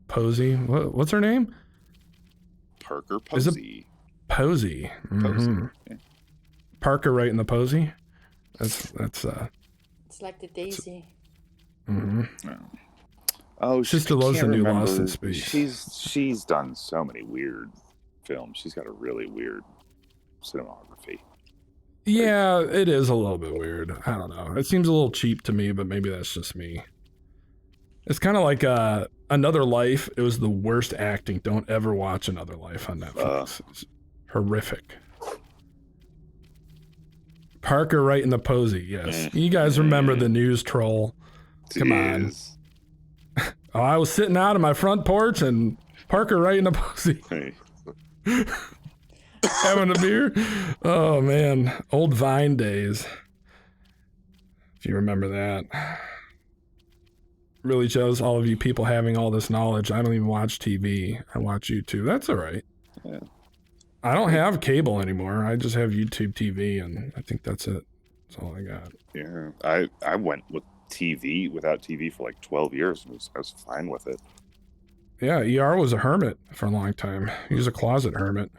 Posey. What's her name? Parker Posey. Is it Posey? Posey. Yeah. Parker right in the Posey. That's It's like the Daisy. Oh, Sister Loza knew Lost in Space. She's done so many weird films. She's got a really weird cinematography. Yeah, it is a little bit weird. I don't know. It seems a little cheap to me, but maybe that's just me. It's kind of like Another Life. It was the worst acting. Don't ever watch Another Life on Netflix. It's horrific. Parker right in the Posey, yes. You guys remember the news troll. Come on. Oh, I was sitting out on my front porch and Parker right in the Posey. Having a beer. Oh, man. Old Vine days. If you remember that. Really shows all of you people having all this knowledge. I don't even watch TV. I watch YouTube. That's all right. Yeah. I don't have cable anymore. I just have YouTube TV, and I think that's it. That's all I got. Yeah. I went without TV for like 12 years, and I was fine with it. Yeah, ER was a hermit for a long time. He was a closet hermit.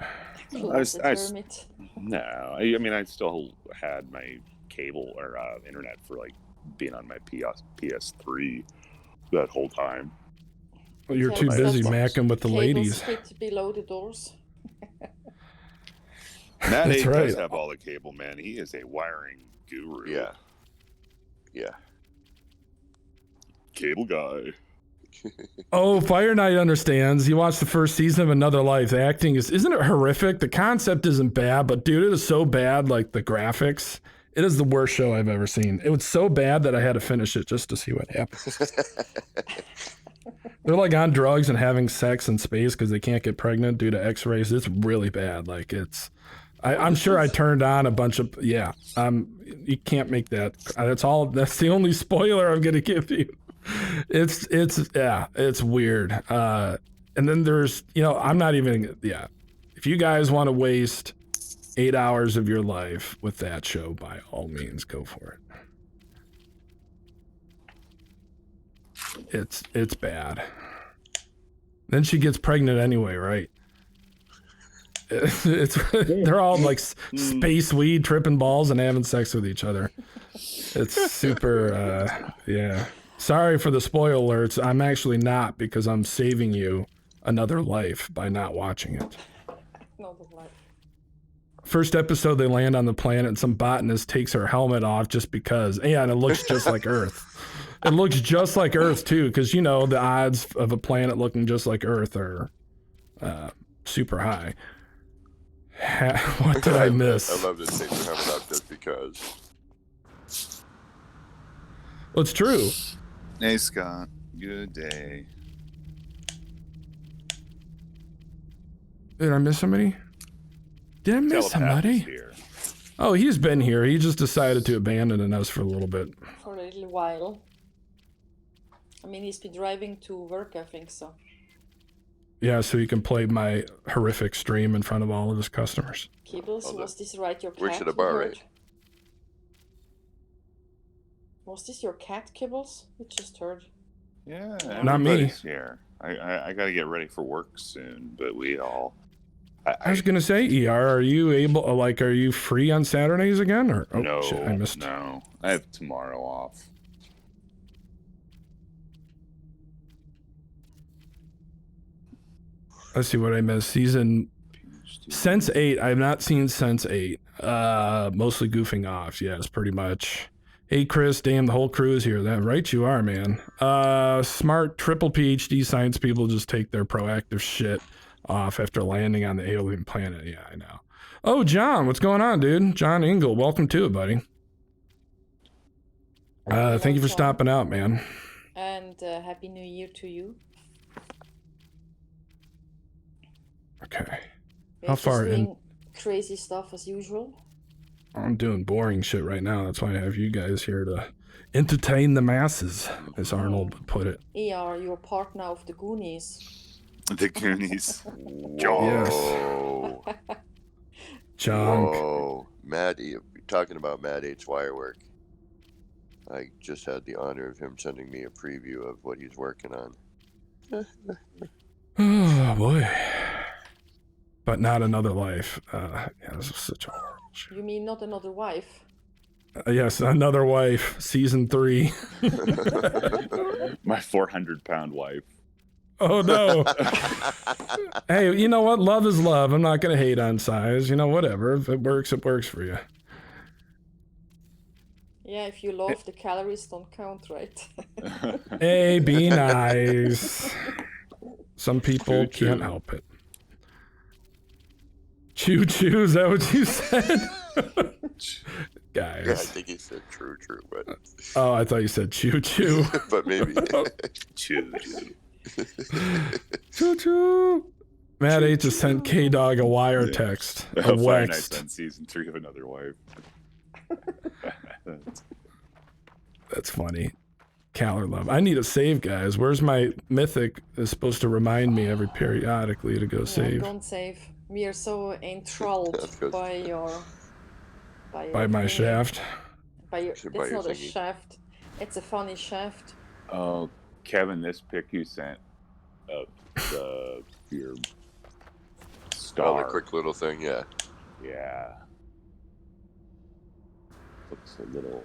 Hermit. No, I mean, I still had my cable or internet for like being on my PS3 that whole time. Well, you're too busy macking with the ladies. Cables fit below the doors. Matt That's does right. have all the cable, man. He is a wiring guru. Yeah. Cable guy. Oh, Fire Knight understands. You watched the first season of Another Life. The acting isn't it horrific? The concept isn't bad, but dude, it is so bad, like the graphics. It is the worst show I've ever seen. It was so bad that I had to finish it just to see what happens. They're like on drugs and having sex in space because they can't get pregnant due to x-rays. It's really bad. Like I'm sure I turned on a bunch of, you can't make that. That's the only spoiler I'm going to give you. It's weird. And then there's, I'm not even, if you guys want to waste 8 hours of your life with that show, by all means, go for it. It's bad. Then she gets pregnant anyway, right? They're all like space weed, tripping balls, and having sex with each other. It's super, Sorry for the spoiler alerts. I'm actually not, because I'm saving you another life by not watching it. Another life. First episode, they land on the planet and some botanist takes her helmet off just because. Yeah, and it looks just like Earth. It looks just like Earth, too, because, the odds of a planet looking just like Earth are super high. What did I miss? I love this thing for helmet off just because. Well, it's true. Hey, Scott. Good day. Did I miss somebody? Did I miss somebody? Here. Oh, he's been here. He just decided to abandon us for a little bit. For a little while. I mean, he's been driving to work, I think so. Yeah, so he can play my horrific stream in front of all of his customers. Kibbles, was this right, your cat? We're to the bar, right? Was this your cat, Kibbles? We just heard. Yeah, Not me. everybody's here. I got to get ready for work soon, but we all. I was gonna say, ER, are you are you free on Saturdays again, or no, shit, I missed. no. I have tomorrow off. Let's see what I missed. Season Sense 8. I've not seen Sense 8. Mostly goofing off. Yes, pretty much. Hey Chris, damn, the whole crew is here. That right you are, man. Smart triple PhD science people just take their proactive shit off after landing on the alien planet. Yeah, I know. Oh, John, what's going on, dude? John Engel, welcome to it, buddy. Thank you for stopping out, man. And Happy New Year to you. Okay. We're How just far in? doing crazy stuff as usual. I'm doing boring shit right now. That's why I have you guys here to entertain the masses, as Arnold would put it. ER, your partner of the Goonies. The Goonies. Whoa. Junk. Whoa. Matt, you're talking about Matt H's Wirework. I just had the honor of him sending me a preview of what he's working on. Oh, boy. But not another life. Yeah, this is such a horrible shit. You mean not another wife? Yes, another wife. Season 3. My 400-pound wife. Oh, no. Hey, you know what? Love is love. I'm not going to hate on size. You know, whatever. If it works for you. Yeah, if you love, the calories don't count, right? Hey, be nice. Some people Choo-choo. can't help it. Choo-choo, is that what you said? Guys. Yeah, I think he said true, but Oh, I thought you said choo-choo. but maybe. Choo. Choo-choo. Matt H just sent K-Dog a wire text. A Five wext. Nights on season 3 of Another Wife. That's funny. Caller love. I need a save, guys. Where's my mythic? Is supposed to remind me every periodically to go Yeah, save. don't save. We are so enthralled by your... By my thingy. shaft. By your, Should buy it's your not a thingy. shaft. It's a funny shaft. Oh, Kevin, this pic you sent of your star. Oh, the quick little thing, yeah. Yeah. Looks a little.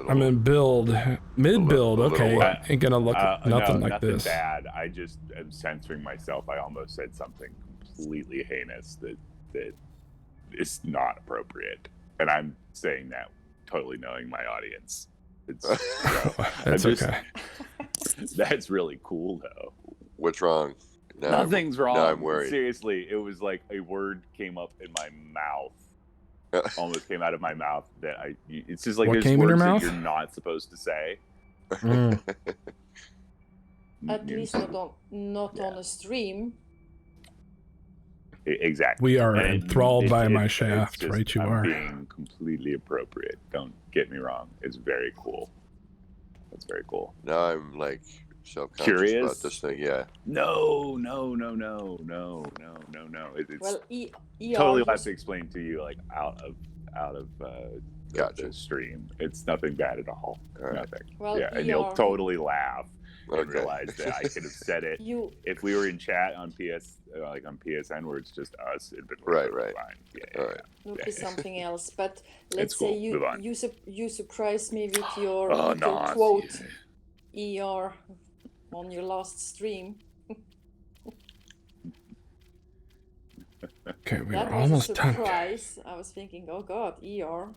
I'm in build. Mid-build, A little okay. what? Ain't gonna look nothing like nothing this. bad. I just am censoring myself. I almost said something completely heinous that is not appropriate, and I'm saying that totally knowing my audience. It's, That's okay. That's really cool, though. What's wrong? Now Nothing's wrong. Now I'm worried. Seriously, it was like a word came up in my mouth. Almost came out of my mouth that it's just like What there's came in your words that mouth? you're not supposed to say. Mm. At least not on a stream. Exactly. We are And enthralled by my it's shaft, just- right? You I'm are. being completely appropriate. Don't get me wrong. It's very cool. That's very cool. Now I'm like self-conscious Curious? about this thing, yeah. No. It's Well, totally ER, have to explain to you like out of Gotcha. the stream. It's nothing bad at all. All right. Nothing. Well, Yeah, and you'll ER, totally laugh and Okay. realize that I could have said it you if we were in chat on on PSN where it's just us. It'd been Right, totally right. fine. Yeah, All right. would Yeah. be something else. But It's let's cool. say Move on. you surprised me with your Oh, little no. quote ER on your last stream. Okay, we That are was almost a done. surprise. I was thinking, oh god, ER.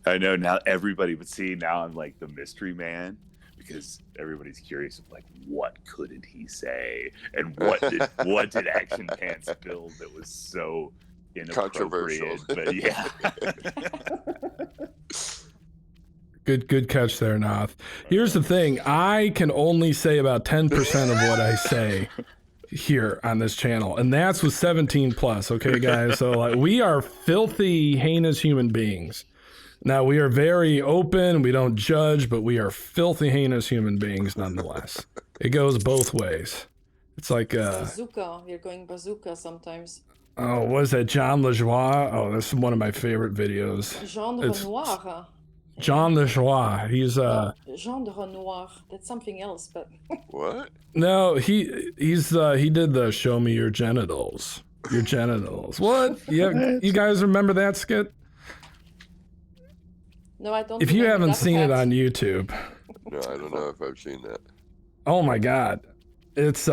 I know now everybody would see now I'm like the mystery man because everybody's curious of like what couldn't he say and what did Action Pants build that was so inappropriate. Controversial. But yeah. Good catch there, Noth. Here's the thing. I can only say about 10% of what I say here on this channel, and that's with 17 plus. Okay, guys. So like, we are filthy, heinous human beings. Now we are very open. We don't judge, but we are filthy, heinous human beings nonetheless. It goes both ways. It's like Bazooka. We're going bazooka sometimes. oh, what is that? John LaJoie? Oh, that's one of my favorite videos. Genre It's- noir. John the Schwa. He's Jean de Renoir. That's something else, but What? no, he did the show me your genitals. Your genitals. What? Yeah, you guys remember that skit? no, I don't. If you remember haven't that seen it part. on YouTube, No, I don't know if I've seen that. oh my god. It's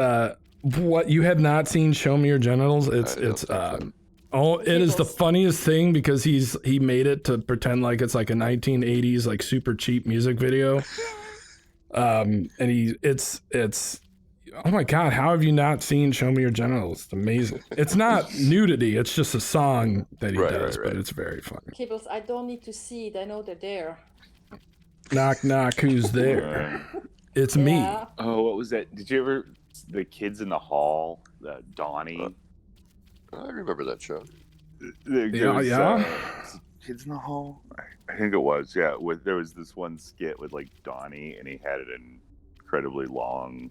what, you have not seen Show Me Your Genitals? I don't It's think so. oh, it is the People's- funniest thing because he made it to pretend like it's like a 1980s like super cheap music video. And it's oh my god, how have you not seen Show Me Your Genitals? It's amazing. It's not nudity, it's just a song that he Right, does, right, but right. it's very funny. Cables, I don't need to see it. I know they're there. Knock knock, who's there? It's me. Yeah. Oh, what was that? Did you ever the kids in the hall? Donnie. I remember that show. Yeah. Kids in the Hall. I think it was. Yeah, there was this one skit with like Donnie, and he had an incredibly long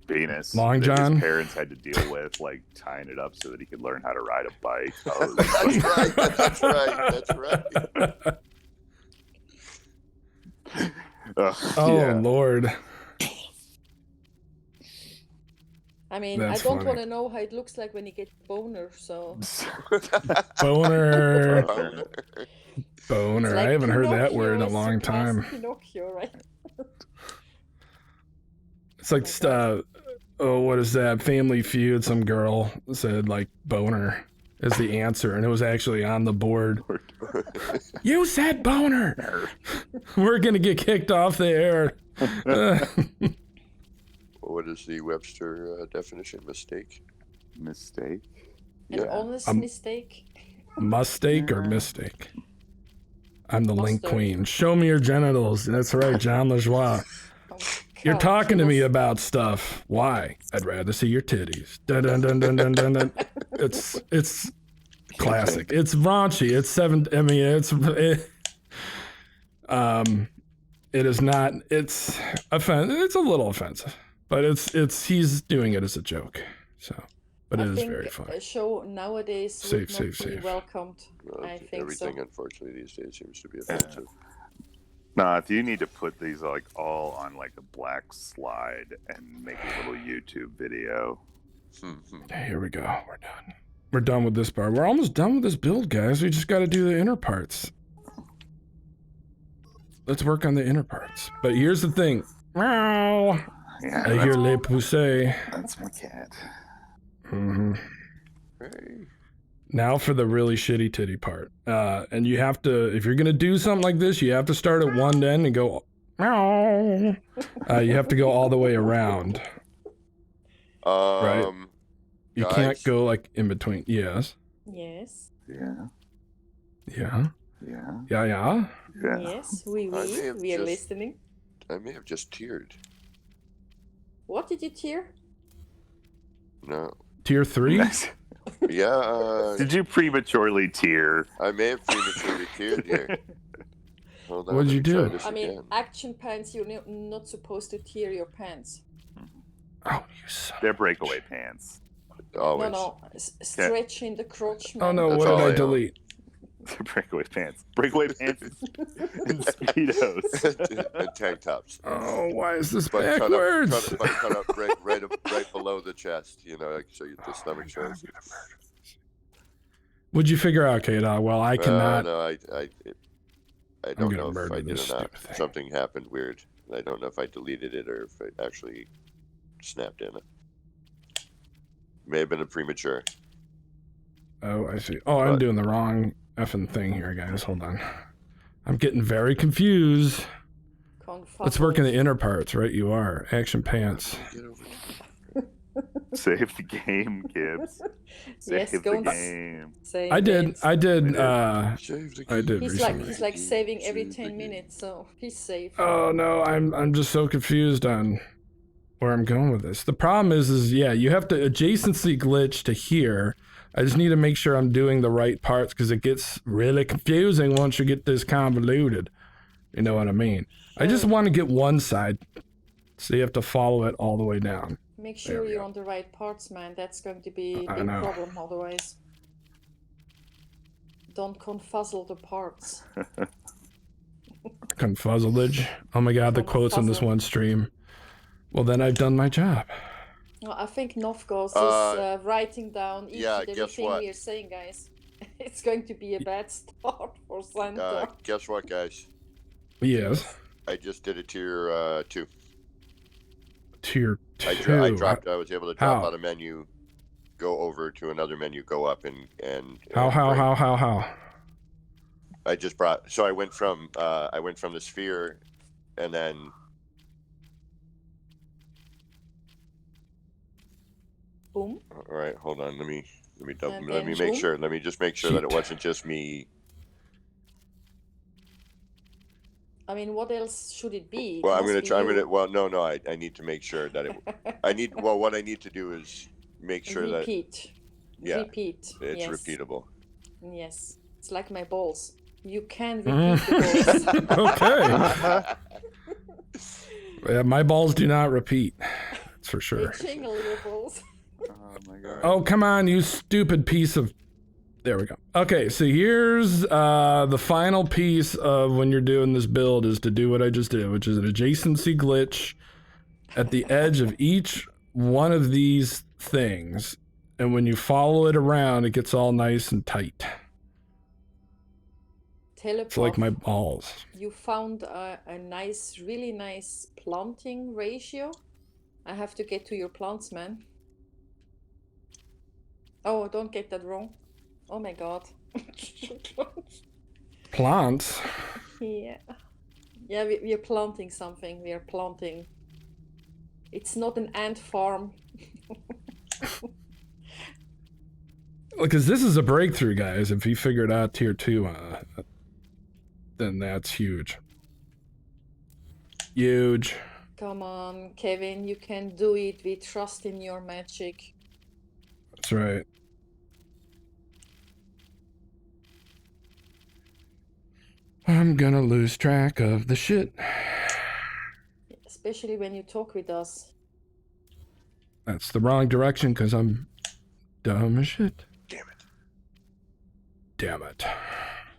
penis. Long that John? His parents had to deal with, like tying it up so that he could learn how to ride a bike. Oh, That's right. That's right. That's right. Oh yeah. Lord. I mean, That's I don't funny. want to know how it looks like when you get boner. So Boner. Boner. It's like I haven't heard that Pinocchio, word in a it's long classic time. Pinocchio, right? It's like oh, what is that? Family Feud. Some girl said like boner is the answer, and it was actually on the board. You said boner. We're gonna get kicked off the air. What is the Webster definition? Mistake? Mistake. An Yeah. honest mistake. Mistake or mistake? I'm the link Mustard. queen. Show me your genitals. That's right, John Lajoie. Oh, You're God, talking to me Cables. about stuff. Why? I'd rather see your titties. Dun, dun, dun, dun, dun, dun, dun. It's classic. It's raunchy. It's it is not. It's It's a little offensive, but he's doing it as a joke. So, but I it is think very funny. a show nowadays Safe, would not safe, be safe. welcomed. Well, I think everything, so. unfortunately, these days seems to be offensive. Nah, if you need to put these like all on like a black slide and make a little YouTube video. Here we go. We're done. We're done with this part. We're almost done with this build, guys. We just got to do the inner parts. Let's work on the inner parts. But here's the thing. Meow. Yeah, I hear les poussées. that's my cat. Mm-hmm. Hey. Now for the really shitty titty part. And you have to, if you're gonna do something like this, you have to start at one end and go. Meow. You have to go all the way around. You Guys? can't go like in between. Yes. Yes. Yeah. Yeah. Yeah. Yeah. Yeah. Yeah. Yes. I may have We are just- listening. I may have just teared. What did you tear? No. Tier 3. Yeah, Did you prematurely tear? I may have prematurely teared here. Hold on. What'd let you me try do? this I mean, again. action pants, you're not supposed to tear your pants. Oh, you son. They're breakaway pants. Always. No, stretch in the crotch, man. Oh no, That's what all did I I own. delete? They're breakaway pants. Breakaway pants and speedos. And tank tops. Oh, why is this But backwards? cut up right below the chest, like so the stomach shows. What'd you figure out, Kata? Well, I cannot. No, I don't gonna know if murder I did this or not. stupid thing. Something happened weird. I don't know if I deleted it or if it actually snapped in it. May have been a premature. Oh, I see. Oh, I'm But- doing the wrong effing thing here, guys. Hold on. I'm getting very confused. Let's work in the inner parts, right? You are. Action pants. Get over Save the game, Gibbs. Save Yes, go the and game. say I did. it. I did. Save the I did He's recently. like saving every 10 minutes, so he's safe. Oh no, I'm just so confused on where I'm going with this. The problem is yeah, you have to adjacency glitch to here. I just need to make sure I'm doing the right parts because it gets really confusing once you get this convoluted. You know what I mean? I just want to get one side, so you have to follow it all the way down. Make There sure we you're go. on the right parts, man. That's going to be a I big know. problem otherwise. Don't confuzzle the parts. Confuzzledge. Oh my god, the quotes on this one stream. Well, then I've done my job. Well, I think Novgos is writing down each and guess everything what? we are saying, guys. It's going to be a bad start for Santa. Guess what, guys? Yes. I just did a tier 2. Tier 2. I was able to drop How? out a menu, go over to another menu, go up and How? I just brought. So I went from the sphere, and then. Boom. All right, hold on. Let me make boom. sure. Let me just make sure that it wasn't just me. I mean, what else should it be? Well, I'm gonna. Well, no. I need to make sure that it. What I need to do is make sure repeat. Yeah. Repeat. It's yes. repeatable. Yes. It's like my balls. You can repeat the balls. Okay. Yeah, my balls do not repeat. That's for sure. They jingle your balls. Oh my god. Oh, come on, you stupid piece of... There we go. Okay, so here's the final piece of when you're doing this build is to do what I just did, which is an adjacency glitch at the edge of each one of these things. And when you follow it around, it gets all nice and tight. It's like my balls. You found a really nice planting ratio. I have to get to your plants, man. Oh, don't get that wrong. Oh my god. Plants? Yeah. Yeah, we are planting something. We are planting. It's not an ant farm. Because this is a breakthrough, guys. If you figured out tier 2, then that's huge. Huge. Come on, Kevin, you can do it. We trust in your magic. That's right. I'm gonna lose track of the shit. Especially when you talk with us. That's the wrong direction because I'm dumb as shit. Damn it. Damn it.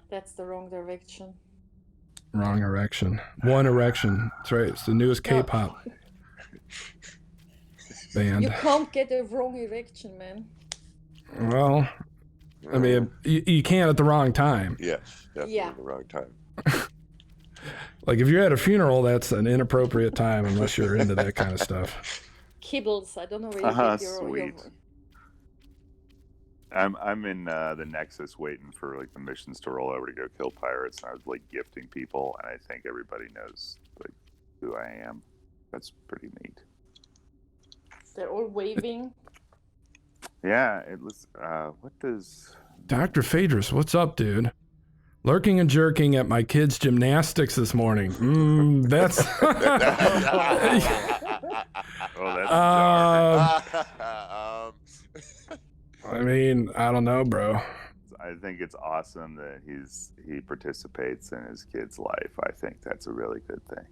That's the wrong direction. Wrong erection. One erection. That's right. It's the newest K-pop band. You can't get a wrong erection, man. Well, I mean, you can at the wrong time. Yes, definitely at the wrong time. Like if you're at a funeral, that's an inappropriate time unless you're into that kind of stuff. Kibbles, I don't know where you get your... Sweet. I'm in the Nexus waiting for like the missions to roll over to go kill pirates, and I was like gifting people, and I think everybody knows like who I am. That's pretty neat. They're all waving. Yeah, it was. What does Dr. Phaedrus, what's up, dude? Lurking and jerking at my kids' gymnastics this morning. That's. Oh, that's I mean, I don't know, bro. I think it's awesome that he participates in his kid's life. I think that's a really good thing,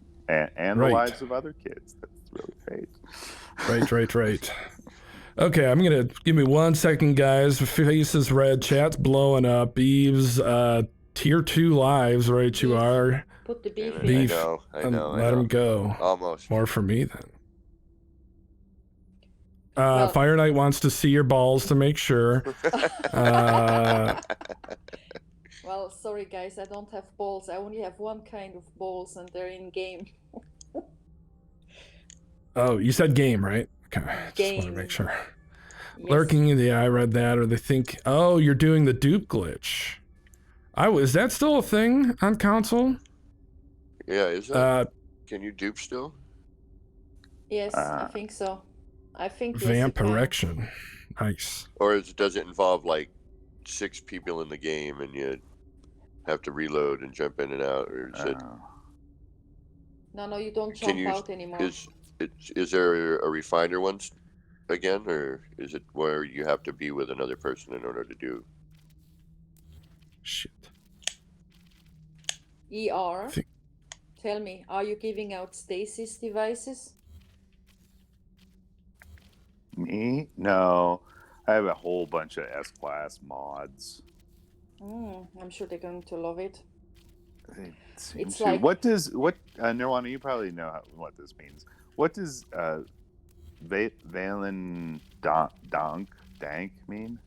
and the lives of other kids. That's really great. Right. Okay, I'm gonna give me 1 second, guys. Face is red, chat's blowing up. Beeves, tier 2 lives, right? Beef. You are. Put the beef in. Beef. I know. Let him go. Almost. More for me then. Fire Knight wants to see your balls to make sure. Well, sorry guys, I don't have balls. I only have one kind of balls, and they're in game. Oh, you said game, right? Okay, just want to make sure. Yes. Lurking in the eye, read that, or they think, oh, you're doing the dupe glitch. Is that still a thing on console? Yeah, is that? Can you dupe still? Yes, I think so. I think vamp erection. Nice. Or does it involve like 6 people in the game and you have to reload and jump in and out, or is it? No, you don't jump out anymore. Is there a refiner one again, or is it where you have to be with another person in order to do? Shit. ER. Tell me, are you giving out stasis devices? Me? No. I have a whole bunch of S-Class mods. I'm sure they're going to love it. They seem It's to. like Nirwana, you probably know what this means. What does Valen Dank mean?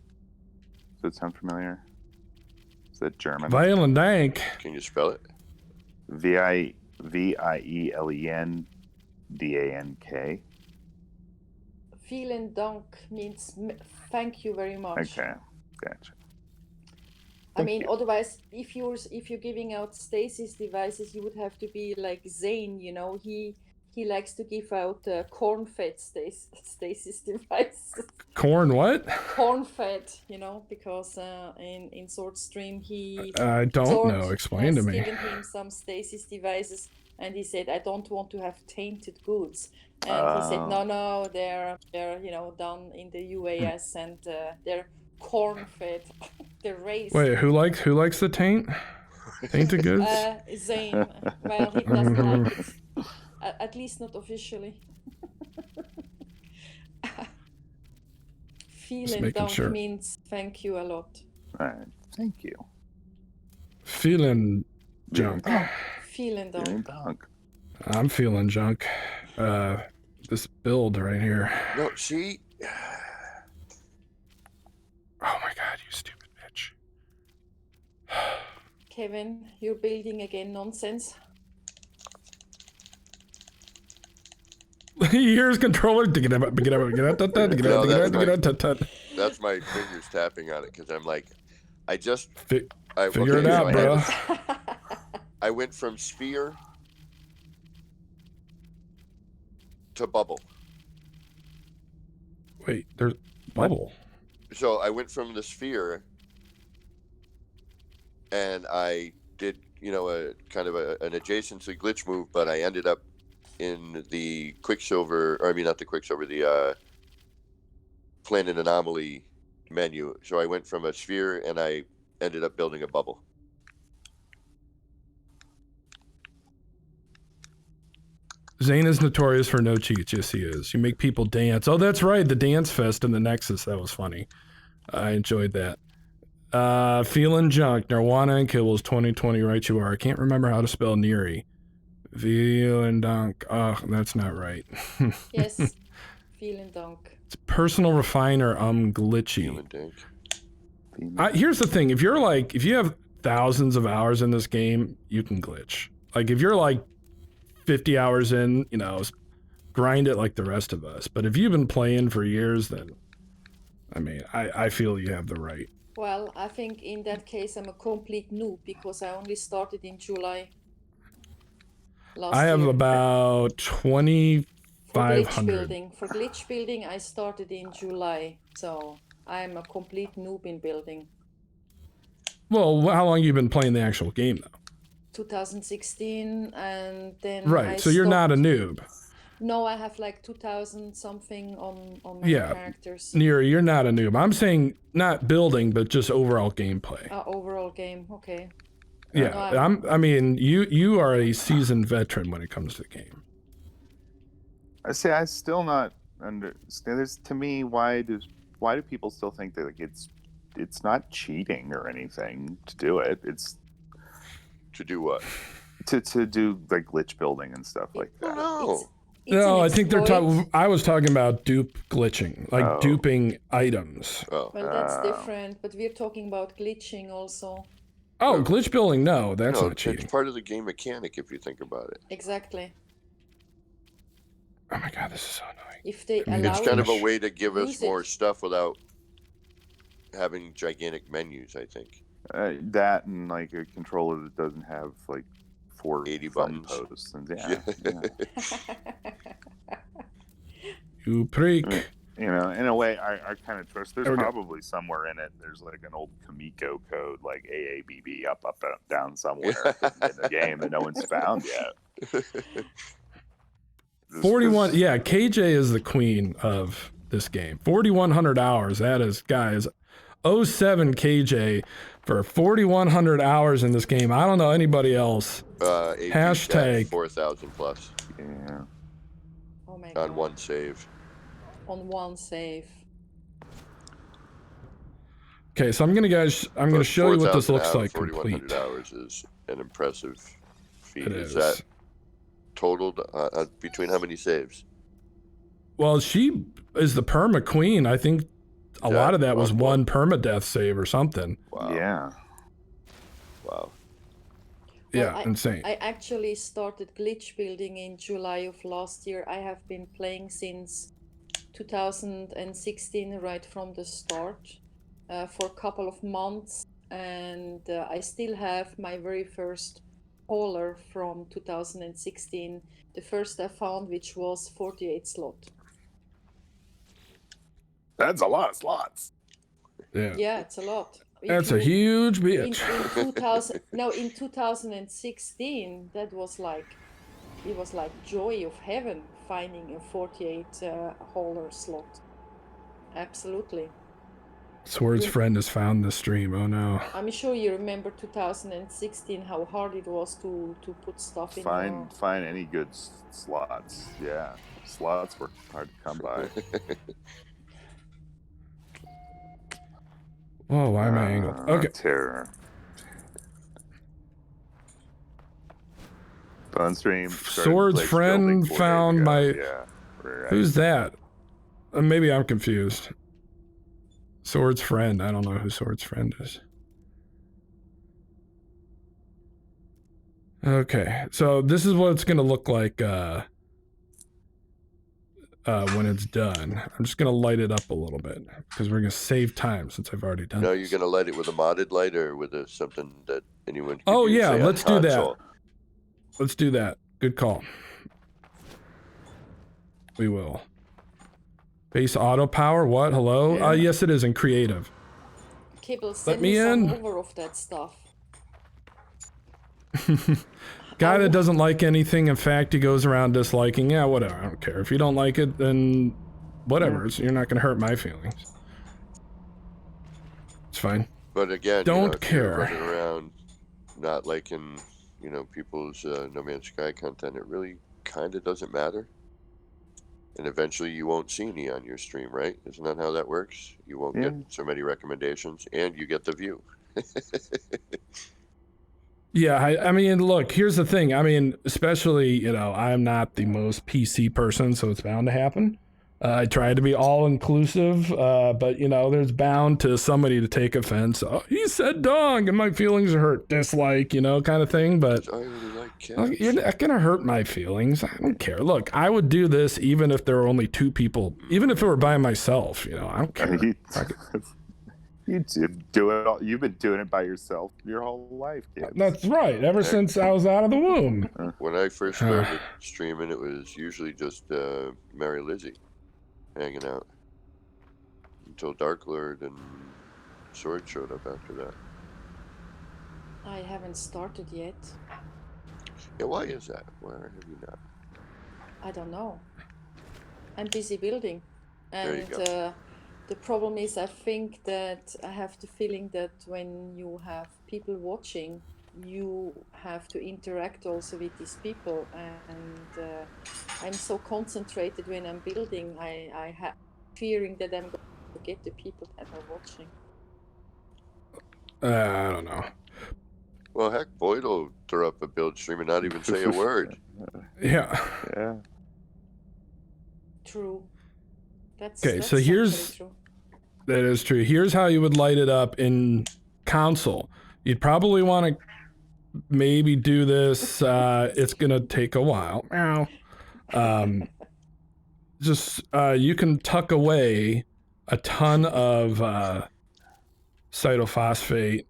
Does that sound familiar? Is that German? Violent Dank. Can you spell it? Vielen Dank. vielen Dank means thank you very much. Okay, gotcha. I mean, otherwise, if you're giving out stasis devices, you would have to be like Zane. You know, he likes to give out corn-fed stasis devices. Corn what? Corn-fed, you know, because in Sword Stream I don't know. Explain to me. Given him some stasis devices, and he said, "I don't want to have tainted goods." And he said, "No, they're done in the UAS and they're corn-fed." They're raised. Wait, who likes the taint? Tainted goods? Zane. Well, he doesn't like it. At least not officially. Vielen Dank means thank you a lot. All right, thank you. Feeling junk. Vielen Dank. I'm feeling junk. This build right here. No, see? Oh my god, you stupid bitch. Kevin, you're building again nonsense. Here's controller. That's my fingers tapping on it because I'm like, figure it out, bro. I went from sphere to bubble. Wait, there's bubble. So I went from the sphere and I did, a kind of an adjacency glitch move, but I ended up in the Quicksilver, not the Quicksilver, the Planet Anomaly menu. So I went from a sphere and I ended up building a bubble. Zane is notorious for no cheats. Yes, he is. You make people dance. Oh, that's right. The dance fest in the Nexus. That was funny. I enjoyed that. Feeling junk. Nirwana and Kibbles 2020. Right you are. I can't remember how to spell Neri. Vielen Dank. Oh, that's not right. Yes. Vielen Dank. It's personal refiner. Glitchy. Here's the thing. If you have thousands of hours in this game, you can glitch. Like if you're like 50 hours in, grind it like the rest of us. But if you've been playing for years, then, I feel you have the right. Well, I think in that case, I'm a complete noob because I only started in July. I have about 2,500. For glitch building, I started in July. So I'm a complete noob in building. Well, how long have you been playing the actual game, though? 2016, and then so you're not a noob. No, I have like 2,000 something on my characters. You're not a noob. I'm saying not building, but just overall gameplay. Overall game, okay. Yeah, you are a seasoned veteran when it comes to the game. I still not understand. To me, why do people still think that it's not cheating or anything to do it? It's to do what? To do like glitch building and stuff like that. No, I think they're talking. I was talking about dupe glitching, like duping items. Well, that's different, but we're talking about glitching also. Oh, glitch building? No, that's not cheating. It's part of the game mechanic if you think about it. Exactly. Oh my god, this is so annoying. If they allow it's kind of a way to give us more stuff without having gigantic menus, I think. That and like a controller that doesn't have like 80 buttons. Posts and You prick. In a way, I kind of trust. There's probably somewhere in it. There's like an old Kamiko code, like AABB up, down somewhere in the game that no one's found yet. 41. Yeah, KJ is the queen of this game. 4,100 hours. That is, guys, 07 KJ for 4,100 hours in this game. I don't know anybody else. Hashtag 4,000 plus. Yeah. Oh my god. On one save. On one save. Okay, so I'm gonna show you what this looks like 4,100 complete. hours is an impressive feat. It Is is. that totaled between how many saves? Well, she is the perma queen. I think a lot of that was one permadeath save or something. Wow. Yeah. Wow. Yeah, Well, insane. I actually started glitch building in July of last year. I have been playing since 2016, right from the start, for a couple of months, and I still have my very first hauler from 2016, the first I found, which was 48 slot. That's a lot of slots. Yeah, it's a lot. That's a huge bitch. In 2016, that was like, it was like joy of heaven finding a 48 hauler slot. Absolutely. Sword's friend has found the stream. Oh no. I'm sure you remember 2016, how hard it was to put stuff in your... Find any good slots. Yeah, slots were hard to come by. Whoa, why am I angled? Okay. Terror. Bone stream. Sword's friend found my... Yeah. Right. Who's that? Maybe I'm confused. Sword's friend. I don't know who Sword's friend is. Okay, so this is what it's going to look like when it's done. I'm just going to light it up a little bit because we're going to save time since I've already done Now this. you're going to light it with a modded light or with something that anyone can Oh, use, yeah, say, let's do that. console? Let's do that. Good call. We will. Base auto power? What? Hello? Yeah. Yes, it is in creative. Kibble, send Let me some in. over of that stuff. Guy that doesn't like anything, in fact, he goes around disliking. Yeah, whatever. I don't care. If you don't like it, then whatever. You're not going to hurt my feelings. It's fine. But again, Don't if you're care. running around not liking, people's No Man's Sky content, it really kind of doesn't matter. And eventually you won't see any on your stream, right? Isn't that how that works? You won't get so many recommendations, and you get the view. Yeah, I mean, look, here's the thing. I mean, especially, I'm not the most PC person, so it's bound to happen. I try to be all-inclusive, but, there's bound to somebody to take offense. Oh, he said dog, and my feelings are hurt. Dislike, kind of thing, but I really like cats. look, you're not going to hurt my feelings. I don't care. Look, I would do this even if there were only 2 people, even if it were by myself, I don't care. You do it all. You've been doing it by yourself your whole life, kid. That's right, ever since I was out of the womb. When I first started streaming, it was usually just Mary Lizzie hanging out until Dark Lord and Sword showed up after that. I haven't started yet. Yeah, why is that? Why have you not? I don't know. I'm busy building. There you And go. the problem is, I think that I have the feeling that when you have people watching, you have to interact also with these people. And I'm so concentrated when I'm building, I have fearing that I'm going to get the people that are watching. I don't know. Well, heck, Boyd will throw up a build stream and not even say a word. Yeah. Yeah. True. That's So actually here's... true. That is true. Here's how you would light it up in console. You'd probably want to maybe do this. It's going to take a while. You can tuck away a ton of cytophosphate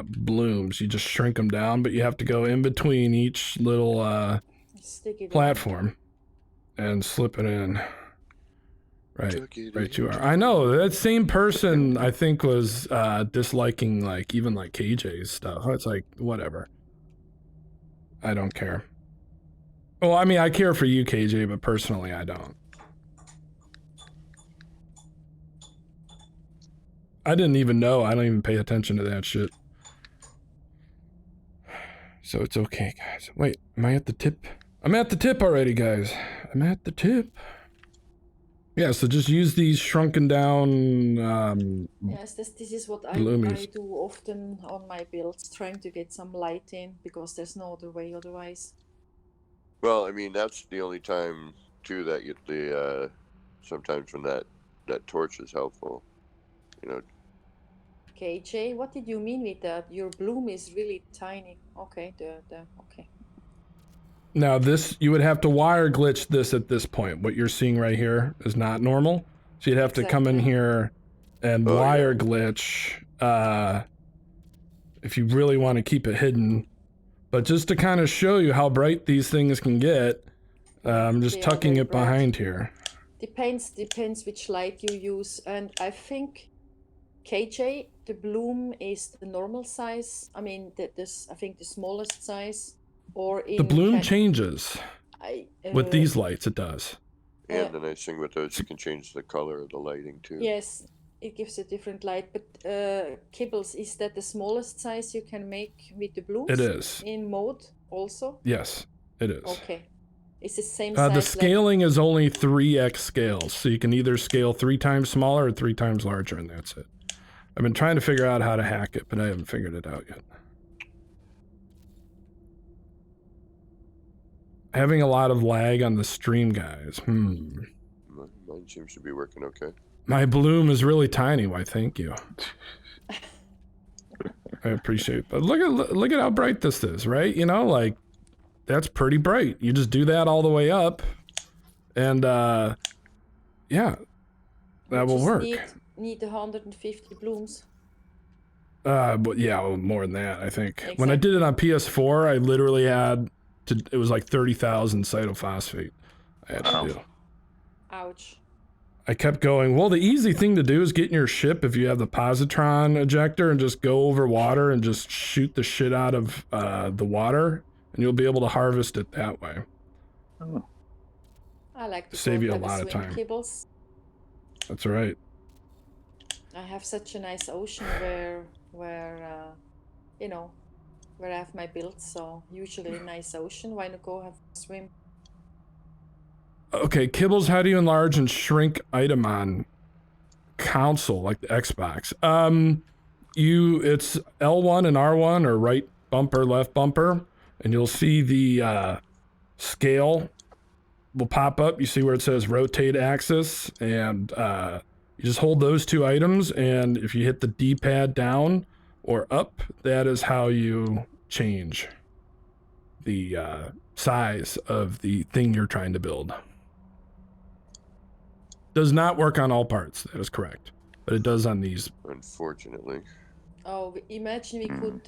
blooms. You just shrink them down, but you have to go in between each little platform and slip it in. Right, you are. I know, that same person, I think, was disliking, even KJ's stuff. It's like, whatever. I don't care. Well, I mean, I care for you, KJ, but personally, I don't. I didn't even know. I don't even pay attention to that shit. So it's okay, guys. Wait, am I at the tip? I'm at the tip already, guys. I'm at the tip. Yeah, so just use these shrunken down Yes, this is what I bloomies. do often on my builds, trying to get some light in because there's no other way otherwise. Well, I mean, that's the only time too that sometimes when that torch is helpful, you know. KJ, what did you mean with that? Your bloom is really tiny. Okay, okay. Now this, you would have to wire glitch this at this point. What you're seeing right here is not normal. So you'd have to come in here and wire glitch if you really want to keep it hidden. But just to kind of show you how bright these things can get, I'm just tucking it behind here. Depends which light you use. And I think, KJ, the bloom is the normal size. I mean, I think the smallest size. Or in the bloom changes with these lights. It does. And the nice thing with those, you can change the color of the lighting too. Yes, it gives a different light. But Kibbles, is that the smallest size you can make with the blooms? It is. In mode also? Yes, it is. Okay. It's the same size. The scaling is only 3x scales, so you can either scale 3 times smaller or 3 times larger, and that's it. I've been trying to figure out how to hack it, but I haven't figured it out yet. Having a lot of lag on the stream, guys. Mine seems to be working okay. My bloom is really tiny. Why, thank you. I appreciate it. But look at how bright this is, right? You know, like, that's pretty bright. You just do that all the way up, and yeah, that will work. Need 150 blooms. But yeah, well, more than that, I think. Exactly. When I did it on PS4, I literally had it was like 30,000 cytophosphate I had to do. Ouch. I kept going, well, the easy thing to do is get in your ship if you have the positron ejector and just go over water and just shoot the shit out of the water, and you'll be able to harvest it that way. Oh. I like to save you a lot of time. Kibbles. That's right. I have such a nice ocean where you know, where I have my builds, so usually a nice ocean. Why not go have a swim? Okay, Kibbles, how do you enlarge and shrink item on console, like the Xbox? It's L1 and R1, or right bumper, left bumper, and you'll see the scale will pop up. You see where it says rotate axis, and you just hold those 2 items, and if you hit the D-pad down or up, that is how you change the size of the thing you're trying to build. Does not work on all parts, that is correct, but it does on these. Unfortunately. Oh, imagine we could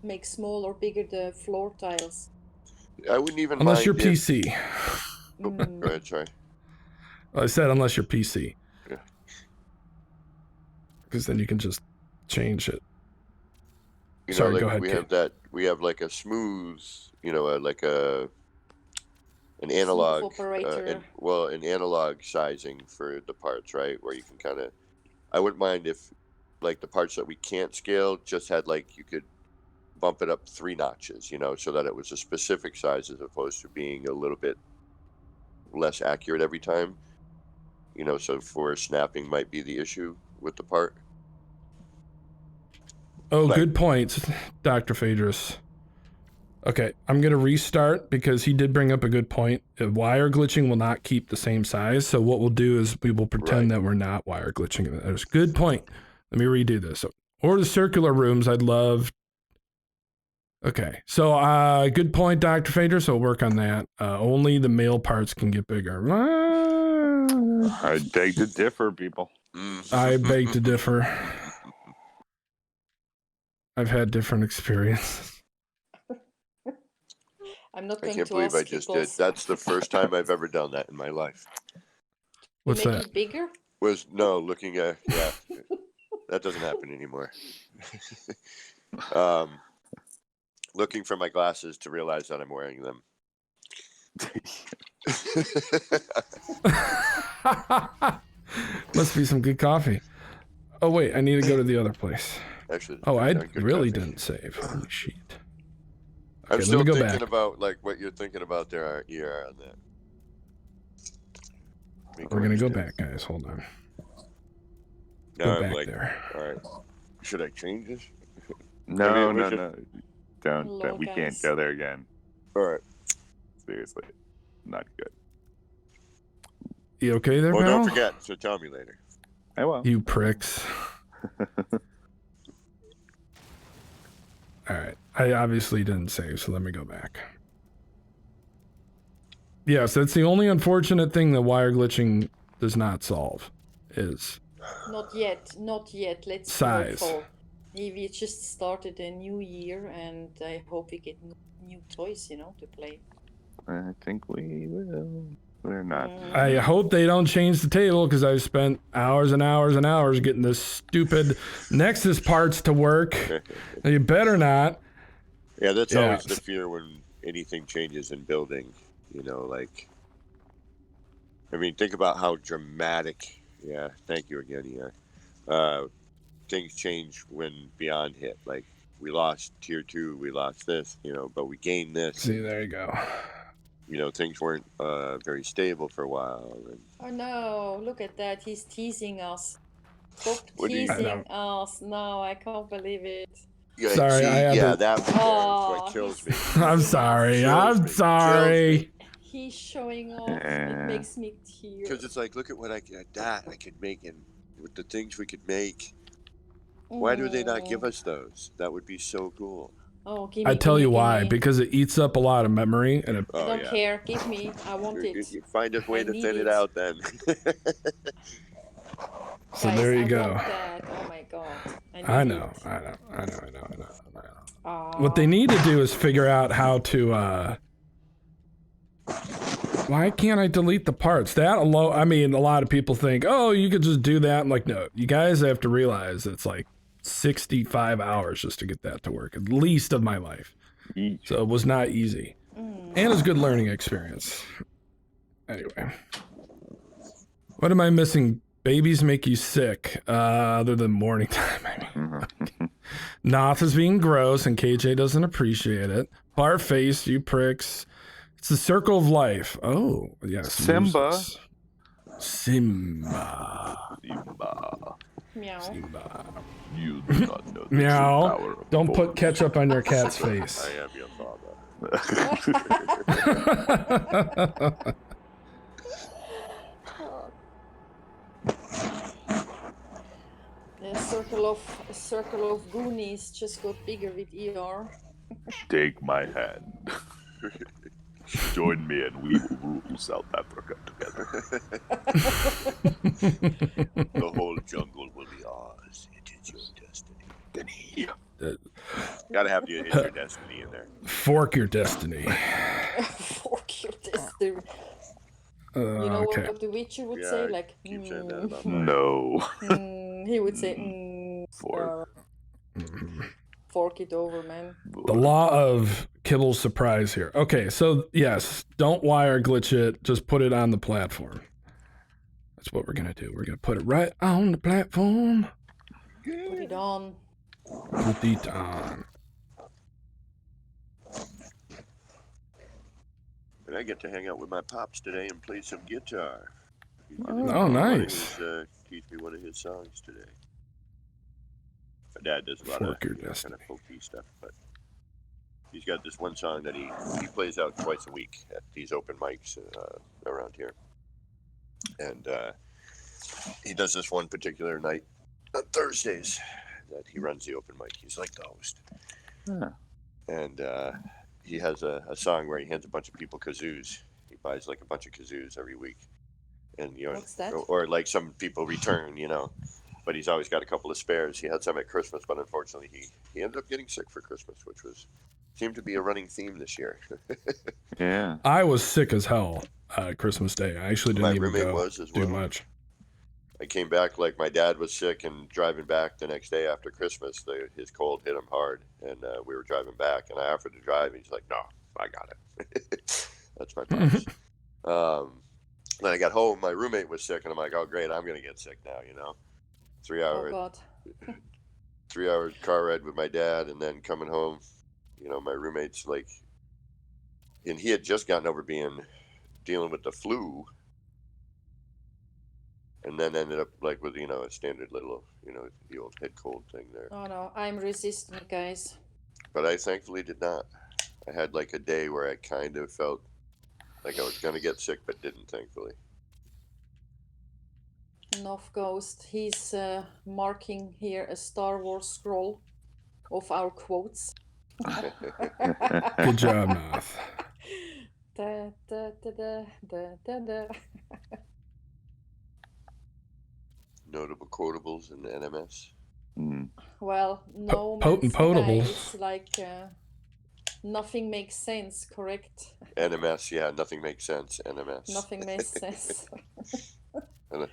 make small or bigger the floor tiles. I wouldn't even unless mind you're PC. Go ahead, sorry. Well, I said unless you're PC. Yeah. Because then you can just change it. You know, sorry, like go ahead. We have like a smooth, you know, like an analog, an analog sizing for the parts, right? Where you can kind of, I wouldn't mind if, like, the parts that we can't scale just had, like, you could bump it up 3 notches, you know, so that it was a specific size as opposed to being a little bit less accurate every time, you know, so for snapping might be the issue with the part. Oh, good points, Dr. Phaedrus. Okay, I'm going to restart because he did bring up a good point. Wire glitching will not keep the same size, so what we'll do is we will pretend that we're not wire glitching. That's a good point. Let me redo this. Or the circular rooms, I'd love. Okay, so good point, Dr. Phaedrus, so we'll work on that. Only the male parts can get bigger. I beg to differ, people. I beg to differ. I've had different experiences. I'm not going I can't to believe ask I just people. did. That's the first time I've ever done that in my life. What's make that? It bigger? Looking at, yeah, that doesn't happen anymore. Looking for my glasses to realize that I'm wearing them. Must be some good coffee. Oh wait, I need to go to the other place. Actually, oh, I really didn't save. Holy shit. Okay, I'm still thinking about like what you're thinking about there, ER, on that. We're gonna go back, guys. Hold on. Now Go I'm back like, there. all right, should I change this? No, we no, should- no. Don't. Hello, We can't guys. go there again. All right. Seriously, not good. You okay there, Well, pal? don't forget to tell me later. I will. You pricks. All right. I obviously didn't save, so let me go back. Yes, that's the only unfortunate thing that wire glitching does not solve is Not yet. Let's Size. be hopeful. We just started a new year, and I hope we get new toys, to play. I think we will. We're not. I hope they don't change the table because I've spent hours and hours and hours getting this stupid Nexus parts to work. You better not. Yeah, that's Yeah. always the fear when anything changes in building. Like, I mean, think about how dramatic. Yeah, thank you again, Ian. Things change when Beyond hit. Like, we lost Tier 2, we lost this, but we gained this. See, there you go. Things weren't very stable for a while. And Oh no, look at that. He's teasing us. Stop What do you- teasing us. No, I can't believe it. yeah, Sorry, see, I had yeah, to- that right there is Oh, what kills me. he's I'm teasing sorry. us. Kills I'm me. sorry. He's showing off. Yeah. It makes me tear. Because it's like, look at what I could make, and with the things we could make. Why do they not give us those? That would be so cool. Oh, give me. I tell give you me, why. give me. Because it eats up a lot of memory, and it, I Oh, don't yeah. care. Give me. I want You- it. you find a way I to need thin it it. out then. so Guys, there you I go. want that. Oh my god. I need know. it. I know. Aw. What they need to do is figure out how to. Why can't I delete the parts? That alone. I mean, a lot of people think, oh, you could just do that. I'm like, no, you guys have to realize it's like 65 hours just to get that to work, at least of my life. So it was not easy. And it's a good learning experience. Anyway. What am I missing? Babies make you sick, other than morning time. I mean. Noth is being gross, and KJ doesn't appreciate it. Part face, you pricks. It's the circle of life. Oh, yes. Simba. Moses. Simba. Meow. Simba. You do not know the Meow. true power of Don't put force. ketchup on your cat's face. I am your father. A circle of Goonies just got bigger with ER. Take my hand. Join me and we will rule South Africa together. The whole jungle will be ours. It is your destiny. Gotta have it's your destiny in there. Fork your destiny. Fork your destiny. You You know okay. what the Witcher would Yeah, say? Like, keep saying that about mine. No. he would say, Fork. fork it over, man. The law of Kibble's surprise here. Okay, so yes, don't wire glitch it. Just put it on the platform. That's what we're gonna do. We're gonna put it right on the platform. Put it on. Put it on. And I get to hang out with my pops today and play some guitar. Oh, nice. Teach me one of his songs today. My dad does a lot Fork of your kind destiny. of folky stuff, but he's got this one song that he plays out twice a week at these open mics around here. And he does this one particular night on Thursdays that he runs the open mic. He's like the host. Huh. And he has a song where he hands a bunch of people kazoos. He buys like a bunch of kazoos every week. And What's that? or like some people return, but he's always got a couple of spares. He had some at Christmas, but unfortunately he ended up getting sick for Christmas, which seemed to be a running theme this year. Yeah. I was sick as hell Christmas Day. I actually My didn't even roommate go was as do well. much. I came back like my dad was sick, and driving back the next day after Christmas, his cold hit him hard, and we were driving back, and I offered to drive, and he's like, "No, I got it." That's my pops. Then I got home, my roommate was sick, and I'm like, "Oh great, I'm gonna get sick now," 3 Oh hour God. 3 hour car ride with my dad, and then coming home, my roommate's like, and he had just gotten over dealing with the flu. and then ended up like with a standard little the old head cold thing there. Oh no, I'm resistant, guys. But I thankfully did not. I had like a day where I kind of felt like I was gonna get sick, but didn't, thankfully. North Ghost, he's marking here a Star Wars scroll of our quotes. Good job, Noth. Da, da, da, da, da, da, da. Notable quotables in the NMS. Well, no Potent man's potables. Sky, it's like nothing makes sense, correct? NMS, yeah, nothing makes sense. NMS. Nothing makes sense. Okay.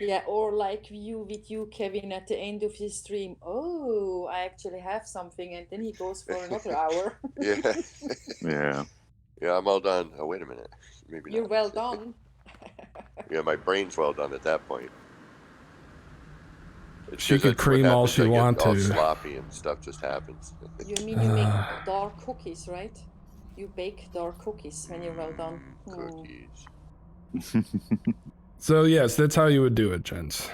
Yeah, or like you with you, Kevin, at the end of his stream. Oh, I actually have something, and then he goes for another hour. Yeah. Yeah. Yeah, I'm all done. Oh, wait a minute. Maybe You're not. well done. Yeah, my brain's well done at that point. It's She just could that's what cream all happens. she I get want all to. sloppy and stuff just happens. You mean you make dark cookies, right? You bake dark cookies when you're well done. Cookies. So yes, that's how you would do it, gents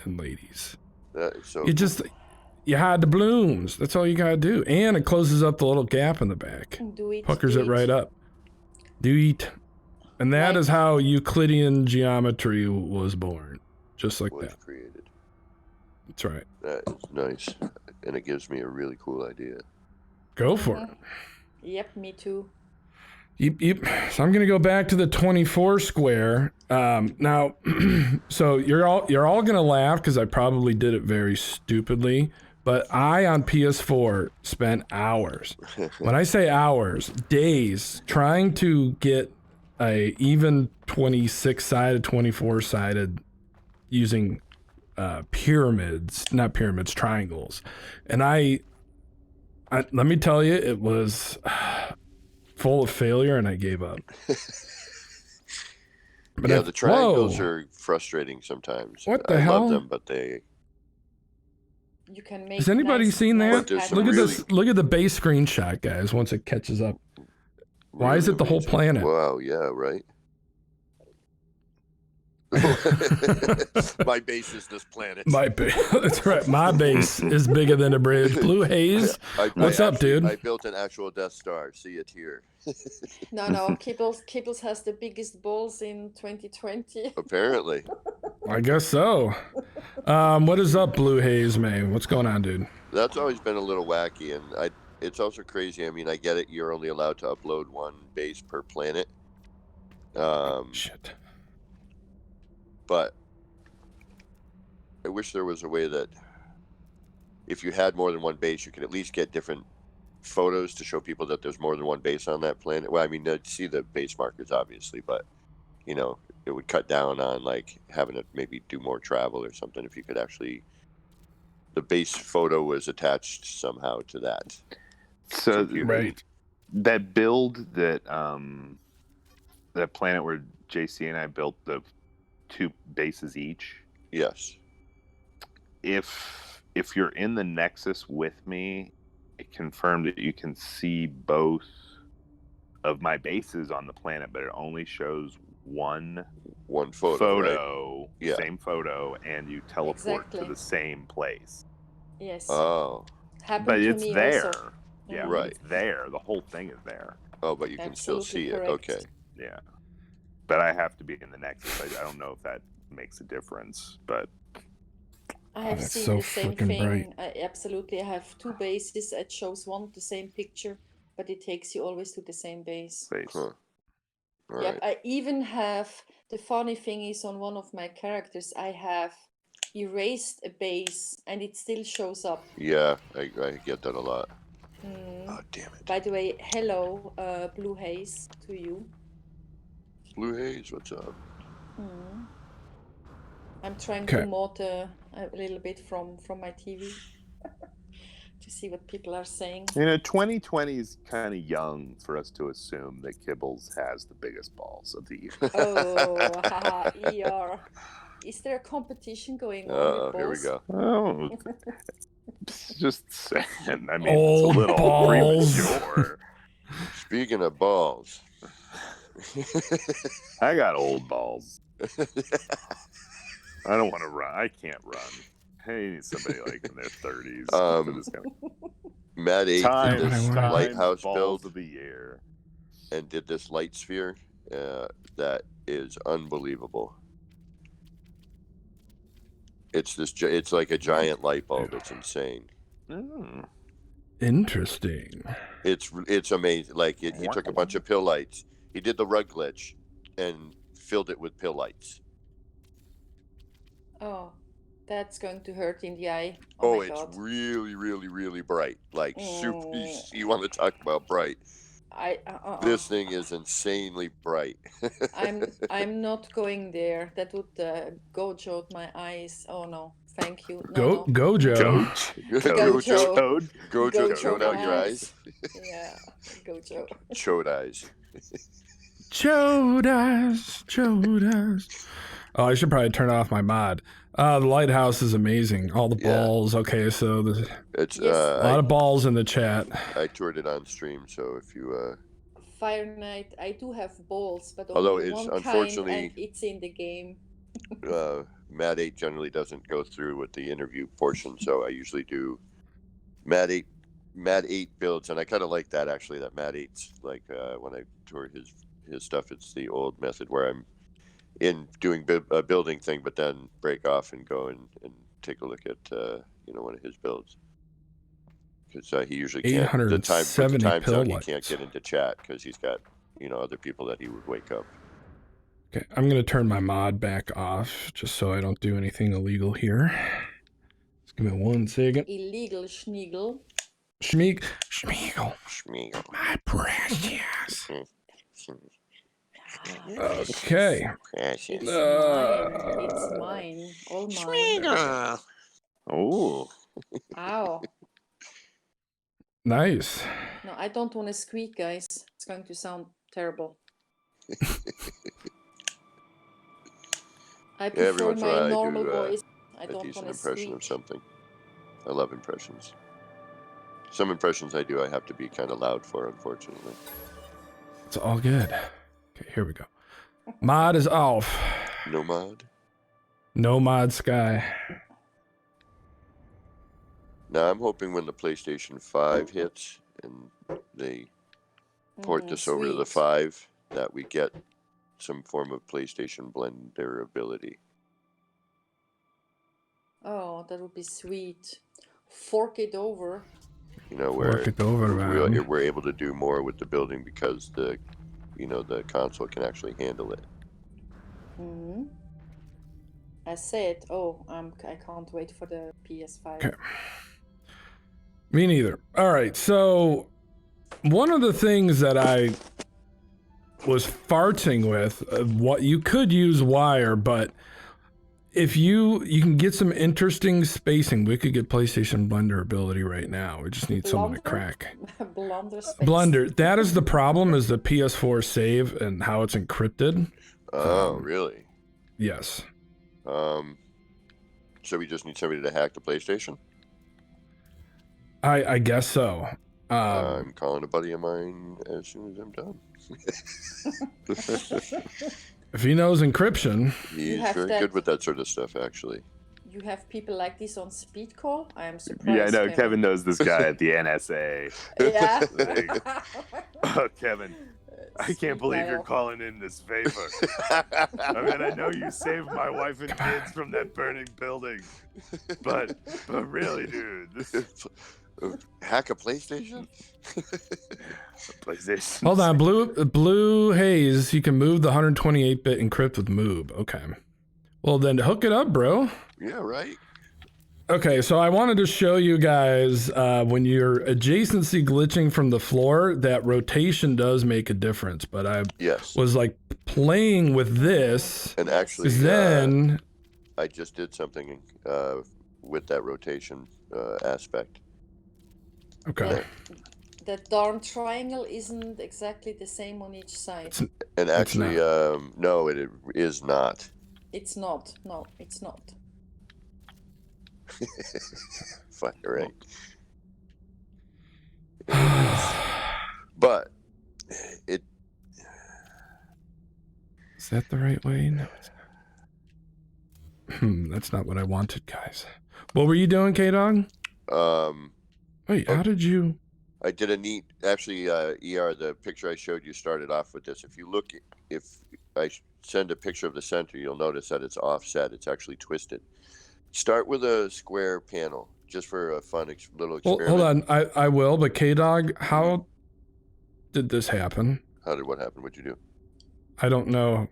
and ladies. That is so You hide the blooms. That's all you gotta do. And it closes up the little gap in the back. Do it. Puckers do it right up. Do it. And that is how Euclidean geometry was born. Just like was that. created. That's right. That is nice. And it gives me a really cool idea. Go for it. Yep, me too. Yep. So I'm gonna go back to the 24 square. Now, so you're all gonna laugh because I probably did it very stupidly. But I on PS4 spent hours. When I say hours, days trying to get a even 26-sided, 24-sided using triangles. And I let me tell you, it was full of failure, and I gave up. But yeah, the triangles are frustrating sometimes. What the I hell? love them, but they... You can make. Has anybody seen that? Look at this. Look at the base screenshot, guys. Once it catches up. Why is it the whole planet? Wow. Yeah. Right. My base is this planet. That's right. My base is bigger than a bridge. Blue Haze. What's up, dude? I built an actual Death Star. See it here. No. Kibbles has the biggest balls in 2020. Apparently. I guess so. What is up, Blue Haze, man? What's going on, dude? That's always been a little wacky, and it's also crazy. I mean, I get it. You're only allowed to upload one base per planet. Shit. But I wish there was a way that if you had more than one base, you could at least get different photos to show people that there's more than one base on that planet. Well, I mean, they'd see the base markers, obviously, but, it would cut down on, like, having to maybe do more travel or something if you could actually... The base photo was attached somehow to that. So, right. That build that planet where JC and I built the 2 bases each. Yes. If you're in the Nexus with me, it confirmed that you can see both of my bases on the planet, but it only shows one photo, right? Yeah. Same photo, and you teleport to the same place. Yes. Oh. But it's there. Also. Yeah, right. It's there. The whole thing is there. Oh, but you can still see correct. it. Okay. Yeah. But I have to be in the Nexus. I don't know if that makes a difference, but I have seen the same thing. Absolutely. I have 2 bases. It shows the same picture, but it takes you always to the same base. Huh. Yep. I even have, the funny thing is, on one of my characters, I have erased a base and it still shows up. Yeah, I get that a lot. Oh, damn it. By the way, hello, Blue Haze, to you. Blue Haze, what's up? I'm trying to mod a little bit from my TV to see what people are saying. 2020 is kind of young for us to assume that Kibbles has the biggest balls of the year. Oh, haha, ER. Is there a competition going on? Here we go. Oh, just saying. Old it's a little balls. premature. Speaking of balls. I got old balls. I don't want to run. I can't run. Hey, need somebody like in their 30s for this kind of Matt 8 did this lighthouse build of the year and did this light sphere that is unbelievable. It's like a giant light bulb. It's insane. Interesting. It's amazing. Like he took a bunch of pill lights. He did the rug glitch and filled it with pill lights. Oh, that's going to hurt in the eye. Oh, my it's God. really, really, really bright. Like super. You want to talk about bright? This thing is insanely bright. I'm not going there. That would gouge out my eyes. Oh no, thank you. Gojo. Gojo out your eyes. Yeah, Gojo. Chode eyes. Chode eyes. Oh, I should probably turn off my mod. The lighthouse is amazing. All the balls. Okay, so it's yes. a lot of balls in the chat. I toured it on stream, so if you Fire Knight, I do have balls, but although only it's one unfortunately kind, and it's in the game. Matt 8 generally doesn't go through with the interview portion, so I usually do Matt 8 builds, and I kind of like that actually. That Matt 8's like when I tour his stuff, it's the old method where I'm in doing a building thing, but then break off and go and take a look at one of his builds. Because he usually can't. The time zone, he can't get into chat because he's got other people that he would wake up. Okay, I'm gonna turn my mod back off just so I don't do anything illegal here. Just give me 1 second. Illegal Schniegel. Schmiegel. My precious. Okay. It's mine. All mine. Oh. Ow. Nice. No, I don't want to squeak, guys. It's going to sound terrible. I prefer my normal voice. I don't want to squeak. Impression of something. I love impressions. Some impressions I do, I have to be kind of loud for, unfortunately. It's all good. Okay, here we go. Mod is off. No mod? No mod Sky. Now I'm hoping when the PlayStation 5 hits and they port this over to the 5 that we get some form of PlayStation Blender ability. Oh, that would be sweet. Fork it over. Where we're able to do more with the building because the console can actually handle it. Mm-hmm. I said, I can't wait for the PS5. Okay. Me neither. All right, so one of the things that I was farting with, what you could use wire, but if you can get some interesting spacing, we could get PlayStation Blender ability right now. We just need someone to crack. Blender. That is the problem, is the PS4 save and how it's encrypted. Oh, really? Yes. So we just need somebody to hack the PlayStation? I guess so. I'm calling a buddy of mine as soon as I'm done. If he knows encryption. He's very good with that sort of stuff, actually. You have people like this on speed call? I am surprised. Yeah, I know. Kevin knows this guy at the NSA. Yeah. Oh, Kevin, I can't believe you're calling in this favor. I mean, I know you saved my wife and kids from that burning building, but really, dude, hack a PlayStation? PlayStation. Hold on, blue haze. You can move the 128-bit encrypt with Moob. Okay. Well, then hook it up, bro. Yeah, right. Okay, so I wanted to show you guys when you're adjacency glitching from the floor, that rotation does make a difference. But I was like playing with this, and actually, then I just did something with that rotation aspect. Okay. The darn triangle isn't exactly the same on each side. And actually, no, it is not. It's not. No, it's not. Fuck, right. But Is that the right way? No, it's not. That's not what I wanted, guys. What were you doing, K-Dog? Wait, how did you... I did a neat, actually, ER, the picture I showed you started off with this. If you look, if I send a picture of the center, you'll notice that it's offset. It's actually twisted. Start with a square panel, just for a fun little experiment. Well, hold on, I will, but K-Dog, how did this happen? How did what happen? What'd you do? I don't know.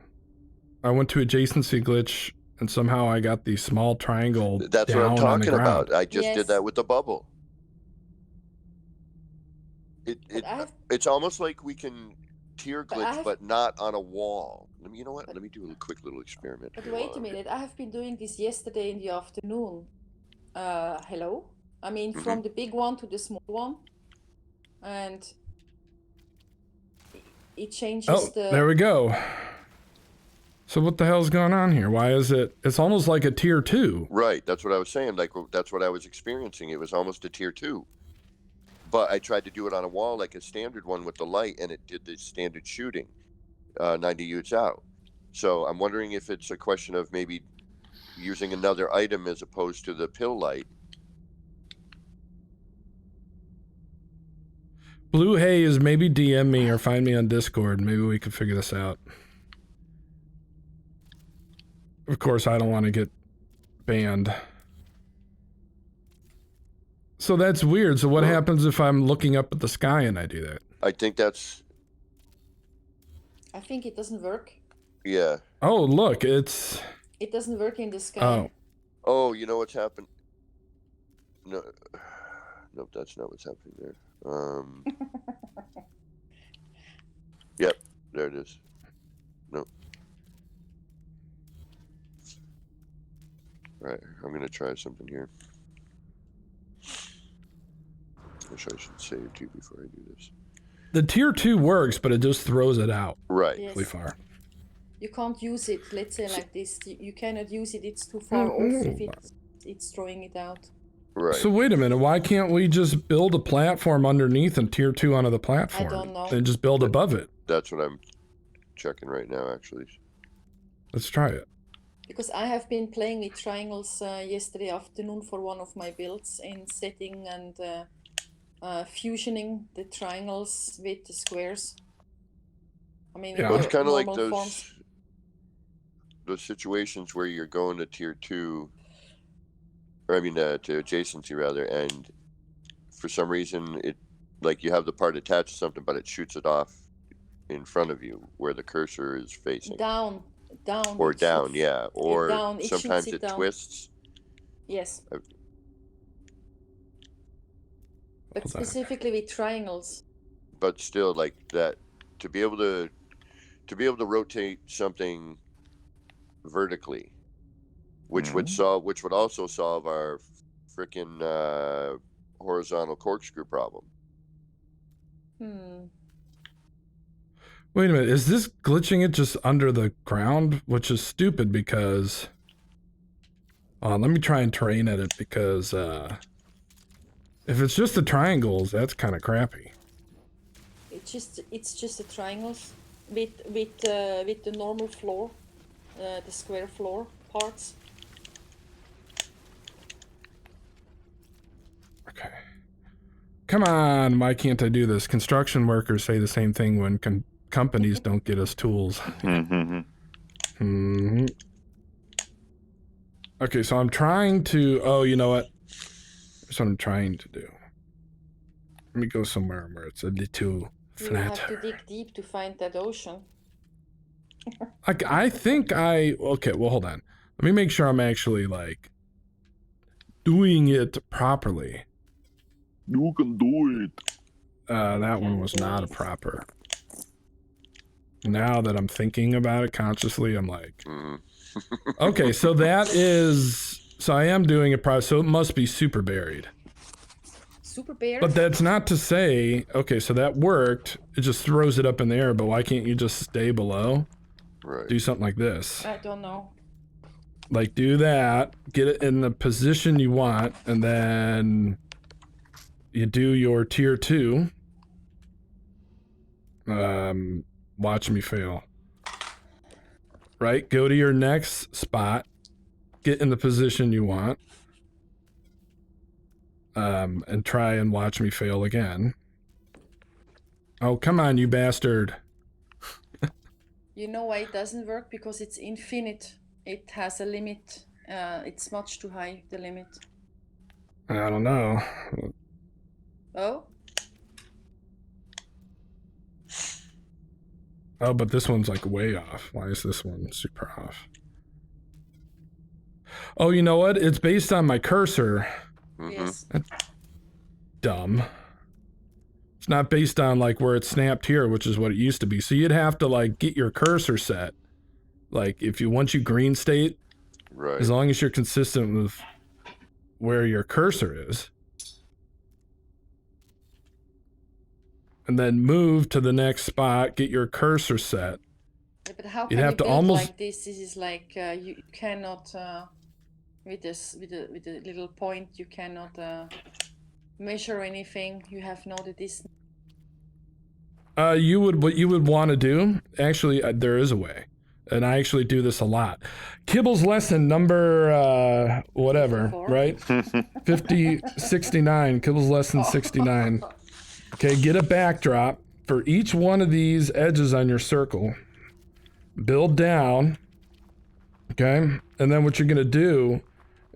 I went to adjacency glitch, and somehow I got the small triangle That's down what I'm on the talking ground. about. I just did that with the bubble. It's almost like we can tier glitch, but not on a wall. You know what? Let me do a quick little experiment. But wait a minute. I have been doing this yesterday in the afternoon. Hello? I mean, from the big one to the small one. And it changes the... There we go. So what the hell's going on here? Why is it... It's almost like a tier 2. Right. That's what I was saying. Like, that's what I was experiencing. It was almost a tier 2. But I tried to do it on a wall like a standard one with the light, and it did the standard shooting, 90 units out. So I'm wondering if it's a question of maybe using another item as opposed to the pill light. Blue Haze, maybe DM me or find me on Discord. Maybe we can figure this out. Of course, I don't want to get banned. So that's weird. So what happens if I'm looking up at the sky and I do that? I think that's... I think it doesn't work. Yeah. Oh, look, it's... It doesn't work in the sky. Oh. Oh, you know what's happened? No. Nope, that's not what's happening there. Yep, there it is. Nope. Right, I'm going to try something here. Wish I should save too before I do this. The tier 2 works, but it just throws it out. Right. Yes. Really far. You can't use it, let's say like this. You cannot use it, it's too far off if it's throwing it out. Right. So wait a minute, why can't we just build a platform underneath and tier 2 onto the platform? I don't know. And just build above it? That's what I'm checking right now, actually. Let's try it. Because I have been playing with triangles yesterday afternoon for one of my builds in setting and fusioning the triangles with the squares. I mean, well, it's kind of like forms. those situations where you're going to tier 2, or I mean to adjacency rather, and for some reason it, like, you have the part attached to something, but it shoots it off in front of you where the cursor is facing. Down. Or down, yeah. Or down. sometimes it twists. Yes. But specifically with triangles. But still, like that, to be able to rotate something vertically, which would also solve our frickin' horizontal corkscrew problem. Wait a minute, is this glitching it just under the ground? Which is stupid because... let me try and terrain edit because if it's just the triangles, that's kind of crappy. It's just the triangles with the normal floor, the square floor parts. Okay. Come on, why can't I do this? Construction workers say the same thing when companies don't get us tools. Okay, so I'm trying to... Oh, you know what? That's what I'm trying to do. Let me go somewhere where it's a little flatter. You have to dig deep to find that ocean. I think I... Okay, well, hold on. Let me make sure I'm actually, like, doing it properly. You can do it. That one was not a proper... Now that I'm thinking about it consciously, I'm like... Okay, so that is... So I am doing it properly, so it must be super buried. Super buried? But that's not to say... Okay, so that worked. It just throws it up in the air, but why can't you just stay below? Right. Do something like this. I don't know. Like, do that, get it in the position you want, and then... You do your tier 2. Watch me fail. right? Go to your next spot, get in the position you want, and try and watch me fail again. Oh, come on, you bastard. You know why it doesn't work? Because it's infinite. It has a limit. It's much too high, the limit. I don't know. Oh? Oh, but this one's like way off. Why is this one super off? Oh, you know what? It's based on my cursor. Yes. Dumb. It's not based on like where it's snapped here, which is what it used to be. So you'd have to like get your cursor set. Like if you once you green state, Right. as long as you're consistent with where your cursor is, and then move to the next spot, get your cursor set. Yeah, but how You'd can have you to build almost like this? This is like you cannot with this with the little point you cannot measure anything. You have no the distance. what you would want to do, actually, there is a way. And I actually do this a lot. Kibble's lesson number, whatever, 54. right? 69, Kibble's lesson 69. Okay, get a backdrop for each one of these edges on your circle. Build down, okay? And then what you're gonna do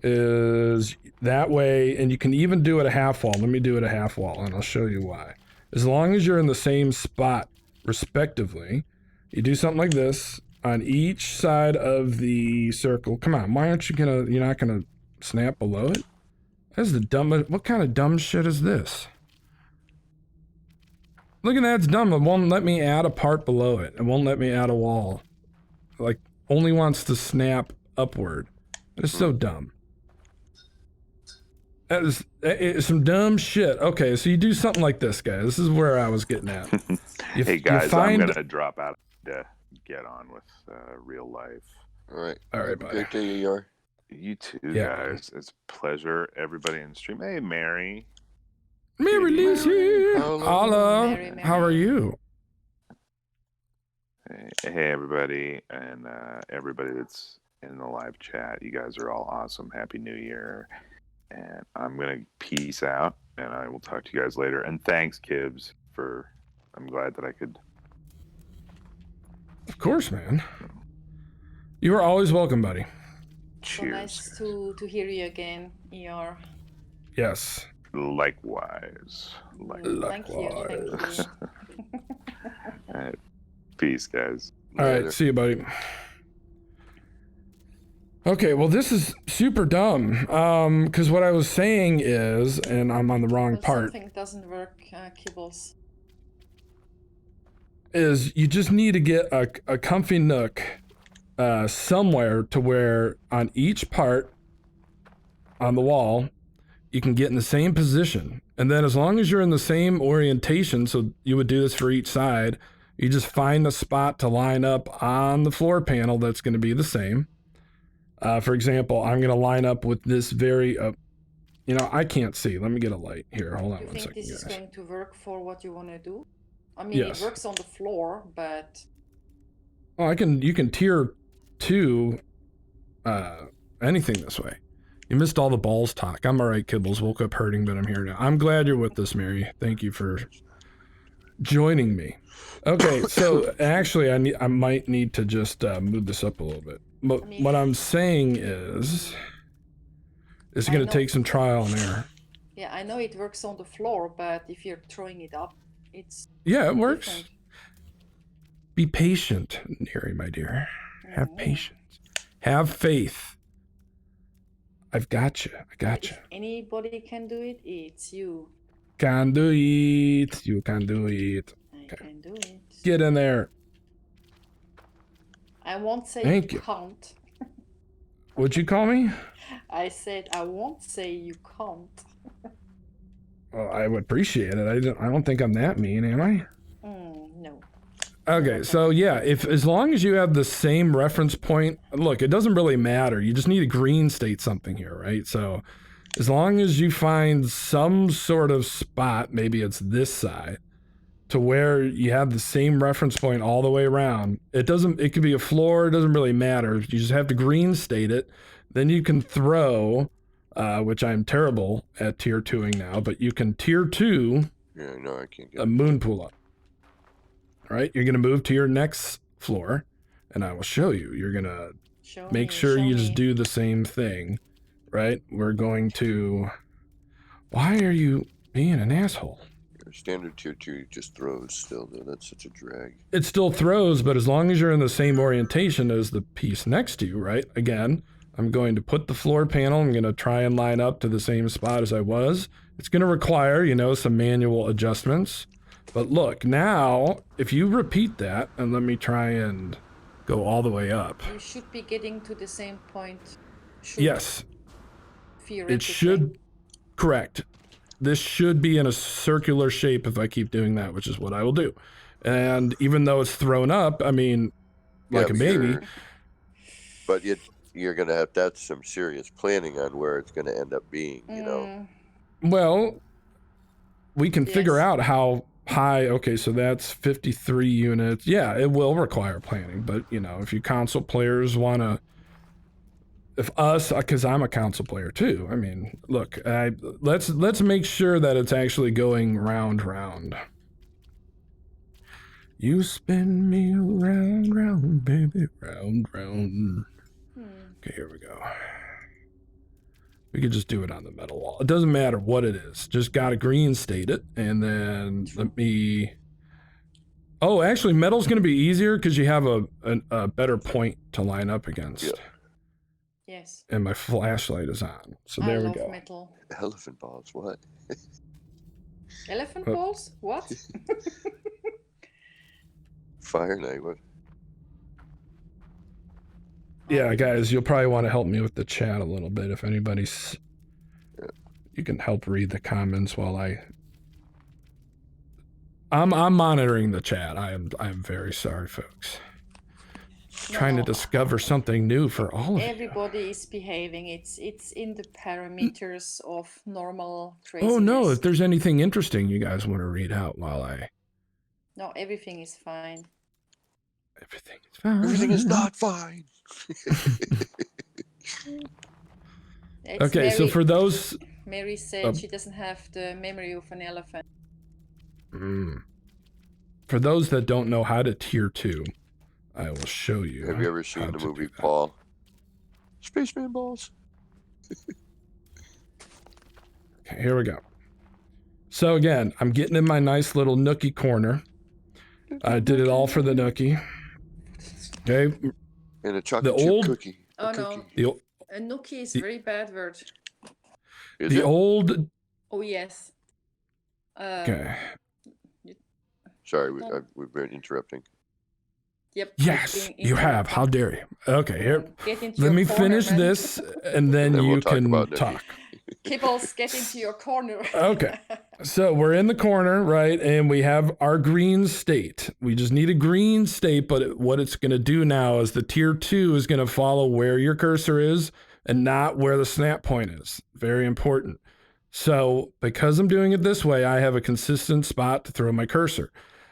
is that way, and you can even do it a half wall. Let me do it a half wall, and I'll show you why. As long as you're in the same spot, respectively, you do something like this on each side of the circle. Come on, why aren't you you're not gonna snap below it? That's the dumbest, what kind of dumb shit is this? Look at that, it's dumb. It won't let me add a part below it. It won't let me add a wall. Like, only wants to snap upward. It's so dumb. That is some dumb shit. Okay, so you do something like this, guys. This is where I was getting at. Hey guys, I'm gonna drop out to get on with real life. All right. All right, Have a buddy. great day, ER. You too, Yeah. guys. It's a pleasure. Everybody in the stream. Hey, Mary. Mary Liz here. Holla. Mary. How are you? Hey, everybody, and everybody that's in the live chat. You guys are all awesome. Happy New Year. And I'm going to peace out, and I will talk to you guys later. And thanks, Kibbs, I'm glad that I could. Of course, man. You are always welcome, buddy. So Cheers. nice to hear you again, ER. Yes. Likewise. Thank you. Likewise. All right. Peace, guys. All right, Later. see you, buddy. Okay, well, this is super dumb. Because what I was saying is, and I'm on the wrong Well, part, something doesn't work, Kibbles. is you just need to get a comfy nook somewhere to where on each part on the wall, you can get in the same position. And then as long as you're in the same orientation, so you would do this for each side, you just find a spot to line up on the floor panel that's going to be the same. For example, I'm going to line up with this very, I can't see. Let me get a light here. Hold on Do you one think second, this is guys. going to work for what you want to do? I mean, Yes. it works on the floor, but Oh, you can tier 2 anything this way. You missed all the balls talk. I'm all right, Kibbles. Woke up hurting, but I'm here now. I'm glad you're with us, Mary. Thank you for joining me. Okay, so actually, I might need to just move this up a little bit. But I mean- what I'm saying is, it's I going to know- take some trial and error. yeah, I know it works on the floor, but if you're throwing it up, it's Yeah, it works. different. Be patient, Neri, my dear. Have Mhm. patience. Have faith. I've got you. I got you. If anybody can do it, it's you. Can do it. You can do it. I Okay. can do it. Get in there. I won't say Thank you you. can't. What'd you call me? I said I won't say you can't. Well, I would appreciate it. I don't think I'm that mean, am I? No. Okay, so yeah, as long as you have the same reference point, look, it doesn't really matter. You just need to green state something here, right? So as long as you find some sort of spot, maybe it's this side, to where you have the same reference point all the way around. It could be a floor, it doesn't really matter. You just have to green state it. Then you can throw, which I'm terrible at tier 2ing now, but you can tier 2 Yeah, no, I can't get a moon pool up. All right, you're going to move to your next floor, and I will show you. You're going to make sure you just do the same thing, right? We're going to... Why are you being an asshole? Standard tier 2 just throws still, though. That's such a drag. It still throws, but as long as you're in the same orientation as the piece next to you, right? Again, I'm going to put the floor panel. I'm going to try and line up to the same spot as I was. It's going to require, you know, some manual adjustments. But look, now, if you repeat that, and let me try and go all the way up. You should be getting to the same point. Yes. It should, correct. This should be in a circular shape if I keep doing that, which is what I will do. And even though it's thrown up, I mean, like a baby. But you're going to have, that's some serious planning on where it's going to end up being, you know? Well, we can figure out how high. Okay, so that's 53 units. Yeah, it will require planning. But, you know, if you console players want to... because I'm a console player too. I mean, look, let's make sure that it's actually going round. You spin me round, baby, round. Okay, here we go. We could just do it on the metal wall. It doesn't matter what it is. Just gotta green state it, and then let me... Oh, actually, metal's gonna be easier because you have a better point to line up against. Yeah. Yes. And my flashlight is on. So there we go. Metal. Elephant balls, what? Elephant balls? What? Fire Knight, what? Yeah, guys, you'll probably want to help me with the chat a little bit if anybody's... Yeah. You can help read the comments while I'm monitoring the chat. I'm very sorry, folks. Trying to discover something new for all of you. Everybody is behaving. It's in the parameters of normal craziness. Oh no, if there's anything interesting you guys want to read out while I... No, everything is fine. Everything is fine. Everything is not fine. Okay, Mary, so for those... Mary said she doesn't have the memory of an elephant. For those that don't know how to tier 2, I will show you. Have you ever seen the movie Paul? Spaceman balls. Okay, here we go. So again, I'm getting in my nice little nookie corner. I did it all for the nookie. Okay. And a chocolate chip cookie. Oh no. A nookie is a very bad word. Is it? Old... Oh yes. Okay. Sorry, we've been interrupting. Yep. Yes, you have. How dare you? Okay, here. Let me finish man. this, and then you can talk. Kibbles, get into your corner. Okay. So we're in the corner, right? And we have our green state. We just need a green state, but what it's going to do now is the tier 2 is going to follow where your cursor is and not where the snap point is. Very important. So because I'm doing it this way, I have a consistent spot to throw my cursor.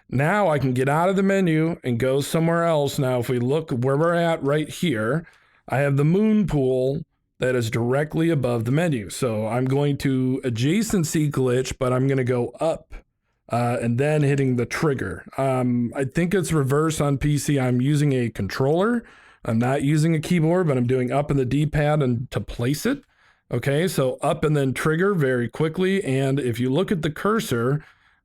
Now I can get out of the menu and go somewhere else. Now, if we look where we're at right here, I have the moon pool that is directly above the menu. So I'm going to adjacency glitch, but I'm going to go up and then hitting the trigger. I think it's reverse on PC. I'm using a controller. I'm not using a keyboard, but I'm doing up in the D-pad and to place it. Okay, so up and then trigger very quickly. And if you look at the cursor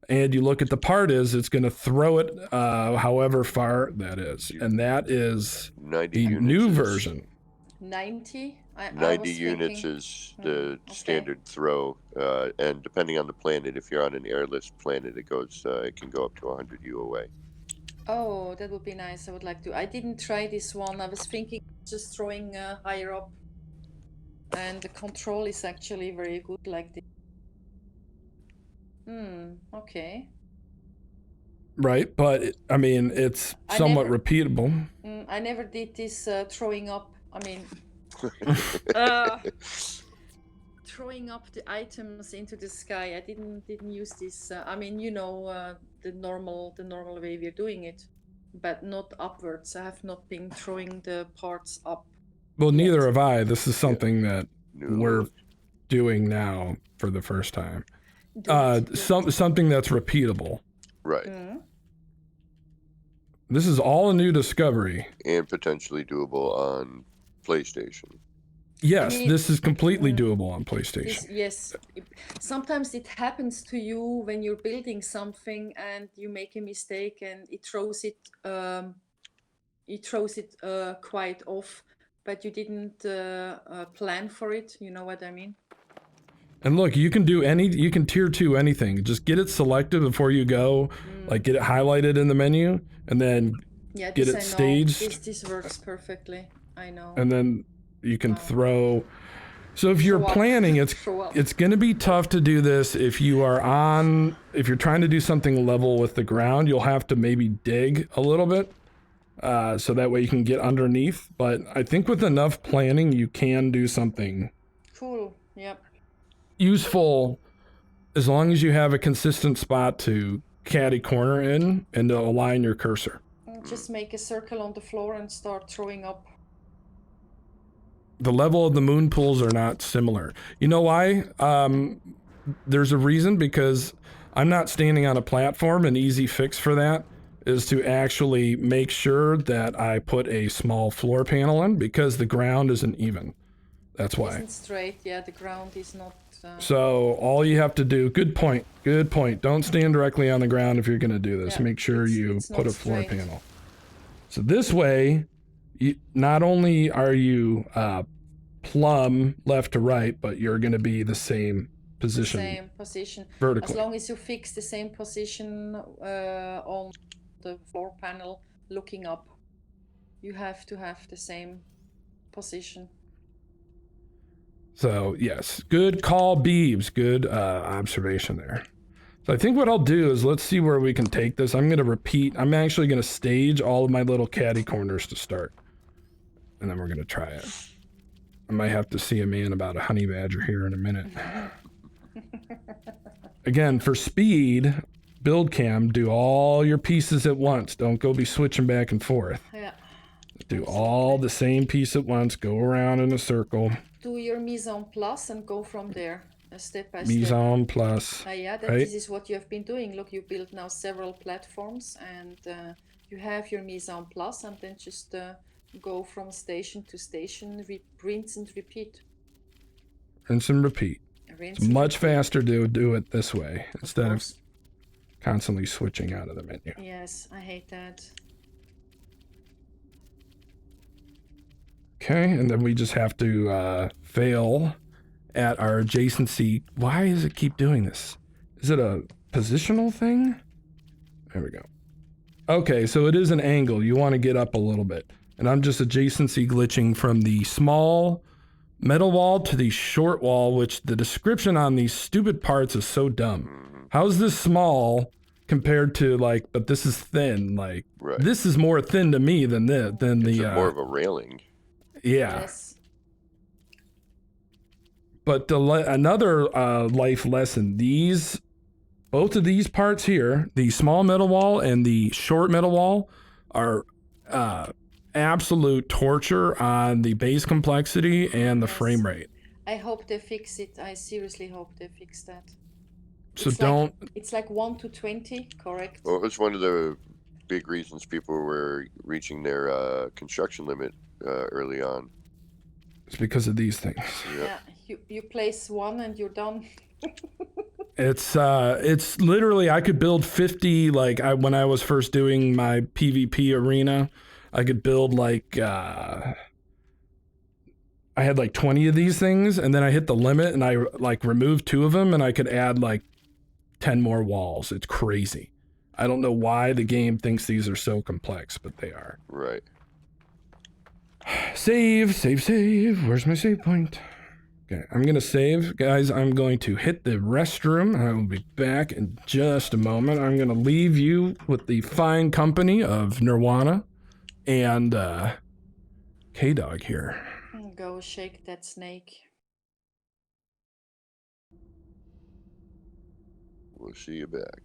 and you look at the part is, it's going to throw it however far that is. And that is the new version. 90? 90 units is the standard throw. And depending on the planet, if you're on an airless planet, it can go up to 100 U away. Oh, that would be nice. I would like to. I didn't try this one. I was thinking just throwing higher up. And the control is actually very good like this. Okay. Right, but I mean, it's somewhat repeatable. I never did this throwing up. I mean, throwing up the items into the sky. I didn't use this. I mean, you know, the normal way we're doing it, but not upwards. I have not been throwing the parts up. Well, yet. neither have I. This is something that No. we're doing now for the first time. Do it. Something that's repeatable. Right. Mm. This is all a new discovery. And potentially doable on PlayStation. Yes, I mean, this is completely doable on PlayStation. Yes. Sometimes it happens to you when you're building something and you make a mistake and it throws it quite off, but you didn't plan for it. You know what I mean? And look, you can tier 2 anything. Just get it selected before you go, like get it highlighted in the menu, and then get it staged. This works perfectly. I know. And then you can throw. So if you're planning, it's going to be tough to do this if you're trying to do something level with the ground. You'll have to maybe dig a little bit, so that way you can get underneath. But I think with enough planning, you can do something cool. Yep. Useful, as long as you have a consistent spot to caddy corner in and to align your cursor. Just make a circle on the floor and start throwing up. The level of the moon pools are not similar. You know why? There's a reason, because I'm not standing on a platform. An easy fix for that is to actually make sure that I put a small floor panel in, because the ground isn't even. That's why. It isn't straight. Yeah, the ground is not. So all you have to do, good point. Don't stand directly on the ground if you're going to do this. Yeah, make sure you put a floor straight. panel. So this way, not only are you plumb left to right, but you're going to be the same position. Vertically. As long as you fix the same position on the floor panel looking up, you have to have the same position. So yes, good call, Beebs. Good observation there. So I think what I'll do is, let's see where we can take this. I'm going to repeat. I'm actually going to stage all of my little caddy corners to start. And then we're going to try it. I might have to see a man about a honey badger here in a minute. Again, for speed, build cam, do all your pieces at once. Don't go be switching back and forth. Yeah. Do all the same piece at once. Go around in a circle. Do your mise en place and go from there, step by Mise step. en place. Right? This is what you have been doing. Look, you built now several platforms, and you have your mise en place, and then just go from station to station, rinse and repeat. Rinse and repeat. It's much faster to do it this way instead of constantly switching out of the menu. Yes, I hate that. Okay, and then we just have to fail at our adjacency. Why does it keep doing this? Is it a positional thing? There we go. Okay, so it is an angle. You want to get up a little bit. And I'm just adjacency glitching from the small metal wall to the short wall, which the description on these stupid parts is so dumb. How's this small compared to, like, but this is thin? Like, Right. This is more thin to me than the more of a railing. Yeah. Yes. But another life lesson, both of these parts here, the small metal wall and the short metal wall, are absolute torture on the base complexity and the frame rate. I hope they fix it. I seriously hope they fix that. So don't... It's like 1 to 20, correct? Well, it's one of the big reasons people were reaching their construction limit early on. It's because of these things. Yeah, you place one and you're done. It's literally, I could build 50, like when I was first doing my PvP arena, I could build like, I had like 20 of these things, and then I hit the limit and I like removed 2 of them and I could add like 10 more walls. It's crazy. I don't know why the game thinks these are so complex, but they are. Right. Save. Where's my save point? Okay, I'm going to save. Guys, I'm going to hit the restroom. I will be back in just a moment. I'm going to leave you with the fine company of Nirvana and K-Dog here. Go shake that snake. We'll see you back.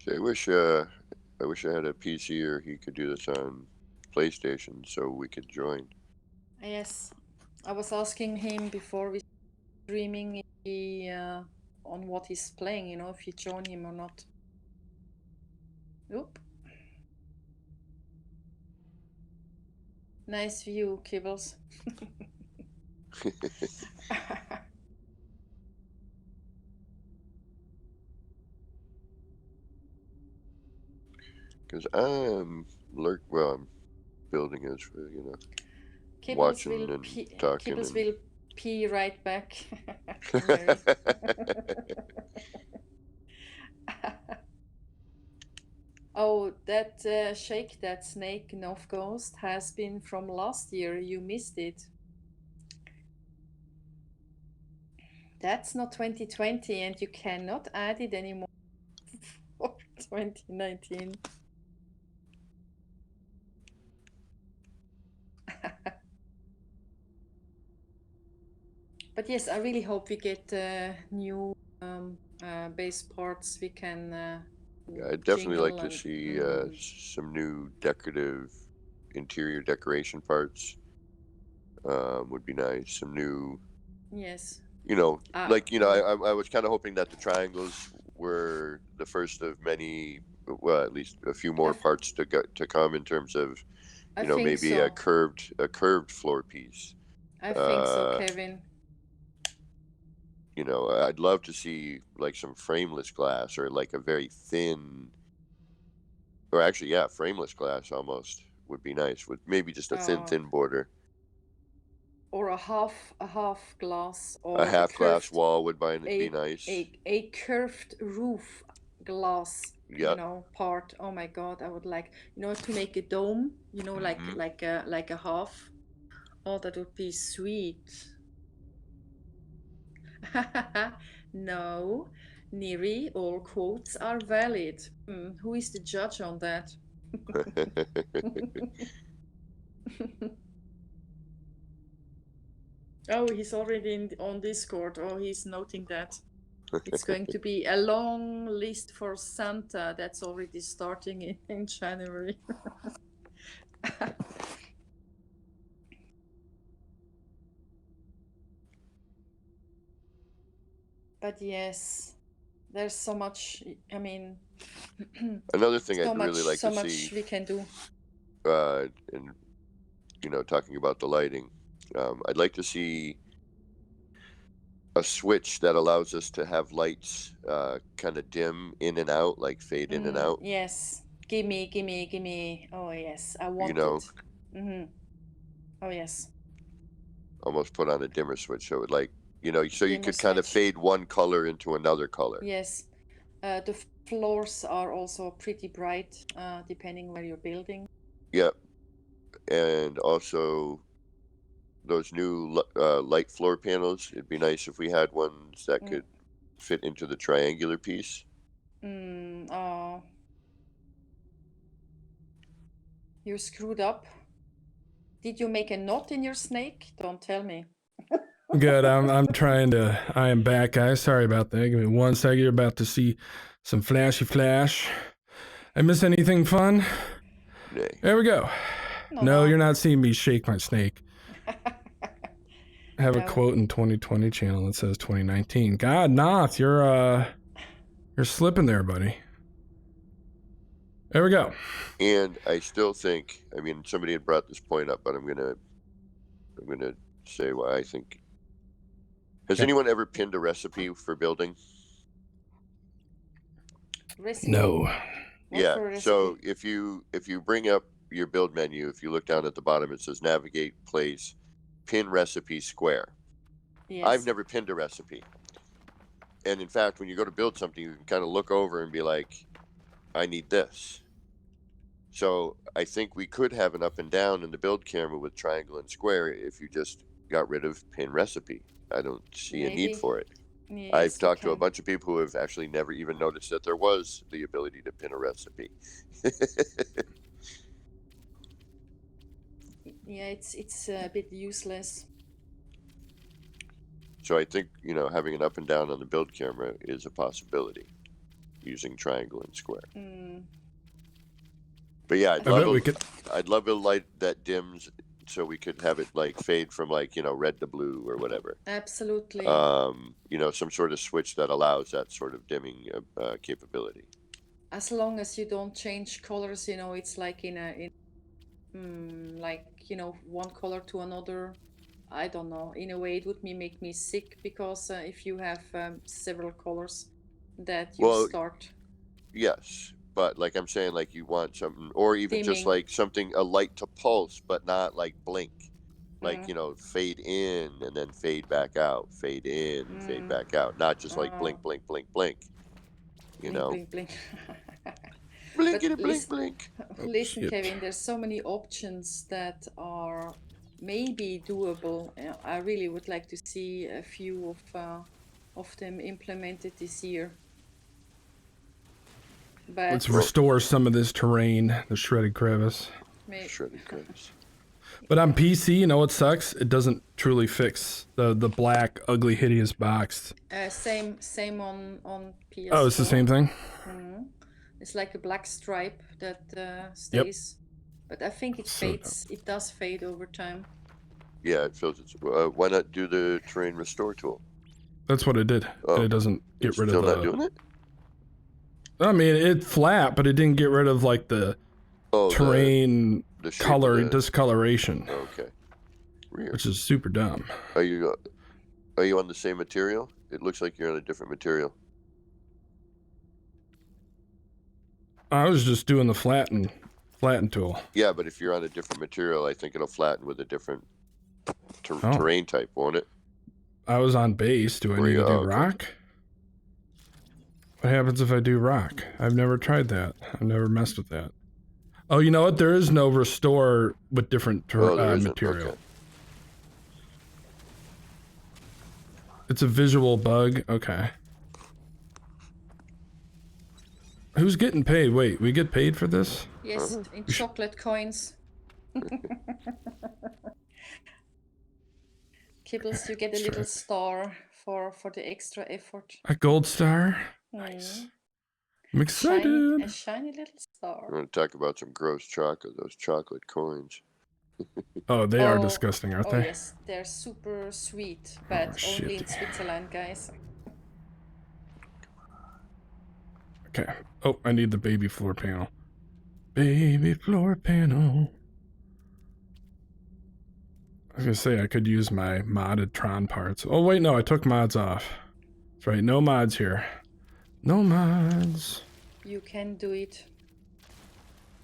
So I wish I had a PC or he could do this on PlayStation so we could join. Yes, I was asking him before we streaming if he, on what he's playing, you know, if you join him or not. Oop. Nice view, Kibbles. Because I'm building as you know, Kibbles watching will and pee, talking. Kibbles And... will pee right back. Mary. Oh, that Shake That Snake North Ghost has been from last year. You missed it. That's not 2020, and you cannot add it anymore for 2019. But yes, I really hope we get new bass parts we can Yeah, I'd definitely like jingle to see and some new decorative interior decoration parts. Would be nice. Some new, yes. you know, Ah, like you know, I was kind of hoping that the triangles were the first of many, well, at least a few more parts to come in terms of, I you know, think maybe so. a curved floor piece. I think so, Kevin. You know, I'd love to see like some frameless glass or like a very thin, or actually, yeah, frameless glass almost would be nice with maybe just a thin border. Or a half glass, A or half glass wall would be nice. a curved roof glass, you Yep. know, part. Oh my God, I would like, you know, to make a dome, you know, like a half. Oh, that would be sweet. No, Neri, all quotes are valid. Who is the judge on that? Oh, he's already on Discord. Oh, he's noting that. It's going to be a long list for Santa that's already starting in January. But yes, there's so much, I mean, Another thing so I'd really like so to much see, we can do. and you know, talking about the lighting, I'd like to see a switch that allows us to have lights kind of dim in and out, like fade in and out. Yes, gimme. Oh yes, I want You know, it. Oh yes. almost put on a dimmer switch so it like, you know, so you Dimmer could kind of switch. fade one color into another color. Yes, the floors are also pretty bright, depending where you're building. Yep. And also those new light floor panels, it'd be nice if we had ones that could fit into the triangular piece. Oh, you screwed up. Did you make a knot in your snake? Don't tell me. Good. I'm trying to. I am back, guys. Sorry about that. Give me 1 second. You're about to see some flashy flash. I miss anything fun? Nay. There we go. No, you're not seeing me shake my snake. I have a quote in 2020 channel that says 2019. God, Noth, you're slipping there, buddy. There we go. And I still think, I mean, somebody had brought this point up, but I'm gonna say why I think. Has anyone ever pinned a recipe for building? Recipe? No. Yeah. So if you bring up your build menu, if you look down at the bottom, it says navigate, place, pin recipe, square. Yes. I've never pinned a recipe. And in fact, when you go to build something, you can kind of look over and be like, I need this. So I think we could have an up and down in the build camera with triangle and square if you just got rid of pin recipe. I don't see a need for it. Yes, I've talked to a bunch of people who have actually never even noticed that there was the ability to pin a recipe. Yeah, it's a bit useless. So I think, you know, having an up and down on the build camera is a possibility. using triangle and square. Mm. But yeah, I bet we could. I'd love a light that dims, so we could have it like fade from like red to blue or whatever. Absolutely. Some sort of switch that allows that sort of dimming capability. As long as you don't change colors, it's like one color to another. I don't know. In a way, it would make me sick, because if you have several colors that you start. Yes, but like I'm saying, like you want something, or even just Dimming. like something, a light to pulse, but not like blink. Like, fade in and then fade back out, fade in and fade back out. Not just like blink, blink, blink, blink. Blink, blink. Blinkety, blink, blink. Listen, shit. Kevin, there's so many options that are maybe doable. I really would like to see a few of them implemented this year. But Let's restore some of this terrain, the shredded crevice. Shredded crevice. But on PC, you know what sucks? It doesn't truly fix the black, ugly, hideous box. Same on PS4. Oh, it's the same thing? It's like a black stripe that stays. Yep. But I think it fades. It does fade over time. Yeah, it feels it's. Why not do the terrain restore tool? That's what it did. Oh, and it doesn't get rid of the... Still not doing it? I mean, it flat, but it didn't get rid of like the terrain the color discoloration. Okay. Weird. Which is super dumb. Are you on the same material? It looks like you're on a different material. I was just doing the flatten tool. Yeah, but if you're on a different material, I think it'll flatten with a different terrain type, won't it? I was on base. Do I need to do rock? What happens if I do rock? I've never tried that. I've never messed with that. Oh, you know what? There is no restore with different material. Okay. It's a visual bug. Okay. Who's getting paid? Wait, we get paid for this? Yes, in chocolate coins. Kibbles, you get a little star for the extra effort. A gold star? Nice. I'm excited. A shiny little star. We're going to talk about some gross chocolate, those chocolate coins. Oh, they are disgusting, aren't they? Oh, yes, they're super sweet, but only in Switzerland, guys. Okay. Oh, I need the baby floor panel. Baby floor panel. I was gonna say I could use my modded Tron parts. Oh wait, no, I took mods off. That's right, no mods here. No mods. You can do it.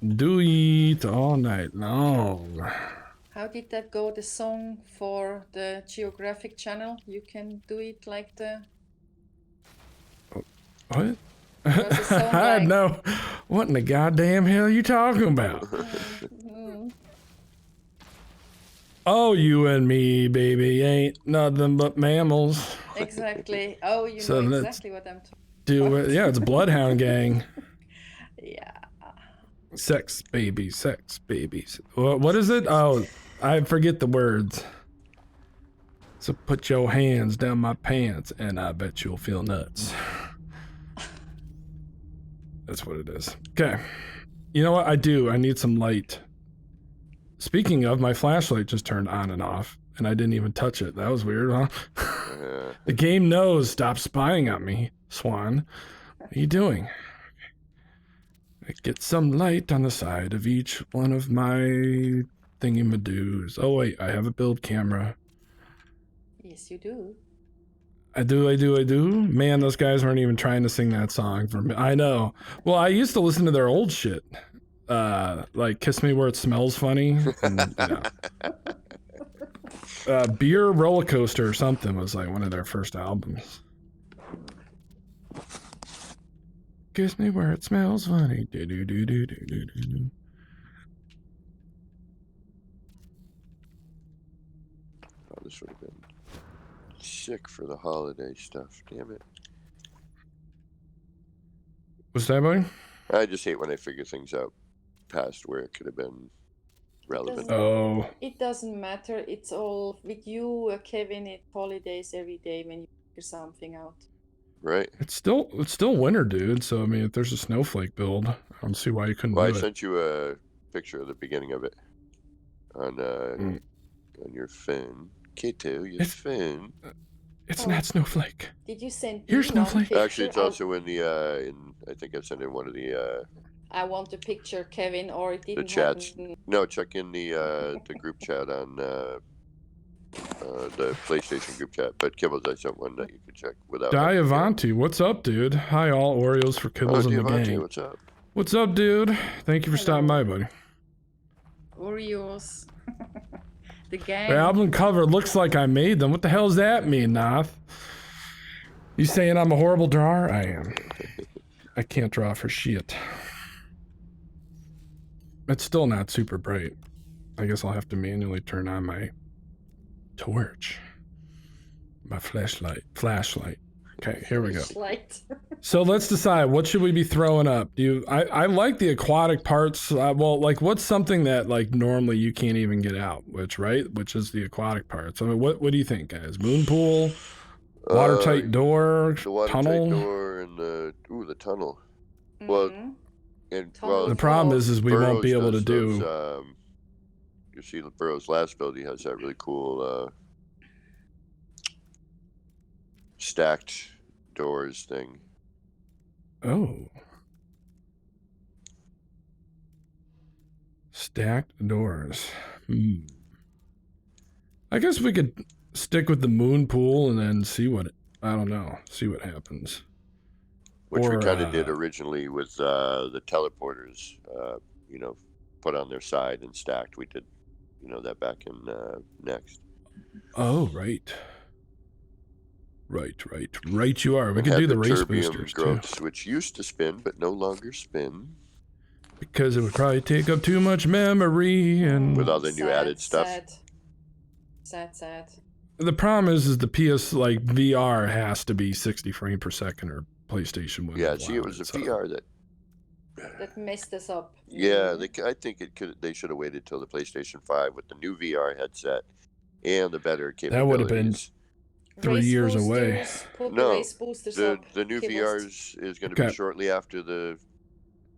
Do it all night long. How did that go, the song for the Geographic channel? You can do it like the... What? I know. What in the goddamn hell are you talking about? Oh, you and me, baby, ain't nothing but mammals. Exactly. Oh, you know exactly what I'm talking about. Yeah, it's Bloodhound Gang. Yeah. Sex, babies, sex, babies. What is it? Oh, I forget the words. So put your hands down my pants and I bet you'll feel nuts. That's what it is. Okay. You know what? I need some light. Speaking of, my flashlight just turned on and off, and I didn't even touch it. That was weird, huh? The game knows. Stop spying on me, Swan. What are you doing? Get some light on the side of each one of my thingy-madoos. Oh, wait. I have a build camera. Yes, you do. I do. Man, those guys weren't even trying to sing that song for me. I know. Well, I used to listen to their old shit. Like Kiss Me Where It Smells Funny. And, Beer Roller Coaster or something was like one of their first albums. Kiss Me Where It Smells Funny. Do do do do do do do. Oh, this would have been sick for the holiday stuff. Damn it. What's that, boy? I just hate when I figure things out past where it could have been relevant. It doesn't matter. It's all with you, Kevin. It holidays every day when you figure something out. Right. It's still winter, dude. So I mean, if there's a snowflake build, I don't see why you couldn't Well, I do it. sent you a picture of the beginning of it on your phone. Kato, your phone. It's not snowflake. Did you send Here's me one snowflake. picture? Actually, it's also in the I think I sent in one of the want a picture, Kevin, or it didn't chats. happen. No, check in the group chat on the PlayStation group chat. But Kibbles, I sent one that you could check without. Diavanti, what's up, dude? Hi, all Oreos for Kibbles and the Diavanti, gang. what's up? What's up, dude? Thank you for stopping by, buddy. Oreos. The gang. The album cover looks like I made them. What the hell does that mean, Nath? You saying I'm a horrible drawer? I am. I can't draw for shit. It's still not super bright. I guess I'll have to manually turn on my torch. My flashlight. Okay, here we go. So let's decide, what should we be throwing up? I like the aquatic parts. Well, like, what's something that like normally you can't even get out, which is the aquatic parts. I mean, what do you think, guys? Moon pool, watertight door, the watertight tunnel door, and the tunnel. Well, and well, the problem is we won't be able to do. You see, Burrow's last build, he has that really cool stacked doors thing. Oh. Stacked doors. I guess we could stick with the moon pool and then see what happens. Which we kind of did originally with the teleporters, put on their side and stacked. We did, that back in Next. Oh, right. Right you are. We could do the race boosters growths, too. Which used to spin, but no longer spin. Because it would probably take up too much memory and... With all the new added stuff. Sad. The problem is the PS, like, VR has to be 60 frames per second or PlayStation would. Yeah, see, it was the VR that messed us up. Yeah, I think they should have waited till the PlayStation 5 with the new VR headset and the better capabilities. That would have been 3 years away. No, the new VR is going to be shortly after the...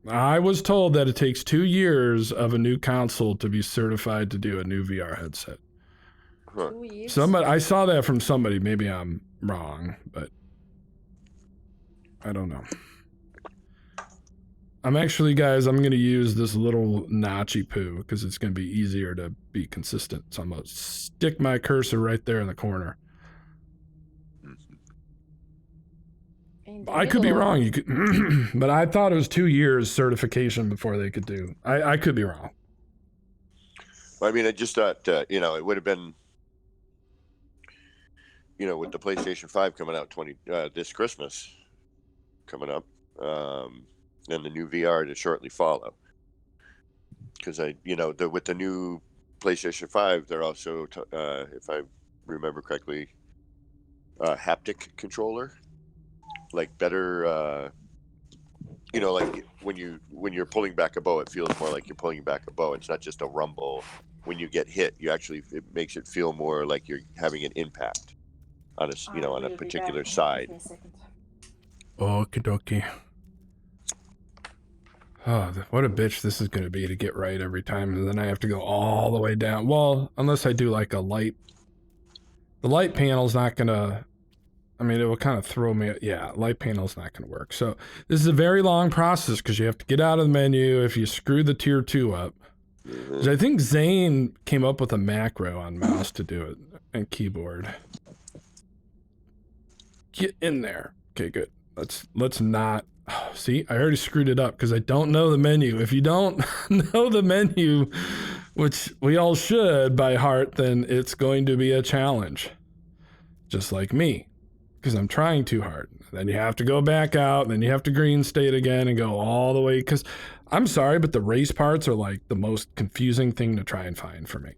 I was told that it takes 2 years of a new console to be certified to do a new VR headset. Huh. 2 years? I saw that from somebody. Maybe I'm wrong, but I don't know. I'm going to use this little notchy poo because it's going to be easier to be consistent. So I'm going to stick my cursor right there in the corner. I could be wrong. You could, but I thought it was 2 years certification before they could do. I could be wrong. Well, I mean, I just thought, it would have been, with the PlayStation 5 coming out this Christmas coming up, and the new VR to shortly follow. Because with the new PlayStation 5, they're also, if I remember correctly, haptic controller. Like better, like when you're pulling back a bow, it feels more like you're pulling back a bow. It's not just a rumble. When you get hit, it makes it feel more like you're having an impact on a particular side. Okie dokie. Oh, what a bitch this is going to be to get right every time, and then I have to go all the way down. Well, unless I do like a light. The light panel's not going to... I mean, it will kind of throw me... Yeah, light panel's not going to work. So this is a very long process because you have to get out of the menu if you screw the tier 2 up. Mm-hmm. I think Zane came up with a macro on mouse to do it and keyboard. Get in there. Okay, good. Let's not... Oh, see, I already screwed it up because I don't know the menu. If you don't know the menu, which we all should by heart, then it's going to be a challenge. Just like me. Because I'm trying too hard. Then you have to go back out, then you have to green state again and go all the way. Because I'm sorry, but the race parts are like the most confusing thing to try and find for me.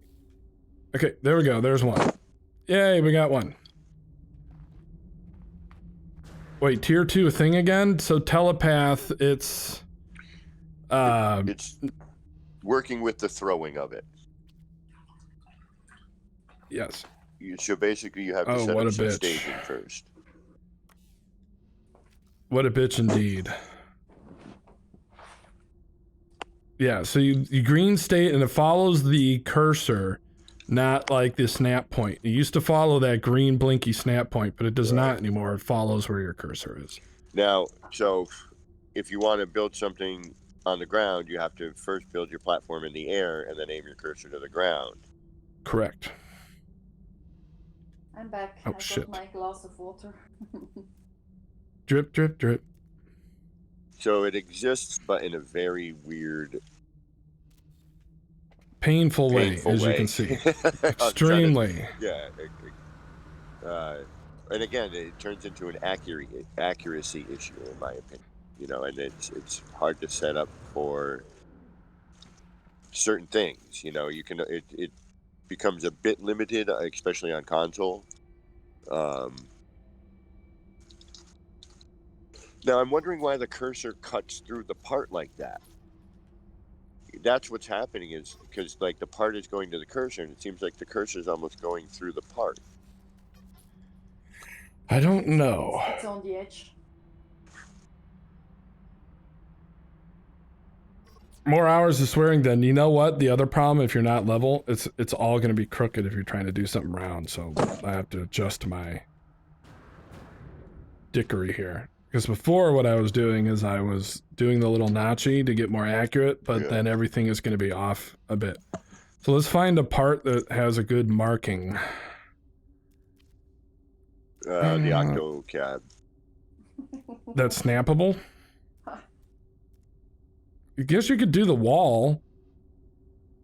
Okay, there we go. There's one. Yay, we got one. Wait, tier 2 thing again? So telepath, it's working with the throwing of it. Yes. So basically you have to set up some staging first. What a bitch indeed. Yeah, so you green state and it follows the cursor, not like the snap point. It used to follow that green blinky snap point, but it does not anymore. It follows where your cursor is. Now, so if you want to build something on the ground, you have to first build your platform in the air and then aim your cursor to the ground. Correct. I'm back. Oh, I shit. got my glass of water. Drip, drip, drip. So it exists, but in a very weird, Painful way, as you can see. Extremely. Yeah. And again, it turns into an accuracy issue, in my opinion. You know, and it's hard to set up for certain things. You know, you can it becomes a bit limited, especially on console. Now I'm wondering why the cursor cuts through the part like that. That's what's happening, is because like the part is going to the cursor, and it seems like the cursor is almost going through the part. I don't know. It's on the edge. More hours of swearing, then you know what? The other problem, if you're not level, it's all going to be crooked if you're trying to do something round. So I have to adjust my dickery here. Because before, what I was doing is I was doing the little notchy to get more accurate, but then everything is going to be off a bit. So let's find a part that has a good marking. The octo cab. That's snappable. I guess you could do the wall.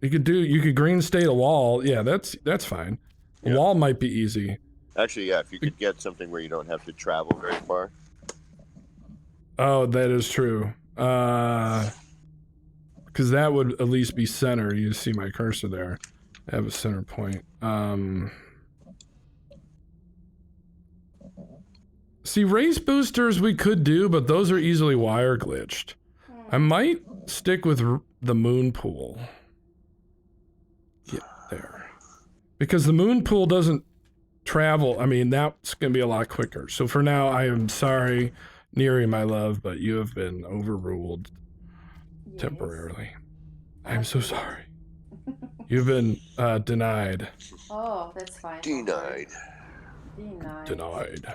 You could green state a wall. Yeah, that's fine. The wall might be easy. Actually, yeah, if you could get something where you don't have to travel very far. Oh, that is true. Because that would at least be center. You see my cursor there. I have a center point. See, race boosters we could do, but those are easily wire glitched. I might stick with the moon pool. Yeah, there. Because the moon pool doesn't travel. I mean, that's going to be a lot quicker. So for now, I am sorry, Neri, my love, but you have been overruled temporarily. I'm so sorry. You've been denied. Oh, that's fine. Denied. Denied.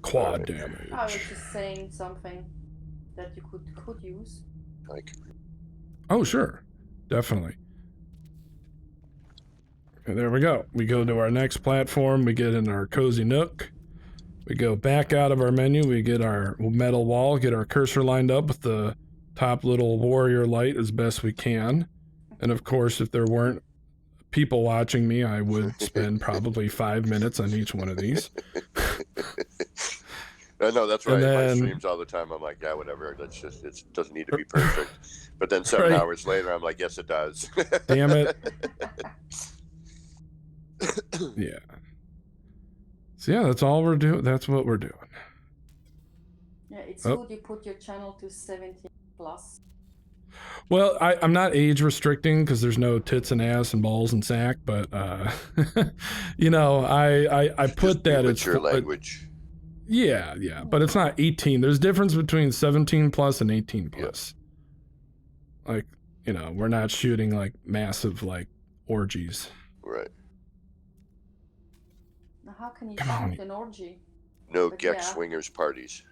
Quad damage. I was just saying something that you could use. Oh, sure. Definitely. Okay, there we go. We go to our next platform. We get in our cozy nook. We go back out of our menu. We get our metal wall, get our cursor lined up with the top little warrior light as best we can. And of course, if there weren't people watching me, I would spend probably 5 minutes on each one of these. No, that's right. Then, my streams all the time, I'm like, yeah, whatever. That's just, it doesn't need to be perfect. But then 7 hours later, I'm like, yes, it does. Damn it. Yeah. So yeah, that's all we're doing. That's what we're doing. Yeah, it's good you put your channel to 17 plus. Well, I'm not age restricting because there's no tits and ass and balls and sack, but you know, I put that it's your language. Yeah, but it's not 18. There's a difference between 17 plus and 18 plus. Yeah. Like, you know, we're not shooting like massive like orgies. Right. Now how can you shoot an orgy? No Gex swingers parties.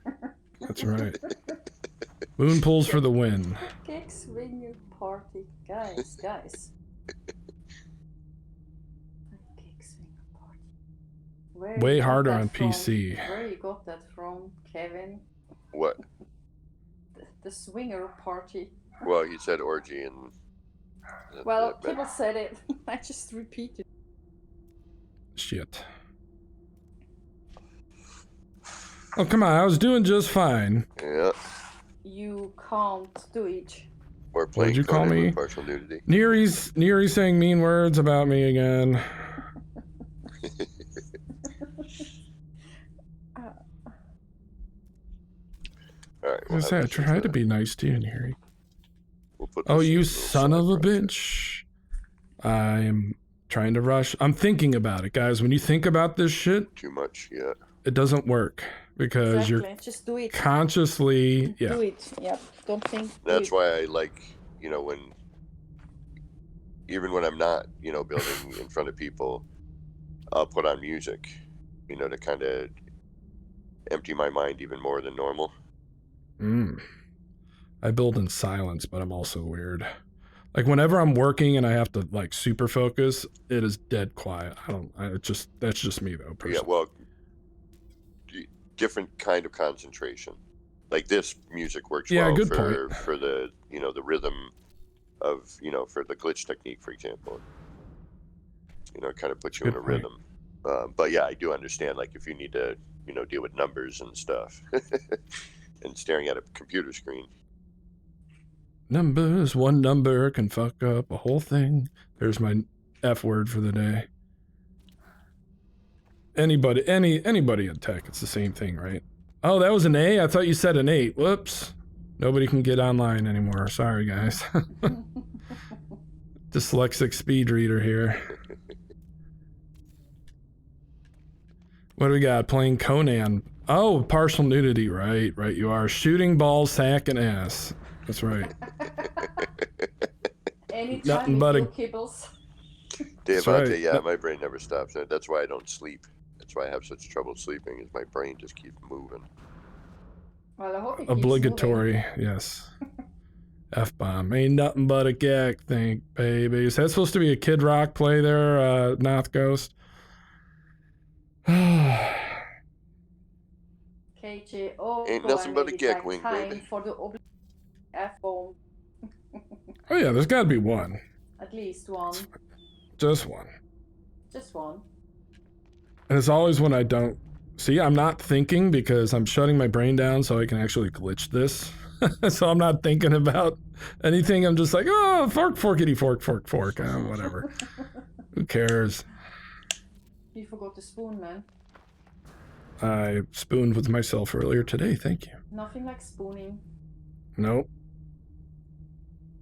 That's right. Moon pools for the win. Gex swinger party. Guys. Way harder on PC. Where you got that from, Kevin? What? The swinger party. Well, he said orgy and... Well, people said it. I just repeated. Shit. Oh, come on. I was doing just fine. Yeah. You can't do it. Or playing What'd you call me? Partial nudity. Neri's saying mean words about me again. Alright, I tried to be nice to you, Neri. Oh, you son of a bitch. I am trying to rush. I'm thinking about it, guys. When you think about this shit... Too much, yeah. It doesn't work. because you're Just do it. consciously, Do it. Yep. Don't think. That's why I like, even when I'm not, building in front of people, I'll put on music, to kind of empty my mind even more than normal. I build in silence, but I'm also weird. Like whenever I'm working and I have to like super focus, it is dead quiet. That's just me though, personally. Yeah, well, different kind of concentration. Like this music works well for the, the rhythm of, for the glitch technique, for example. It kind of puts you in a rhythm. But yeah, I do understand, like if you need to, deal with numbers and stuff and staring at a computer screen. Numbers, one number can fuck up a whole thing. There's my F word for the day. Anybody in tech, it's the same thing, right? Oh, that was an A? I thought you said an 8. Whoops. Nobody can get online anymore. Sorry, guys. Dyslexic speed reader here. What do we got? Playing Conan. Oh, partial nudity. Right, you are. Shooting balls, sack, and ass. That's right. Anytime with your kibbles. Dave, I'll tell you, my brain never stops. That's why I don't sleep. That's why I have such trouble sleeping, is my brain just keeps moving. Well, I hope it obligatory, keeps moving. Yes. F-bomb. Ain't nothing but a gag thing, baby. Is that supposed to be a Kid Rock play there, Noth Ghost? KJ, ain't nothing but a gag wing, baby. For the F-bomb. Oh yeah, there's gotta be one. At least one. Just one. Just one. And it's always when I don't... See, I'm not thinking because I'm shutting my brain down so I can actually glitch this. So I'm not thinking about anything. I'm just like, oh, fork, forkity, fork, fork, fork. Whatever. Who cares? You forgot to spoon, man. I spooned with myself earlier today, thank you. Nothing like spooning. Nope.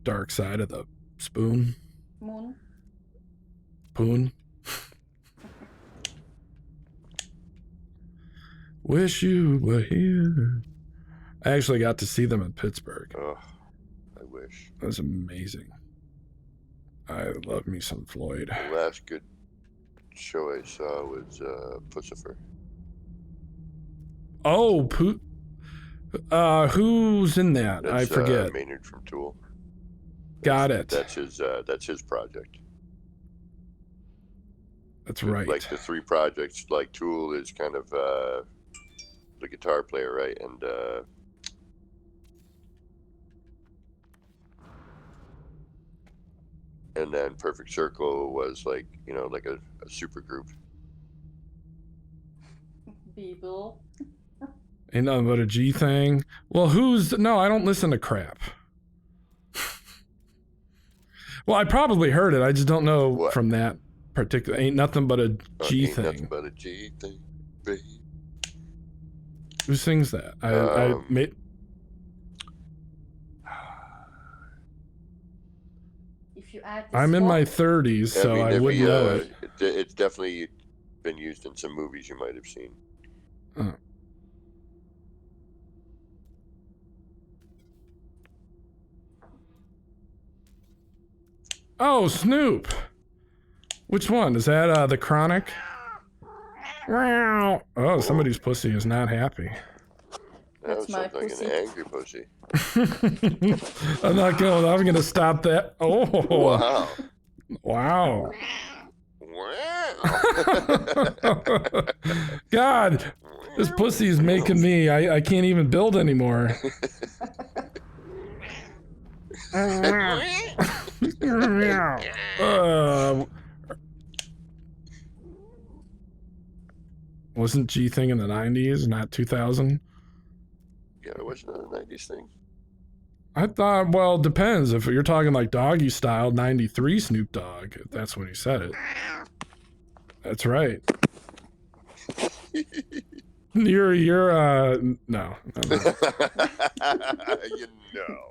Dark side of the spoon. Moon. Poon. Wish you were here. I actually got to see them in Pittsburgh. Oh, I wish. That was amazing. I love me some Floyd. The last good show I saw was Pussifer. Oh, who's in that? That's, I forget. Maynard from Tool. Got it. That's his project. That's right. Like the 3 projects, like Tool is kind of the guitar player, right? And then Perfect Circle was like, like a super group. People. Ain't nothing but a G thing. Well, no, I don't listen to crap. Well, I probably heard it. I just don't know from that particular. Ain't nothing but a G thing. Ain't nothing but a G thing, baby. Who sings that? I made. If you add I'm in my 30s, so I would know it. It's definitely been used in some movies you might have seen. Oh. Oh, Snoop. Which one? Is that The Chronic? Oh, somebody's pussy is not happy. That's my like pussy. An angry pussy. I'm going to stop that. Oh. Wow. Wow. Wow. God, this pussy is making me, I can't even build anymore. Wasn't G thing in the 90s, not 2000? Yeah, it wasn't a 90s thing. I thought, well, depends. If you're talking like Doggy Style, 93 Snoop Dogg, if that's when he said it. That's right. You're no. You know.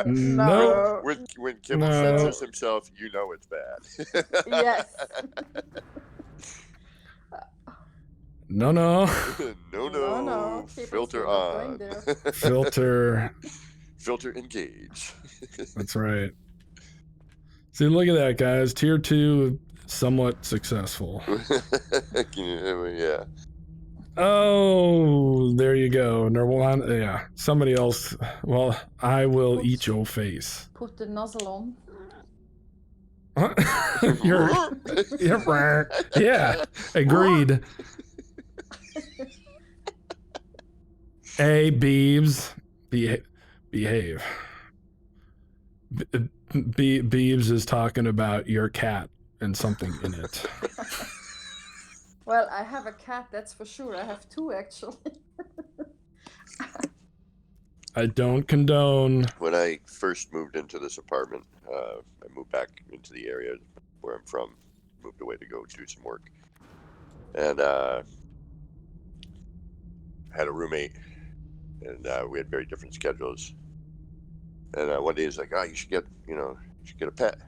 No. When Kimmel censors himself, you know it's bad. Yes. No. no. No. Filter We're not going on. there. Filter. Filter engage. That's right. See, look at that, guys. Tier 2, somewhat successful. Yeah. Oh, there you go. Nirwana, yeah. Somebody else. Well, I will eat your face. Put the nozzle on. Yeah, agreed. A, Beebs, behave. Beebs is talking about your cat and something in it. Well, I have a cat, that's for sure. I have 2 actually. I don't condone. When I first moved into this apartment, I moved back into the area where I'm from. Moved away to go do some work, and had a roommate, and we had very different schedules. And one day he's like, "Oh, you should get a pet."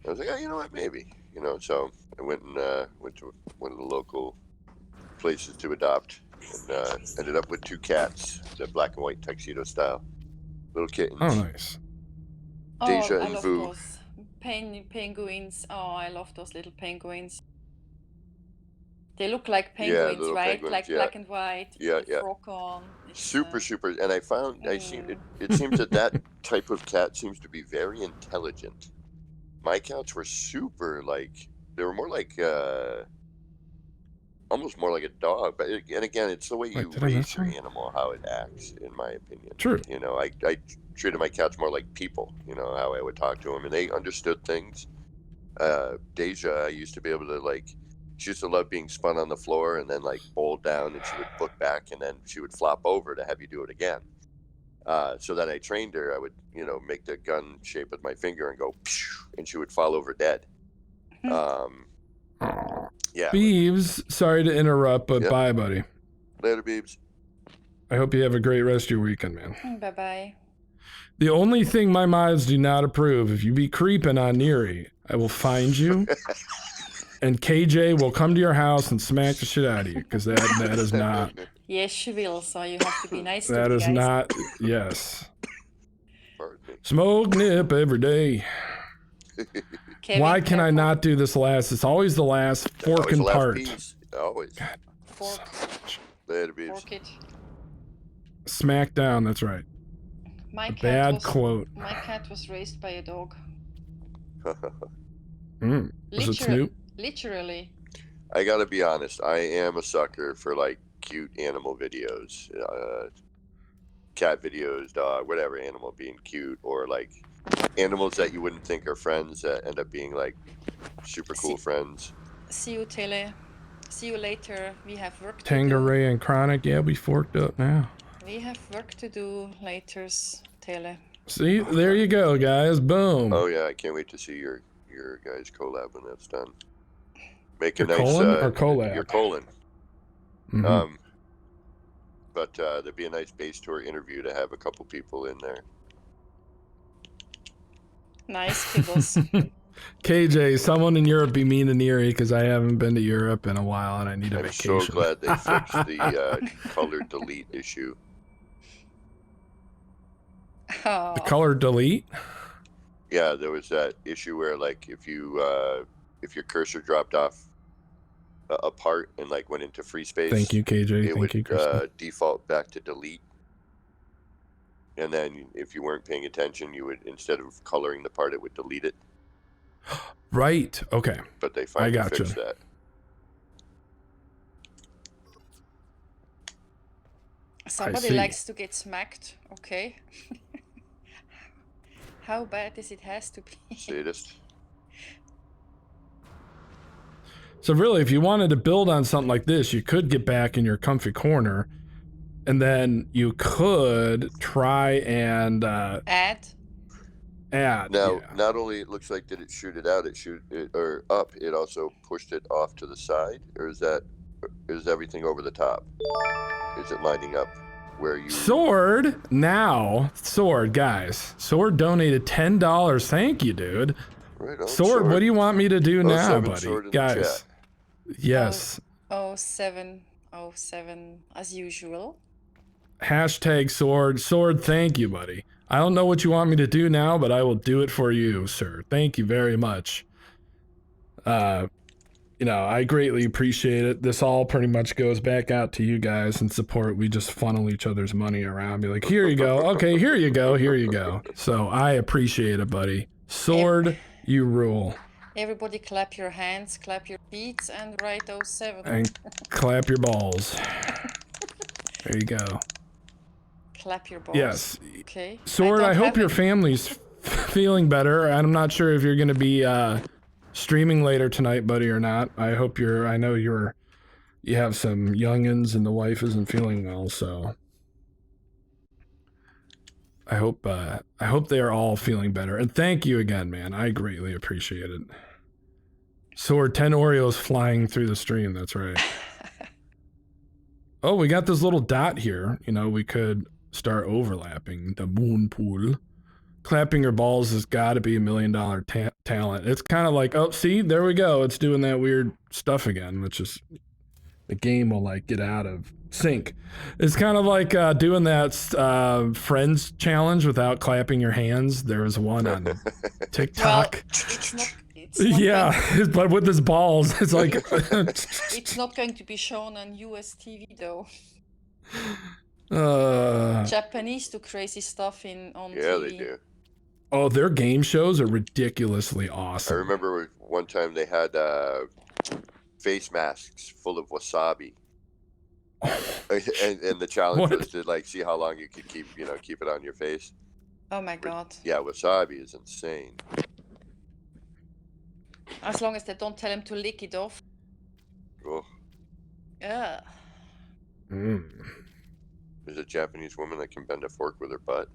I was like, "Oh, you know what? Maybe." So I went to one of the local places to adopt, and ended up with 2 cats, the black and white tuxedo style, little kittens. Oh, nice. Deja I and love Vu. those penguins. Oh, I love those little penguins. They look like penguins, little right? penguins, like yeah. black and white. Yeah, with yeah. Frock on. It's, Super. And I found it seems that type of cat seems to be very intelligent. My cats were super, like, they were more like almost more like a dog, but again, it's the way you raise your animal, how it acts, in my opinion. True. I treated my cats more like people, how I would talk to them, and they understood things. Deja, I used to be able to, like, she used to love being spun on the floor and then, like, fold down, and she would look back, and then she would flop over to have you do it again. So then I trained her. I would, make the gun shape with my finger and go, and she would fall over dead. Yeah. Beebs, sorry to interrupt, but bye, buddy. Later, Beebs. I hope you have a great rest of your weekend, man. Bye-bye. The only thing my mods do not approve, if you be creeping on Neri, I will find you, and KJ will come to your house and smack the shit out of you, because that is not... Yes, she will, so you have to be nice to me, That is guys. not... Yes. Smoke nip every day. Kevin, Why can I not do this last? It's always the last fork and part. Piece. Always. Fork. Later, Beebs. Fork it. Smack down, that's right. My quote. My cat was raised by a dog. Was it Snoop? Literally. I gotta be honest, I am a sucker for, like, cute animal videos. Cat videos, dog, whatever animal being cute, or, like, animals that you wouldn't think are friends that end up being, like, super cool friends. See you, Tele. See you later. We have work to do. Tangeray and Chronic, yeah, we forked up now. We have work to do later, Tele. See, there you go, guys. Boom. Oh yeah, I can't wait to see your guys' collab when that's done. Make a Your nice colon or collab? Your colon. Mm-hmm. But there'd be a nice base tour interview to have a couple people in there. Nice kibbles. KJ, someone in Europe be mean to Neri because I haven't been to Europe in a while and I need a vacation. I'm so glad they fixed the color delete issue. Oh. The color delete? Yeah, there was that issue where, like, if your cursor dropped off a part and, like, went into free space. Thank you, KJ. It would default back to delete. And then if you weren't paying attention, you would, instead of coloring the part, it would delete it. Right. Okay. But they finally fixed that. Somebody likes to get smacked. Okay. How bad is it has to be? Sadist. So really, if you wanted to build on something like this, you could get back in your comfy corner, and then you could try and add. Now, not only it looks like did it shoot it out, or up, it also pushed it off to the side, or is everything over the top? Is it lining up where you... Sword, guys. Sword donated $10. Thank you, dude. Right on, Sword, what do you want me to do now, buddy? Sword in Guys. the chat. Yes. 0707 as usual. Hashtag sword. Sword, thank you, buddy. I don't know what you want me to do now, but I will do it for you, sir. Thank you very much. You know, I greatly appreciate it. This all pretty much goes back out to you guys and support. We just funnel each other's money around. Be like, here you go. Okay, here you go. Here you go. So I appreciate it, buddy. Sword, you rule. Everybody clap your hands, clap your feet, and write 07. And clap your balls. There you go. Clap your balls. Yes. Okay. Sword, I hope your family's feeling better. I'm not sure if you're going to be streaming later tonight, buddy, or not. I hope I know you have some youngins and the wife isn't feeling well, so I hope they are all feeling better. And thank you again, man. I greatly appreciate it. Sword, 10 Oreos flying through the stream. That's right. Oh, we got this little dot here. You know, we could start overlapping the moon pool. Clapping your balls has got to be $1 million talent. It's kind of like, oh, see, there we go. It's doing that weird stuff again, which is the game will like get out of sync. It's kind of like doing that Friends challenge without clapping your hands. There was one on TikTok. Well, it's not yeah, but with his balls, it's like it's not going to be shown on US TV though. Japanese do crazy stuff on TV. Yeah, they do. Oh, their game shows are ridiculously awesome. I remember one time they had face masks full of wasabi. and the challenge was to like see how long you could keep it on your face. Oh my god. Yeah, wasabi is insane. As long as they don't tell him to lick it off. Oh. Yeah. There's a Japanese woman that can bend a fork with her butt.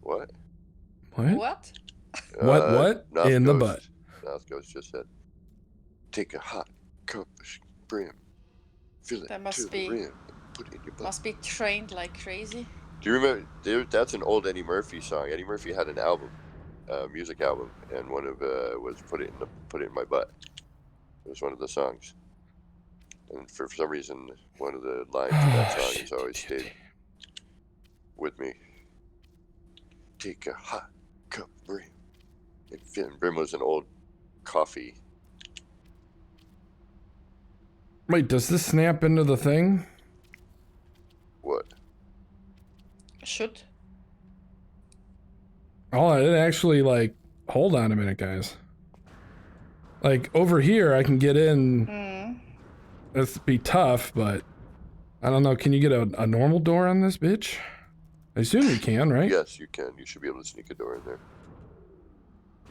What? What? What? In the butt. North Ghost just said, take a hot cup of brim, fill it to the rim, and put it in your butt. Must be trained like crazy. Do you remember? That's an old Eddie Murphy song. Eddie Murphy had an album, music album, and one of was put it in my butt. It was one of the songs, and for some reason, one of the lines of that song has always stayed with me. Take a hot cup of brim. And brim was an old coffee. Wait, does this snap into the thing? What? Should. Oh, it actually, like, hold on a minute, guys. Like, over here, I can get in. It's be tough, but I don't know. Can you get a normal door on this bitch? I assume you can, right? Yes, you can. You should be able to sneak a door in there.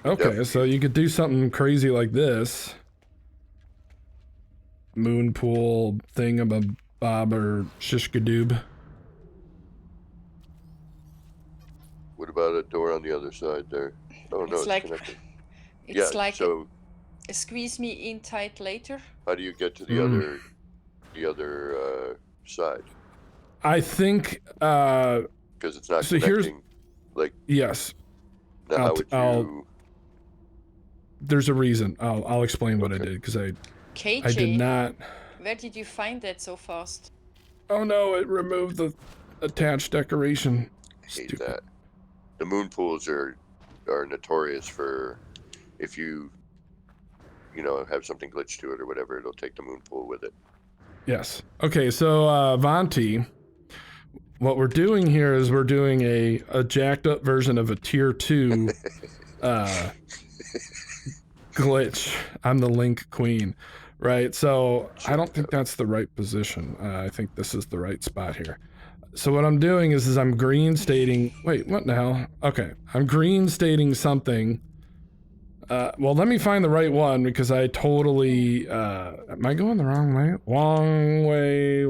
Okay, Definitely. So you could do something crazy like this. Moon pool thingamabob or shishkadoob. What about a door on the other side there? Oh no, it's like connected. it's like so squeeze me in tight later. how do you get to the other side? I think Because it's not so connecting. Like yes. now how would you? There's a reason. I'll explain what I did because I did not. Where did you find that so fast? Oh no! It removed the attached decoration. I hate that. The moon pools are notorious for if you have something glitched to it or whatever, it'll take the moon pool with it. Yes. Okay. So Vanti, what we're doing here is we're doing a jacked up version of a tier 2 glitch. I'm the Link Queen, right? So I don't think that's the right position. I think this is the right spot here. So what I'm doing is I'm green stating. Wait, what the hell? Okay, I'm green stating something. Well, let me find the right one because I totally. Am I going the wrong way? Long way.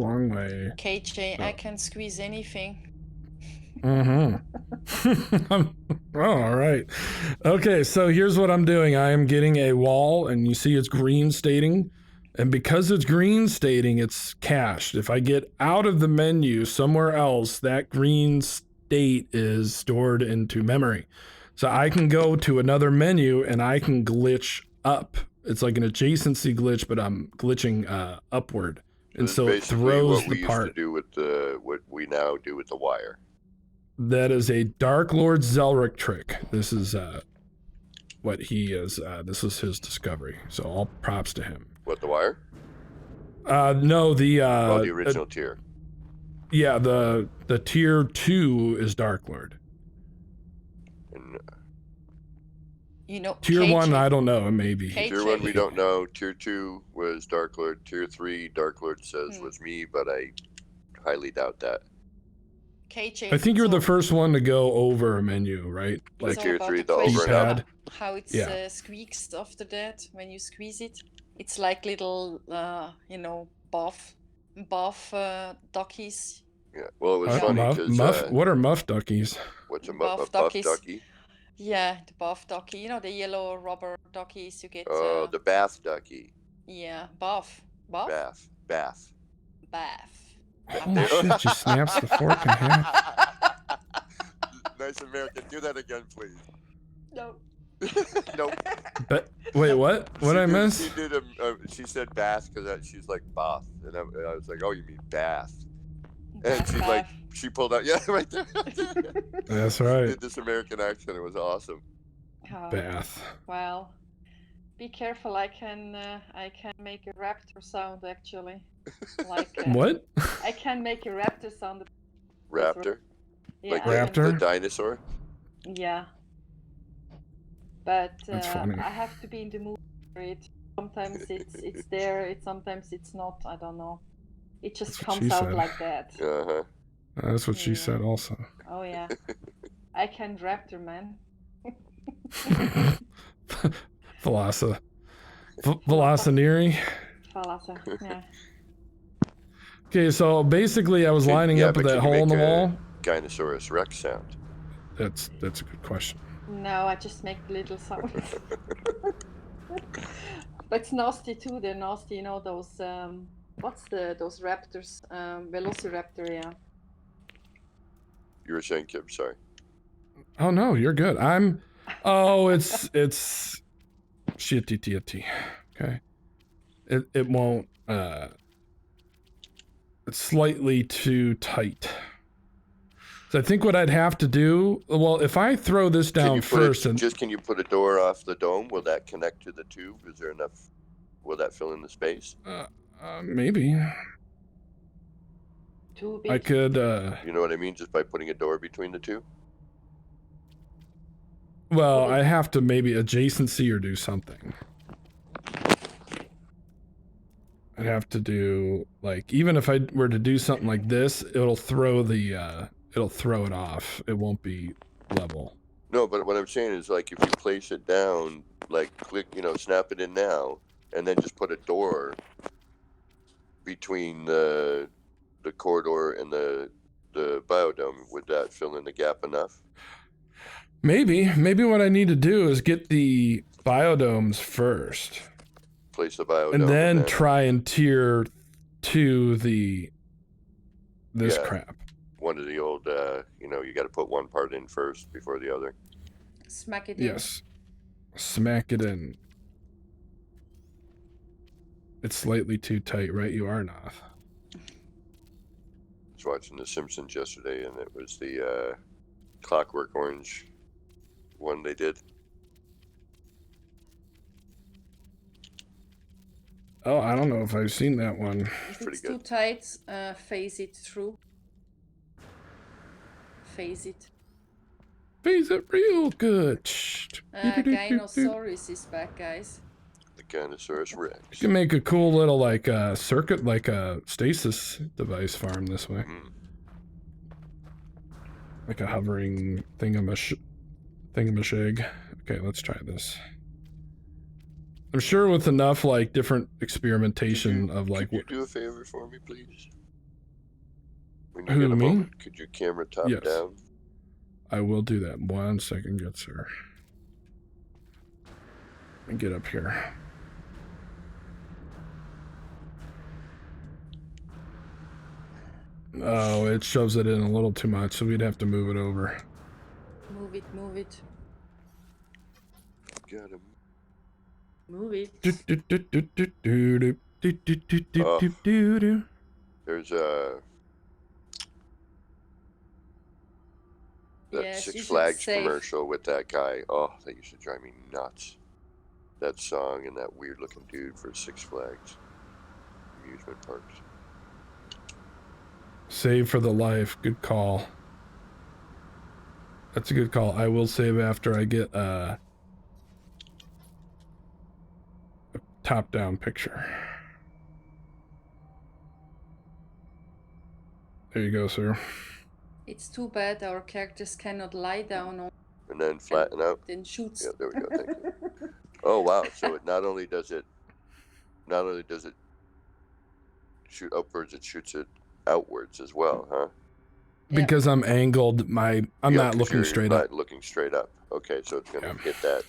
KJ, I can squeeze anything. Oh, all right. Okay, so here's what I'm doing. I am getting a wall, and you see it's green stating. And because it's green stating, it's cached. If I get out of the menu somewhere else, that green state is stored into memory. So I can go to another menu and I can glitch up It's like an adjacency glitch, but I'm glitching upward, and This is so it basically throws what we the used to part. do with what we now do with the wire. That is a Dark Lord Zelric trick. This is what he is. This is his discovery. So all props to him. What, the wire? No, the The original tier. Yeah, the tier 2 is Dark Lord. And You know, Tier KJ 1, I don't know, maybe. tier 1 we don't know. Tier 2 was Dark Lord. Tier 3 Dark Lord says was me, but I highly doubt that. KJ, I think you're the it's first one to go over a menu, right? all- Like it's all tier about 3, the the over and D-pad. up. how it Yeah. squeaks after that when you squeeze it. It's like little, buff duckies. Yeah. Well, it was What, funny because what are muff duckies? what's a Buff buff duckies. ducky? Yeah, the buff ducky. You know, the yellow rubber duckies you get. Oh, the bath ducky. Yeah, buff. Bath. Bath. Holy shit, she snaps the fork in half. Nice American. Do that again, please. No. Nope. But wait, what? What I miss? She did she said bath because she's like bath, and I was like, oh, you mean bath? And she's like, she pulled out, yeah, right there. That's She right. did this American accent. It was awesome. Bath. Well, be careful. I can make a raptor sound actually. Like What? I can make a raptor sound. Raptor? Yeah, Like Raptor? the dinosaur? Yeah. But That's funny. I have to be in the mood for it. Sometimes it's there. Sometimes it's not. I don't know. It just That's what comes she out said. like that. Uh-huh. That's what she said also. Oh yeah. I can raptor, man. Velocineering. Yeah. Okay, so basically I was lining up but that can hole you in the make a wall. Gynosaurus Rex sound. That's a good question. No, I just make little sounds. But it's nasty too. They're nasty, you know, those those raptors? Velociraptor, yeah. You were saying, Kim, sorry. Oh no, you're good. It's shitty. Okay. It won't it's slightly too tight. So I think what I'd have to do, well, if I throw this down first can you put a door off the dome? Will that connect to the tube? Is there enough? Will that fill in the space? Maybe. Too big. I could You know what I mean? Just by putting a door between the two? well, I have to maybe adjacency or do something. I'd have to do, like, even if I were to do something like this, it'll throw it off. It won't be level. No, but what I'm saying is, like, if you place it down, like, click, snap it in now, and then just put a door between the corridor and the biodome, would that fill in the gap enough? Maybe what I need to do is get the biodomes first. Place the biodome. And then try and tier to this crap. One of the old, you got to put one part in first before the other. Smack it in. Yes. Smack it in. It's slightly too tight, right? You are not. I was watching The Simpsons yesterday, and it was the Clockwork Orange one they did. Oh, I don't know if I've seen that one. If it's too tight, phase it through. Phase it. Phase it real good. Gynosaurus is back, guys. The Gynosaurus Rex. You can make a cool little, like, circuit, like a stasis device farm this way. Mm. Like a hovering thingamashig. Okay, let's try this. I'm sure with enough, like, different experimentation of, like... Could you do a favor for me, please? When you Who, get a me? moment, could you camera top down? I will do that. 1 second, good sir. Let me get up here. Oh, it shoves it in a little too much, so we'd have to move it over. Move it. Got him. Move it. There's that Yes, Six you should Flags save. commercial with that guy. Oh, that used to drive me nuts. That song and that weird looking dude for Six Flags amusement parks. Save for the life. Good call. That's a good call. I will save after I get a top-down picture. There you go, sir. It's too bad our characters cannot lie down on And then flatten out. then shoots. Yeah, there we go. Thank you. Oh wow! So it not only does it shoot upwards, it shoots it outwards as well, huh? Because I'm angled, I'm not looking straight up. Not looking straight up. Okay, so it's gonna hit that.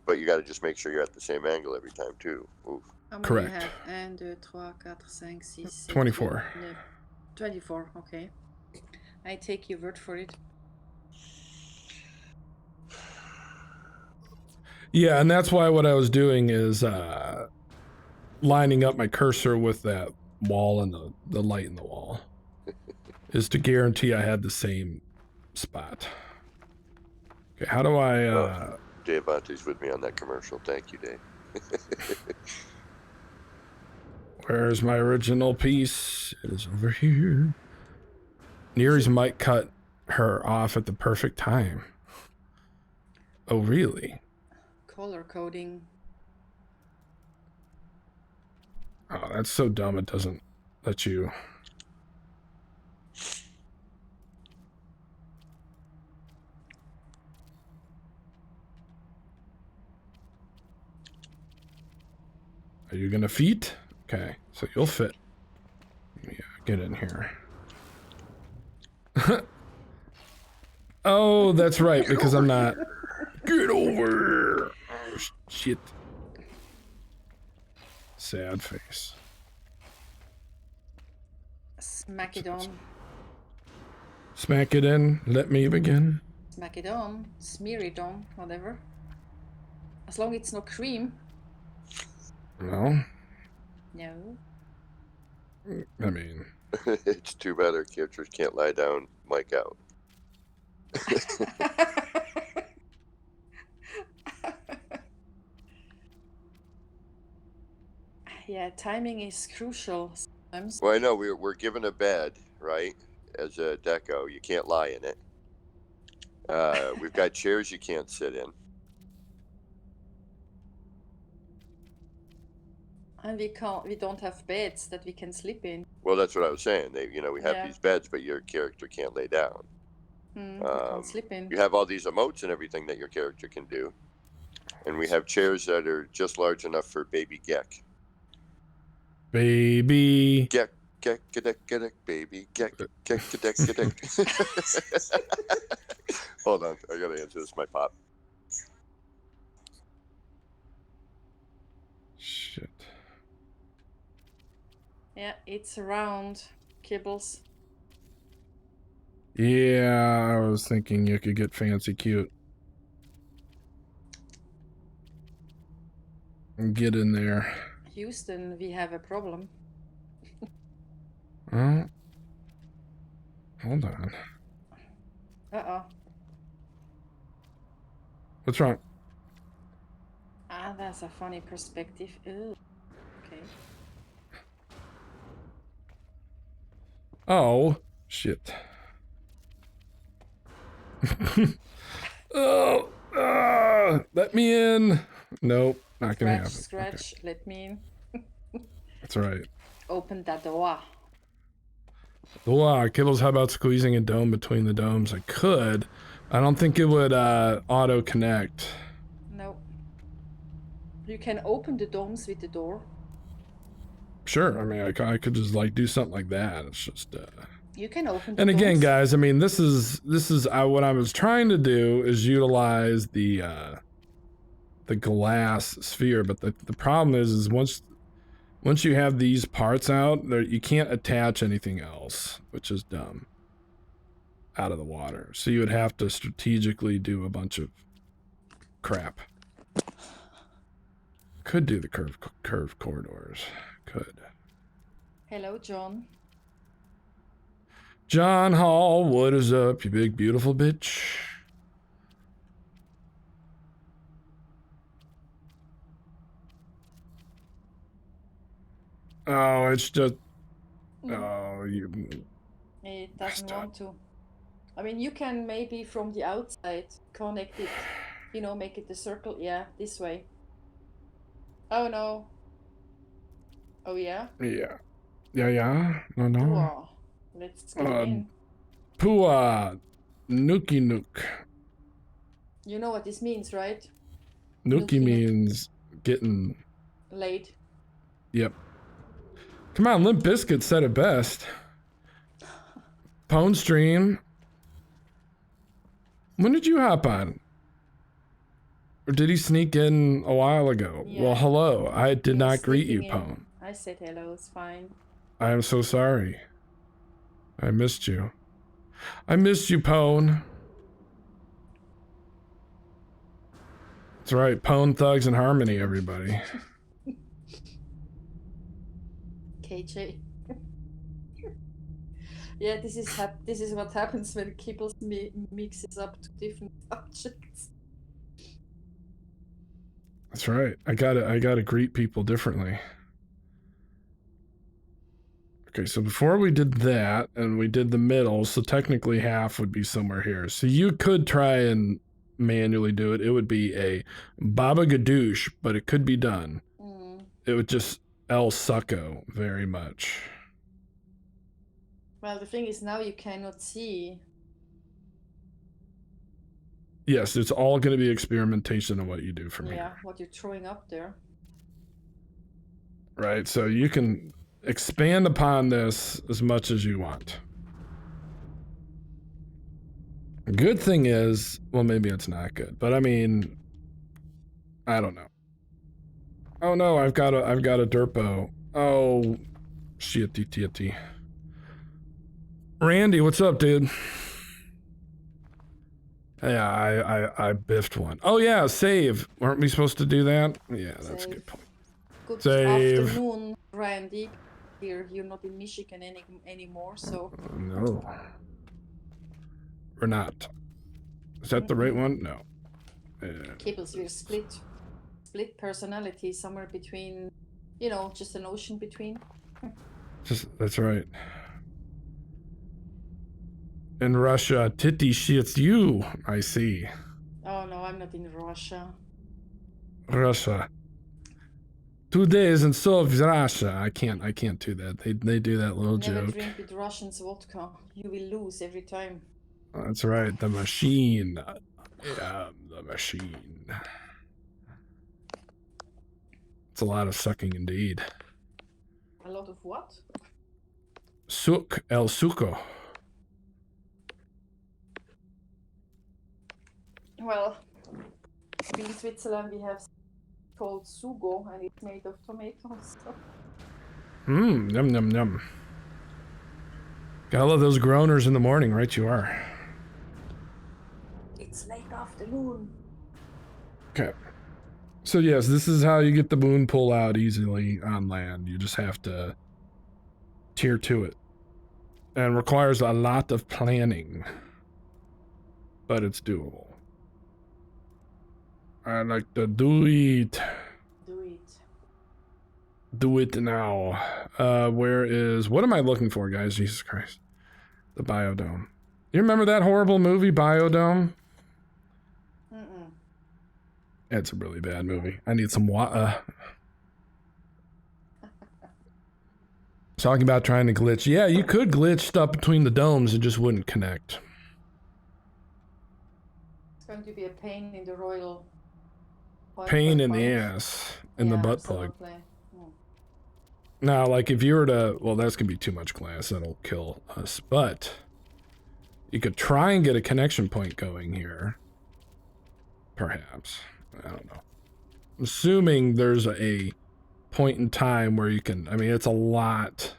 But you got to just make sure you're at the same angle every time too. Oof. Correct. 1, 2, 3, 4, 5, 6, 7, 24. 24. Okay. I take your word for it. Yeah, and that's why what I was doing is lining up my cursor with that wall and the light in the wall is to guarantee I had the same spot. Okay, how do I... Dave Monte's with me on that commercial. Thank you, Dave. Where's my original piece? It is over here. Nere's might cut her off at the perfect time. Oh, really? Color coding. Oh, that's so dumb it doesn't let you... Are you gonna feet? Okay, so you'll fit. Yeah, get in here. Oh, that's right, because I'm not... Get over! Oh, shit. Sad face. Smack it on. Smack it in, let me begin. Smack it on. Smear it on. Whatever. As long as it's not cream. No. No. I mean... It's too bad our characters can't lie down, mic out. Yeah, timing is crucial sometimes. Well, I know we're given a bed, right? As a deco, you can't lie in it. We've got chairs you can't sit in. And we don't have beds that we can sleep in. Well, that's what I was saying. We have these beds, but your character can't lay down. We can't sleep in. You have all these emotes and everything that your character can do. And we have chairs that are just large enough for baby Geck. Baby. Geck, baby Geck, Geck. Hold on, I gotta answer this. My pop. Shit. Yeah, it's around Kibbles. Yeah, I was thinking you could get fancy cute. And get in there. Houston, we have a problem. Oh. Hold on. Uh-oh. What's wrong? Ah, that's a funny perspective. Ew. Okay. Oh, shit. Let me in. Nope, not gonna happen. Scratch, okay. Let me in. That's right. Open that door. Wow, Kibbles, how about squeezing a dome between the domes? I could. I don't think it would auto connect. No. You can open the domes with the door. Sure, I mean, I could just like do something like that. It's just you can open the and again, domes. guys, I mean, this is what I was trying to do is utilize the glass sphere, but the problem is once you have these parts out there, you can't attach anything else, which is dumb, out of the water. So you would have to strategically do a bunch of crap. Could do the curved corridors. Could. Hello, John. John Hall, what is up, you big beautiful bitch? Oh, it's just. Oh, you. It doesn't want to. I mean, you can maybe from the outside connect it, you know, make it a circle. Yeah, this way. Oh no. Oh yeah? Yeah. Yeah. No. Wow. Let's get in. Pua. Nookie Nook. You know what this means, right? Nookie means getting laid. Yep. Come on, Limp Bizkit said it best. Pwn stream. When did you hop on? Or did he sneak in a while ago? Yeah. Well, hello. I did not greet you, Pwn. I said hello, it's fine. I am so sorry. I missed you. I missed you, Pwn. That's right, Pwn Thugs and Harmony, everybody. KJ. Yeah, this is what happens when Kibbles mixes up two different subjects. That's right. I gotta greet people differently. Okay, so before we did that, and we did the middle, so technically half would be somewhere here. So you could try and manually do it. It would be a Baba Gadoosh, but it could be done. It would just El Succo very much. Well, the thing is now you cannot see. Yes, it's all going to be experimentation of what you do from here. Yeah, what you're throwing up there. Right, so you can expand upon this as much as you want. Good thing is, well, maybe it's not good, but I mean, I don't know. Oh no, I've got a derpo. Oh, shit. Randy, what's up, dude? Yeah, I biffed one. Oh yeah, save. Weren't we supposed to do that? Yeah, that's a good point. Good save. Afternoon, Randy. Here, you're not in Michigan anymore, so. No. We're not. Is that the right one? No. Kibbles, we're split personality somewhere between, you know, just an ocean between. That's right. In Russia, titty shits you, I see. Oh no, I'm not in Russia. Russia. 2 days in Soviet Russia. I can't do that. They do that little Never joke. drink with Russians vodka. You will lose every time. That's right, the machine. Yeah, the machine. It's a lot of sucking indeed. A lot of what? Suk el suco. Well, in Switzerland we have called sugo and it's made of tomatoes. So. Yum. Gotta love those groaners in the morning, right you are. It's late afternoon. Okay. So yes, this is how you get the moon pull out easily on land. You just have to tier to it. And requires a lot of planning. But it's doable. I like to do it. Do it now. What am I looking for, guys? Jesus Christ. The Biodome. You remember that horrible movie, Biodome? It's a really bad movie. I need some water. Talking about trying to glitch. Yeah, you could glitch stuff between the domes. It just wouldn't connect. It's going to be a pain in the royal... Pain in the ass. In the butt plug. Now, like if you were to... Well, that's going to be too much glass. That'll kill us. But you could try and get a connection point going here. Perhaps. I don't know. Assuming there's a point in time where you can... I mean, it's a lot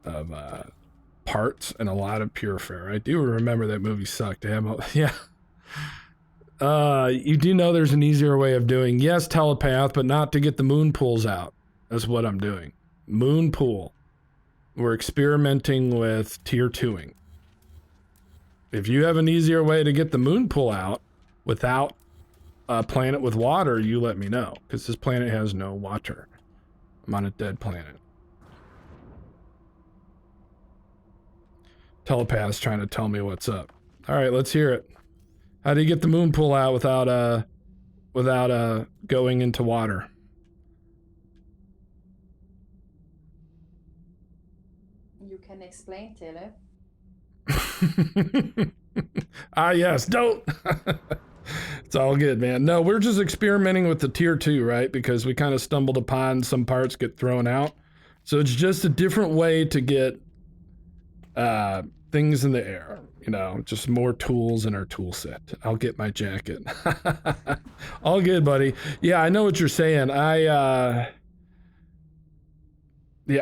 of parts and a lot of pure fare. I do remember that movie sucked. Yeah. You do know there's an easier way of doing, yes, telepath, but not to get the moon pools out. That's what I'm doing. Moon pool. We're experimenting with tier 2ing. If you have an easier way to get the moon pool out without a planet with water, you let me know, because this planet has no water. I'm on a dead planet. Telepath's trying to tell me what's up. All right, let's hear it. How do you get the moon pool out without going into water? You can explain, Tele. Ah, yes, don't. It's all good, man. No, we're just experimenting with the tier 2, right? Because we kind of stumbled upon some parts get thrown out. So it's just a different way to get things in the air. You know, just more tools in our tool set. I'll get my jacket. All good, buddy. Yeah, I know what you're saying. Yeah,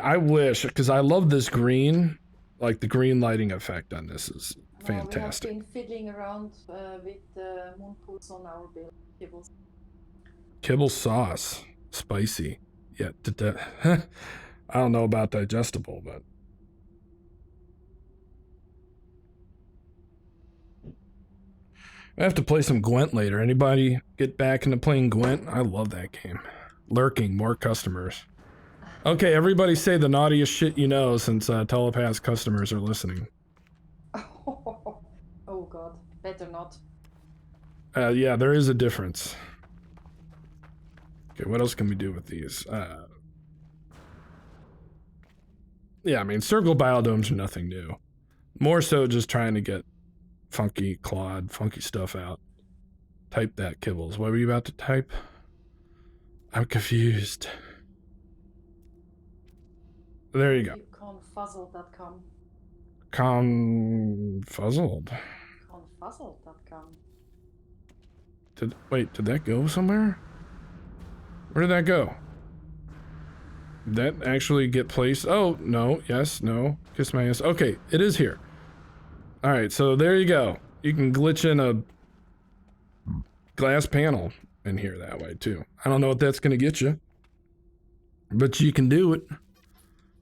I wish, because I love this green. Like, the green lighting effect on this is fantastic. We have been fiddling around with the moon pools on our build kibbles. Kibble sauce. Spicy. Yeah, I don't know about digestible, but... I have to play some Gwent later. Anybody get back into playing Gwent? I love that game. Lurking, more customers. Okay, everybody say the naughtiest shit you know, since Telepath's customers are listening. Oh god, better not. Yeah, there is a difference. Okay, what else can we do with these? Yeah, I mean, circle biodomes are nothing new. More so just trying to get funky stuff out. Type that, Kibbles. What were you about to type? I'm confused. There you go. Confuzzled.com. Confuzzled. Confuzzled.com. Wait, did that go somewhere? Where did that go? Did that actually get placed? Oh, no, yes, no. Kiss my ass. Okay, it is here. Alright, so there you go. You can glitch in a glass panel in here that way, too. I don't know what that's going to get you. But you can do it.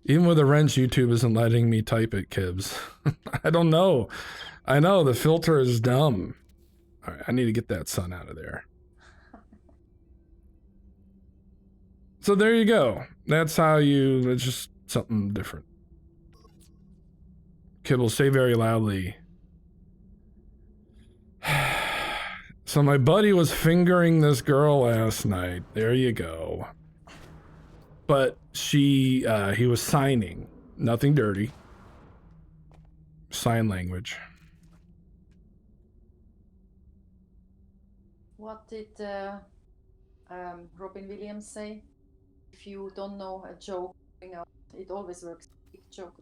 Even with a wrench, YouTube isn't letting me type it, Kibs. I don't know. I know, the filter is dumb. Alright, I need to get that sun out of there. So there you go. That's how it's just something different. Kibble, say very loudly. So my buddy was fingering this girl last night. There you go. But he was signing. Nothing dirty. Sign language. What did Robin Williams say? If you don't know a joke, it always works. Big joke.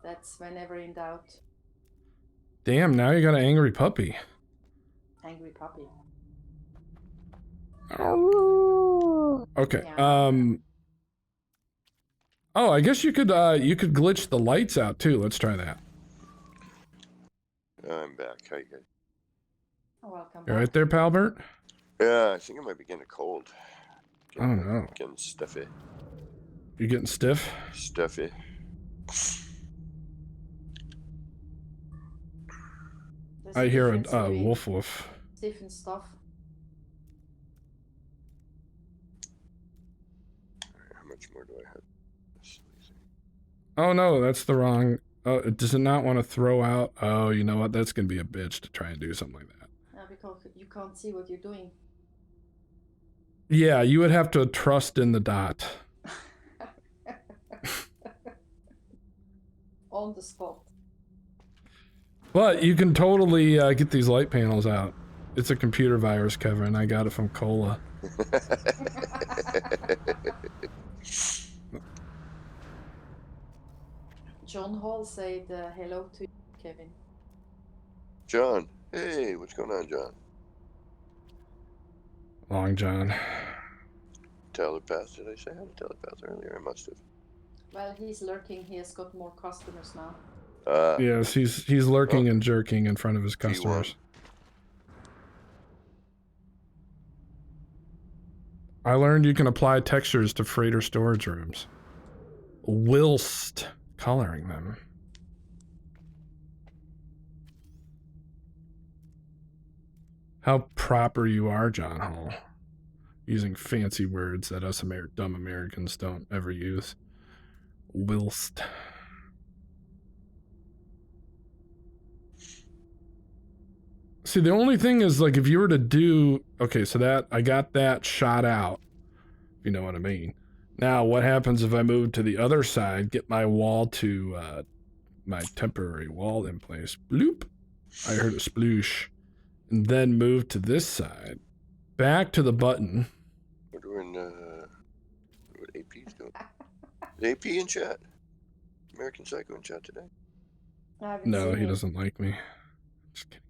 That's whenever in doubt. Damn, now you got an angry puppy. Angry puppy. Okay. Yeah. Oh, I guess you could glitch the lights out too. Let's try that. I'm back. How you guys? Oh, welcome. You right there, Palbert? Yeah, I think I might be getting a cold. Oh no. Getting stuffy. You getting stiff? Stuffy. I hear a woof woof. Stiff and stuff. How much more do I have? Oh no, that's the wrong. Oh, does it not want to throw out? Oh, you know what? That's gonna be a bitch to try and do something like that. Because you can't see what you're doing. Yeah, you would have to trust in the dot. On the spot. But you can totally get these light panels out. It's a computer virus, Kevin. I got it from Cola. John Hall said hello to you, Kevin. John, hey, what's going on, John? Long John. Telepath, did I say I had a telepath earlier? I must have. Well, he's lurking. He has got more customers now. Yes, he's lurking and jerking in front of his customers. I learned you can apply textures to freighter storage rooms whilst coloring them. How proper you are, John Hall. Using fancy words that us dumb Americans don't ever use. Whilst. See, the only thing is, like, if you were to do... Okay, so that... I got that shot out. If you know what I mean. Now, what happens if I move to the other side, get my wall to... my temporary wall in place. Bloop. I heard a sploosh. And then move to this side. Back to the button. We're doing, what AP's doing. Is AP in chat? American Psycho in chat today? No, he doesn't like me. Just kidding.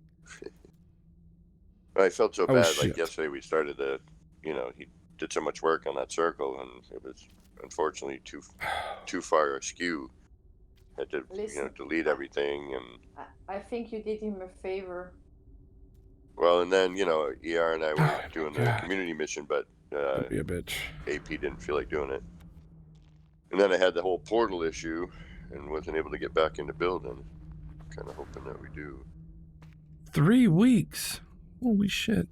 I felt so Oh, bad. shit. Like yesterday we started to, you know, he did so much work on that circle and it was unfortunately too far askew. Had to, you know, delete everything and... I think you did him a favor. Well, and then, you know, ER and I were Oh, doing God. the community mission, but Don't be a bitch. AP didn't feel like doing it. And then I had the whole portal issue and wasn't able to get back into building. Kind of hoping that we do. 3 weeks. Holy shit.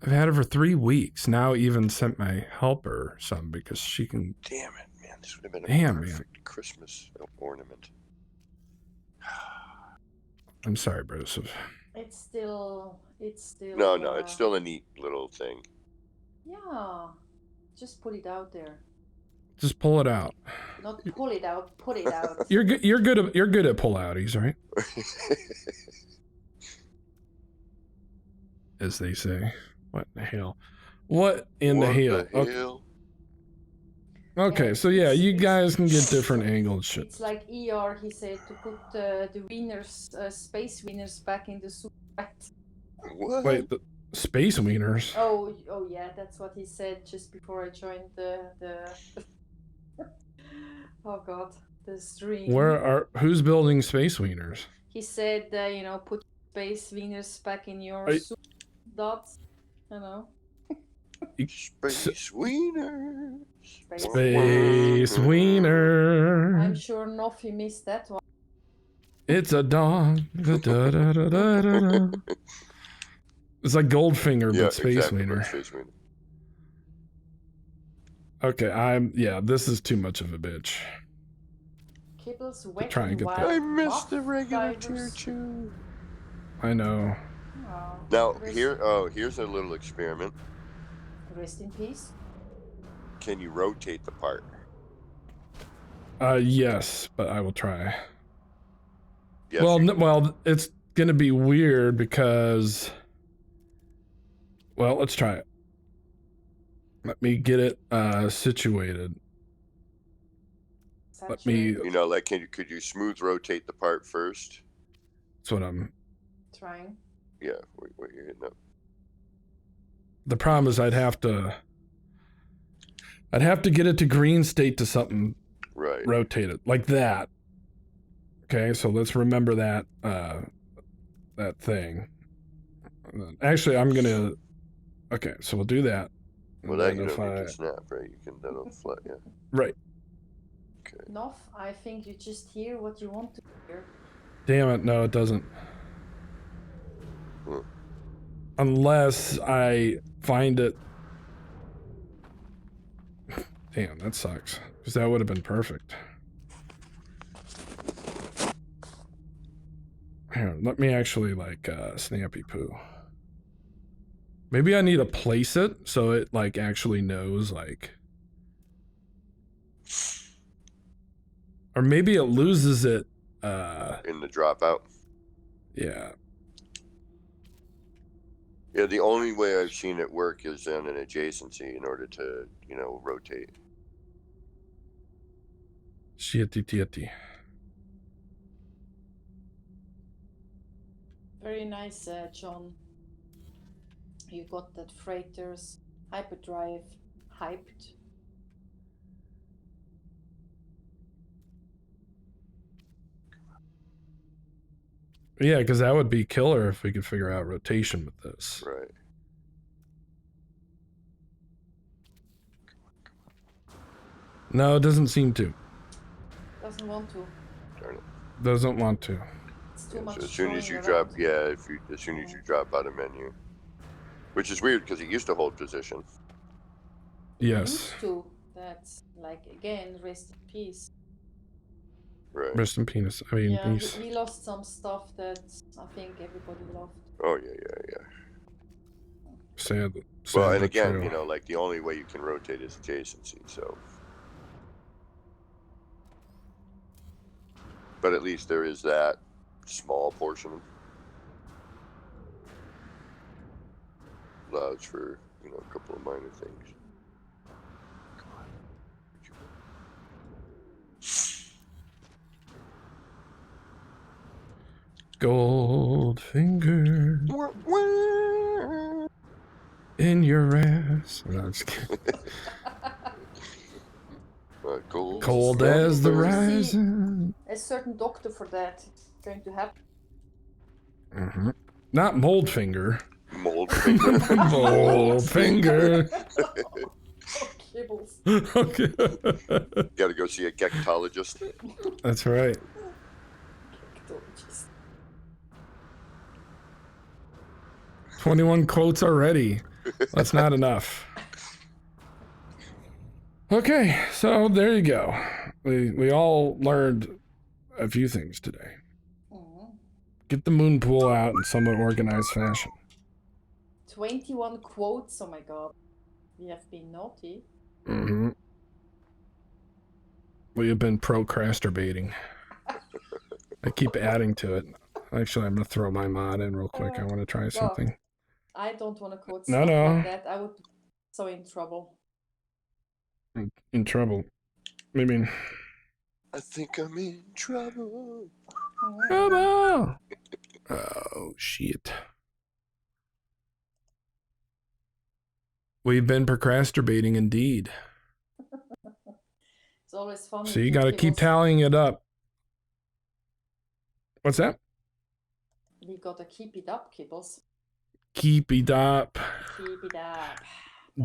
I've had her for 3 weeks. Now even sent my helper some because she can... Damn it, man. This would have been a Damn, perfect Christmas ornament. I'm sorry, Bruce. It's still. No, it's still a neat little thing. Yeah, just put it out there. Just pull it out. Not pull it out. Put it out. You're good at pull-outies, right? As they say. What in the hell? What in the hell? hell? Okay, so yeah, you guys can get different angles. Shit. It's like ER. He said to put the wieners, space wieners, back in the soup. What? Wait, the space wieners? Oh yeah, that's what he said just before I joined the oh god, the stream. Who's building space wieners? He said, you know, put space wieners back in your soup. Dots, you know. Space wiener. Space wiener. I'm sure Noffy missed that one. It's a dog. It's like Goldfinger, but Space exactly, Wiener. but Space Wiener. Okay, this is too much of a bitch. Kibbles wet Try and get wild that. I missed muff the regular fibers. tier 2. I know. Oh, Now, rest- here's a little experiment. Rest in peace. Can you rotate the part? Yes, but I will try. Yes, Well, it's gonna be weird because... Well, let's try it. Let me get it situated. Let me... you know, like, could you smooth rotate the part first? That's what I'm... Trying. Yeah, what you're hitting up. The problem is I'd have to get it to green state to something. Right. Rotate it like that. Okay, so let's remember that that thing. Actually, I'm gonna. Okay, so we'll do that. Well, that you don't need to snap, right? You can that'll flat, yeah. Right. Okay. Noff, I think you just hear what you want to hear. Damn it! No, it doesn't. Unless I find it. Damn, that sucks. Because that would have been perfect. Here, let me actually, like, snappy poo. Maybe I need to place it so it, like, actually knows, like... Or maybe it loses it, in the dropout. Yeah. Yeah, the only way I've seen it work is in an adjacency in order to, you know, rotate. Shitty. Very nice, John. You got that freighters hyperdrive hyped. Yeah, because that would be killer if we could figure out rotation with this. Right. No, it doesn't seem to. Doesn't want to. Darn it. Doesn't want to. It's too Yeah, much. so as soon as you throwing drop, around. yeah, as soon as you drop out of menu, which is weird because he used to hold position. Yes. Used to. That's like again, rest in peace. Right. Rest in penis. I mean, Yeah, peace. he lost some stuff that I think everybody loved. Oh yeah. Sad. Well, sad and but again, true. you know, like the only way you can rotate is adjacency. So, but at least there is that small portion. Allows for, you know, a couple of minor things. Goldfinger in your ass. No, I'm just kidding. Cold as the rising. A certain doctor for that going to happen. Mm-hmm. Not mold finger. Mold finger. Mold finger. Kibbles. Okay. Gotta go see a gectologist. That's right. Gectologist. 21 quotes already. That's not enough. Okay, so there you go. We all learned a few things today. Mm-hmm. Get the moon pool out in somewhat organized fashion. 21 quotes, oh my god. We have been naughty. Mm-hmm. We have been procrastinating. I keep adding to it. Actually, I'm going to throw my mod in real quick. I want to try something. I don't want to quote No, stuff no. like that. I would be so in trouble. In trouble. I mean... I think I'm in trouble. Trouble! Oh, shit. We've been procrastinating indeed. It's always fun. So you got to keep tallying it up. What's that? We got to keep it up, Kibbles. Keep it up. Keep it up.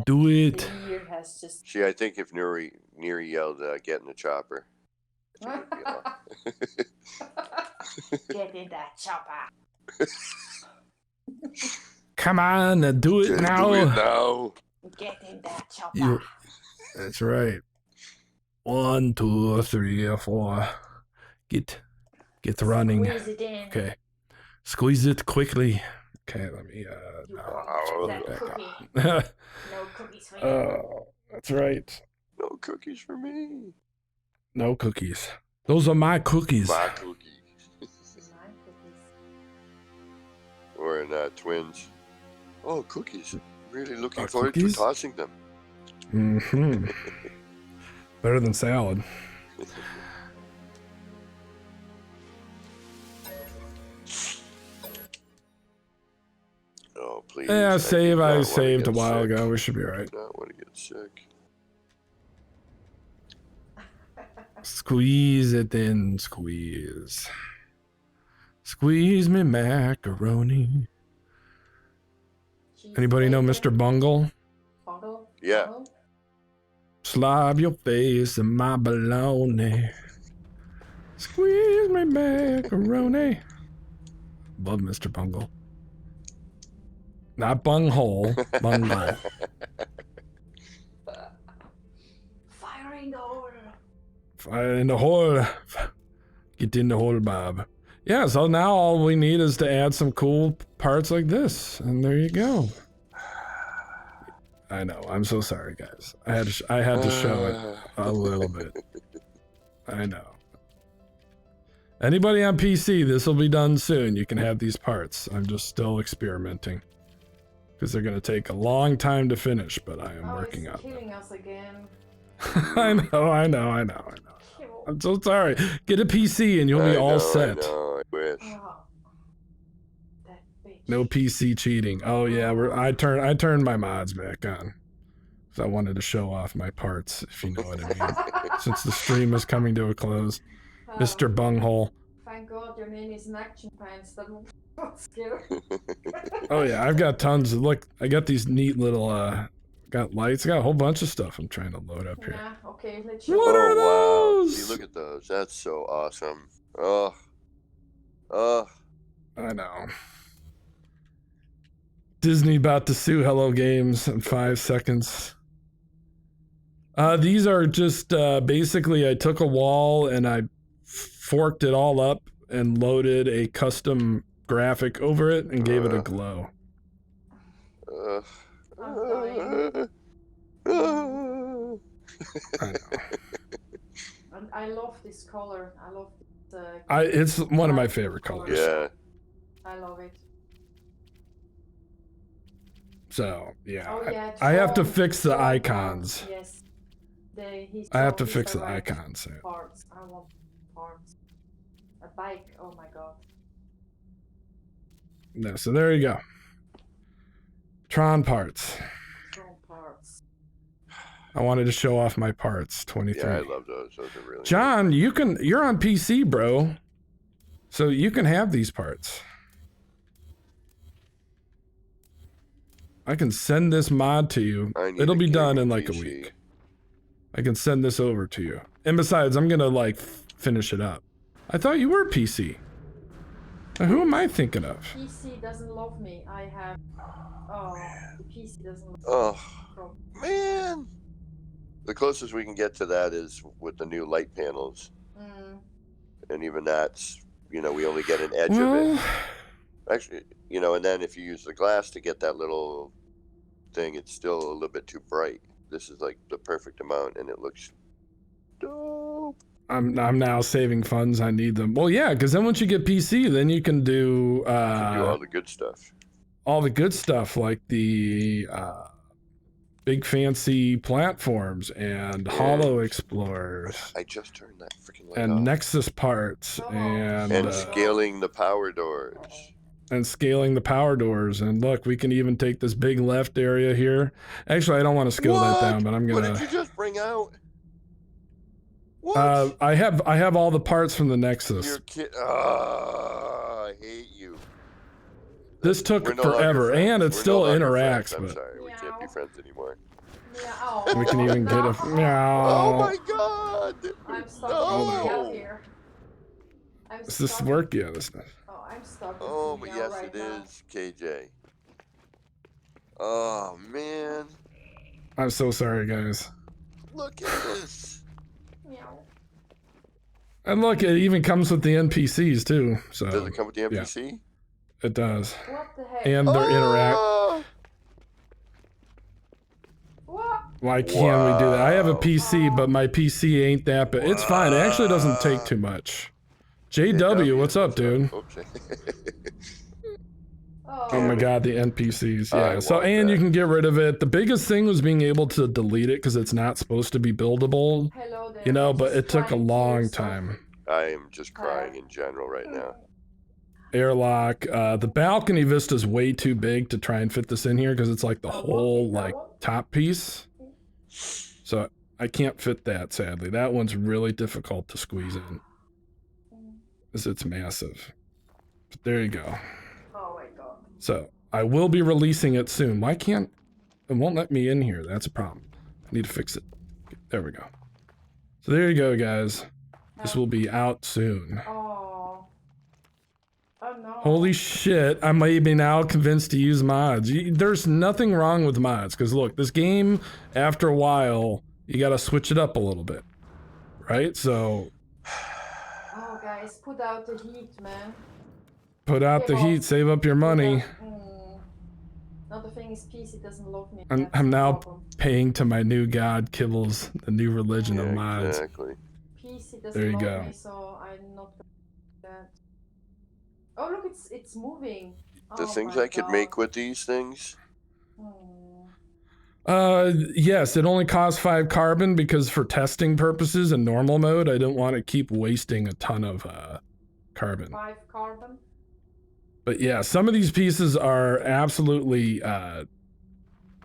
Do it. The year has just... See, I think if Neri yelled, get in the chopper. Get in that chopper. Come on, do it now. Do it now. Get in that chopper. That's right. 1, 2, 3, 4. Get running. Squeeze it in. Okay. Squeeze it quickly. Okay, let me That cookie. no No cookies for you. Oh, that's right. No cookies for me. No cookies. Those are my cookies. My cookies. My cookies. Or in Twins. Oh, cookies. Really looking Oh, forward cookies? to tossing them. Mm-hmm. Better than salad. Oh, please. Yeah, I save. do not I wanna saved a get while sick. ago. We should be all right. I do not want to get sick. Squeeze it in, squeeze. Squeeze me macaroni. Anybody know Mr. Bungle? Bungle? Yeah. Bungle? Slob your face in my bologna. Squeeze me macaroni. Love Mr. Bungle. Not bunghole, bungle. Fire in the hole. Fire in the hole. Get in the hole, Bob. Yeah, so now all we need is to add some cool parts like this, and there you go. I know. I'm so sorry, guys. I had to show it a little bit. I know. Anybody on PC, this will be done soon. You can have these parts. I'm just still experimenting because they're going to take a long time to finish, but I am working on it's them. killing us again. I know. I'm so sorry. Get a PC and you'll be all set. I know, I wish. Oh, that bitch. No PC cheating. Oh yeah, I turned my mods back on. So I wanted to show off my parts, if you know what I mean. Since the stream is coming to a close. Mr. Bunghole. Thank God your name is an action pants. That was scary. Oh yeah, I've got tons. Look, I got these neat little got lights. Got a whole bunch of stuff I'm trying to load up here. Yeah, okay, let's show. What are Oh wow! those? See, look at those. That's so awesome. I know. Disney about to sue Hello Games in 5 seconds. These are just basically I took a wall and I forked it all up and loaded a custom graphic over it and gave it a glow. I know. I love this color. I love this. It's one of my favorite colors. Yeah. I love it. So yeah, Oh, yeah, I have to Tron- fix the Tron icons. parts, yes. I have to fix the icons. Parts. I want parts. A bike. Oh my god. No, so there you go. Tron parts. Tron parts. I wanted to show off my parts. 23. Yeah, I love those. Those are really. John, you're on PC, bro. So you can have these parts. I can send this mod to you. It'll be done in like a week. I can send this over to you. And besides, I'm gonna like finish it up. I thought you were PC. Now, who am I thinking of? PC doesn't love me. I have. Oh, the PC doesn't love me. Oh, man. The closest we can get to that is with the new light panels. Mm. And even that's, we only get an edge of it. Actually, and then if you use the glass to get that little thing, it's still a little bit too bright. This is like the perfect amount, and it looks dope. I'm now saving funds. I need them. Well, yeah, because then once you get PC, then you can do all the good stuff. All the good stuff like the big fancy platforms and Hollow Explorers. I just turned that freaking light and off. Nexus parts and scaling the power doors. And scaling the power doors. And look, we can even take this big left area here. Actually, I don't want to scale that down, but I'm gonna. What did you just bring out? What? I have all the parts from the Nexus. You're kidding. I hate you. This took forever, and it still interacts. I'm but sorry, we can't be friends anymore. Meow. we can even get a meow. Oh my god! I'm stuck here. Does this work? Yeah, this does. Oh, I'm stuck. Oh, but yes, it is, KJ. Oh man. I'm so sorry, guys. Look at this. Meow. And look, it even comes with the NPCs too. So does it come with the NPC? Yeah, it does. What the heck? And they're interact. What? Why can't we do that? I have a PC, but my PC ain't that, but it's fine. It actually doesn't take too much. JW, what's up, dude? Oh my god, the NPCs. Yeah. So, and you can get rid of it. The biggest thing was being able to delete it because it's not supposed to be buildable. Hello there. But it took a long time. I am just crying in general right now. Airlock. The balcony vista is way too big to try and fit this in here because it's like the whole like top piece. So I can't fit that, sadly. That one's really difficult to squeeze in. Because it's massive. But there you go. Oh my god. So I will be releasing it soon. Why can't it won't let me in here? That's a problem. I need to fix it. There we go. So there you go, guys. This will be out soon. Oh. Oh no. Holy shit, I may be now convinced to use mods. There's nothing wrong with mods, because look, this game, after a while, you gotta switch it up a little bit. Right? So... Oh guys, put out the heat, man. Put out the heat, save up your money. Another thing is PC doesn't love me. I'm now paying to my new god, Kibbles, the new religion of mods. Exactly. PC doesn't There you love go. me, so I'm not gonna do that. Oh look, it's moving. The things I could make with these things. Yes, it only costs 5 carbon because for testing purposes in normal mode, I don't want to keep wasting a ton of carbon. 5 carbon? But yeah, some of these pieces are absolutely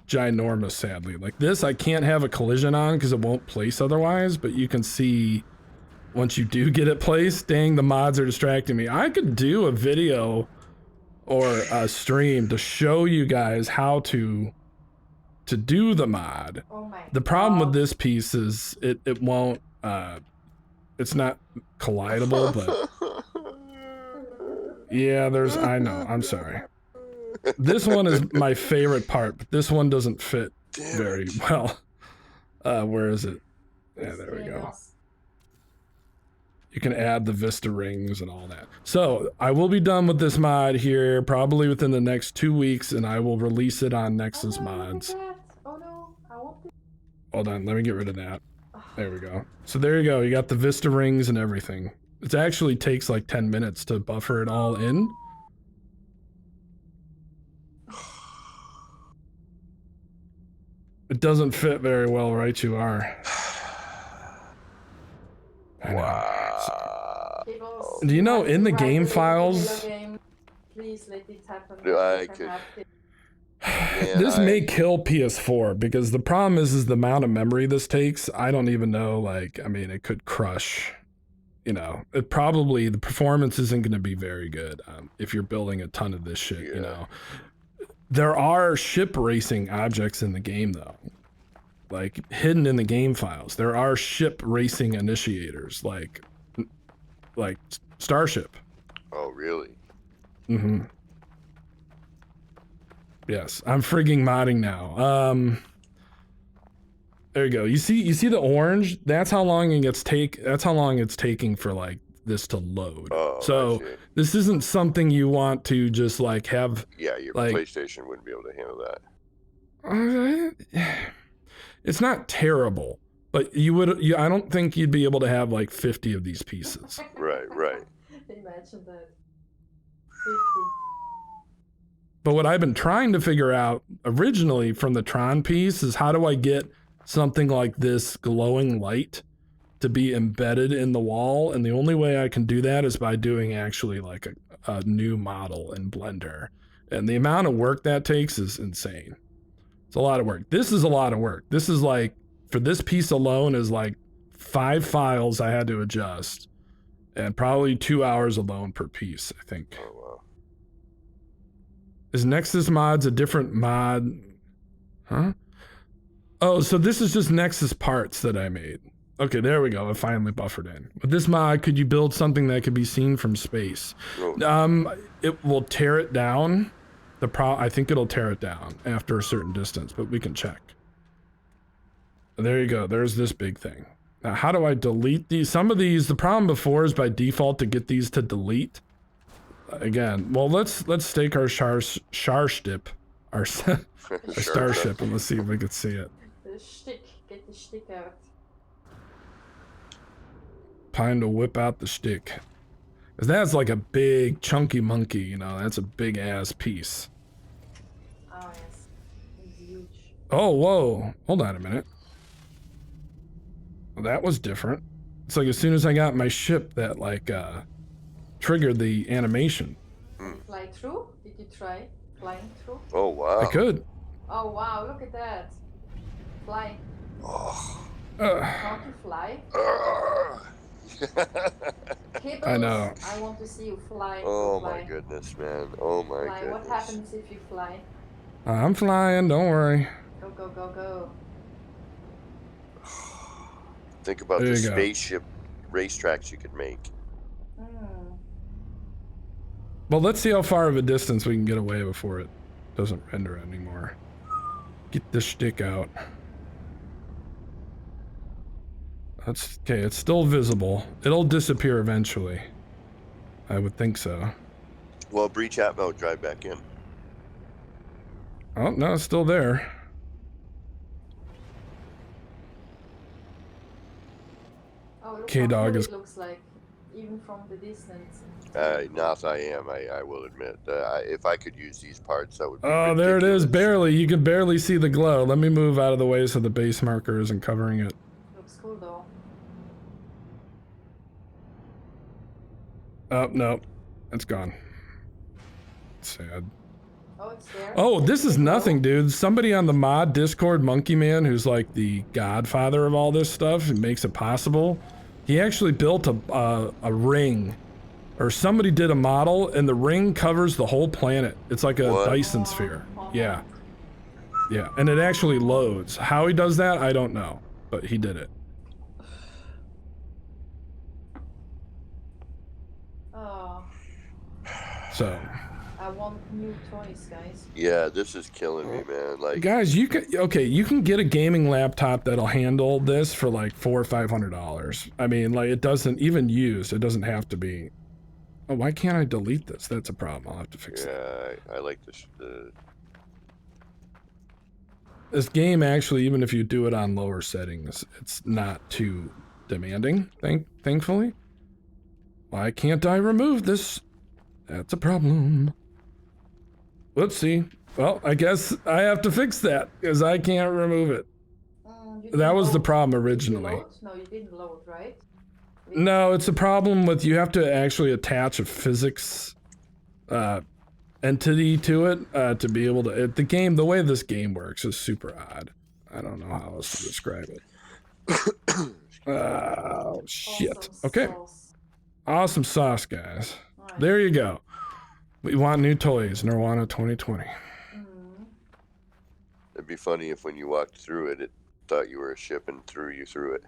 ginormous, sadly. Like this, I can't have a collision on because it won't place otherwise, but you can see once you do get it placed, dang, the mods are distracting me. I could do a video or a stream to show you guys how to to do the mod. Oh my The problem God. with this piece is it won't, it's not collidable, but yeah, I know, I'm sorry. This one is my favorite part, but this one doesn't fit very well. Where is it? Yeah, there we go. You can add the Vista rings and all that. So I will be done with this mod here probably within the next 2 weeks, and I will release it on Nexus Mods. Oh no, I want it. Hold on, let me get rid of that. There we go. So there you go. You got the Vista rings and everything. It actually takes like 10 minutes to buffer it all in. It doesn't fit very well, right? You are. I know. Wow. Do you know in the game files? Please let it happen. I could. Man, This may kill PS4 because the problem is the amount of memory this takes. I don't even know. Like, I mean, it could crush. You know, the performance isn't going to be very good if you're building a ton of this shit. Yeah. You know, there are ship racing objects in the game though. Like hidden in the game files, there are ship racing initiators, like Starship. Oh, really? Mm-hmm. Yes, I'm frigging modding now. There you go. You see the orange? That's how long it's taking for like this to load. Oh, so this isn't something you want to just like have. Yeah, your like, PlayStation wouldn't be able to handle that. It's not terrible, but I don't think you'd be able to have like 50 of these pieces. Right. Imagine that. 50. But what I've been trying to figure out originally from the Tron piece is how do I get something like this glowing light to be embedded in the wall? And the only way I can do that is by doing actually like a new model in Blender. And the amount of work that takes is insane. It's a lot of work. This is a lot of work. This is like, for this piece alone is like 5 files I had to adjust. And probably 2 hours alone per piece, I think. Oh, wow. Is Nexus Mods a different mod? Huh? Oh, so this is just Nexus parts that I made. Okay, there we go. I finally buffered in. With this mod, could you build something that could be seen from space? Oh. It will tear it down. I think it'll tear it down after a certain distance, but we can check. There you go. There's this big thing. Now, how do I delete these? Some of these, the problem before is by default to get these to delete. Again, well, let's stake our starship, and let's see if we can see it. The stick, get the stick out. Time to whip out the stick. Cause that's like a big chunky monkey, you know, that's a big ass piece. Oh yes, it's huge. Oh, whoa, hold on a minute. Well, that was different. It's like as soon as I got my ship that like, triggered the animation. Fly through? Did you try flying through? Oh, wow. I could. Oh wow, look at that. Fly. Oh. Can't you fly? Kibbles, I know. I want to see you fly. Oh fly. my goodness, man. Oh my Fly. goodness. What happens if you fly? I'm flying, don't worry. Go, go, go, go. Think about There the you go. spaceship racetracks you could make. Well, let's see how far of a distance we can get away before it doesn't render anymore. Get this stick out. That's okay, it's still visible. It'll disappear eventually. I would think so. Well, breach app mode, drive back in. Oh, no, it's still there. Oh, look Okay, how dog cool is- it looks like, even from the distance. Not I am, I will admit. If I could use these parts, that would be Oh, there it is, ridiculous. barely. You can barely see the glow. Let me move out of the way so the base marker isn't covering it. Looks cool though. Oh, no, it's gone. Sad. Oh, it's there. Oh, this is nothing, dude. Somebody on the mod Discord, Monkey Man, who's like the godfather of all this stuff and makes it possible. He actually built a ring, or somebody did a model, and the ring covers the whole planet. It's like a What? Dyson sphere. Yeah. Yeah, and it actually loads. How he does that, I don't know, but he did it. Oh, So, I want new toys, guys. Yeah, this is killing me, man. Like, guys, you can get a gaming laptop that'll handle this for like $400 or $500. I mean, like, it doesn't even used. It doesn't have to be. Oh, why can't I delete this? That's a problem. I'll have to fix that. yeah, I like this. This game actually, even if you do it on lower settings, it's not too demanding. Thankfully. Why can't I remove this? That's a problem. Whoopsie. Well, I guess I have to fix that because I can't remove it. That was the problem originally. No, you didn't load, right? No, it's a problem with you have to actually attach a physics entity to it to be able to. The way this game works is super odd. I don't know how else to describe it. Oh shit. Awesome Okay. sauce. Awesome sauce, guys. Right. There you go. We want new toys. Nirvana 2020. It'd be funny if when you walked through it, it thought you were a ship and threw you through it.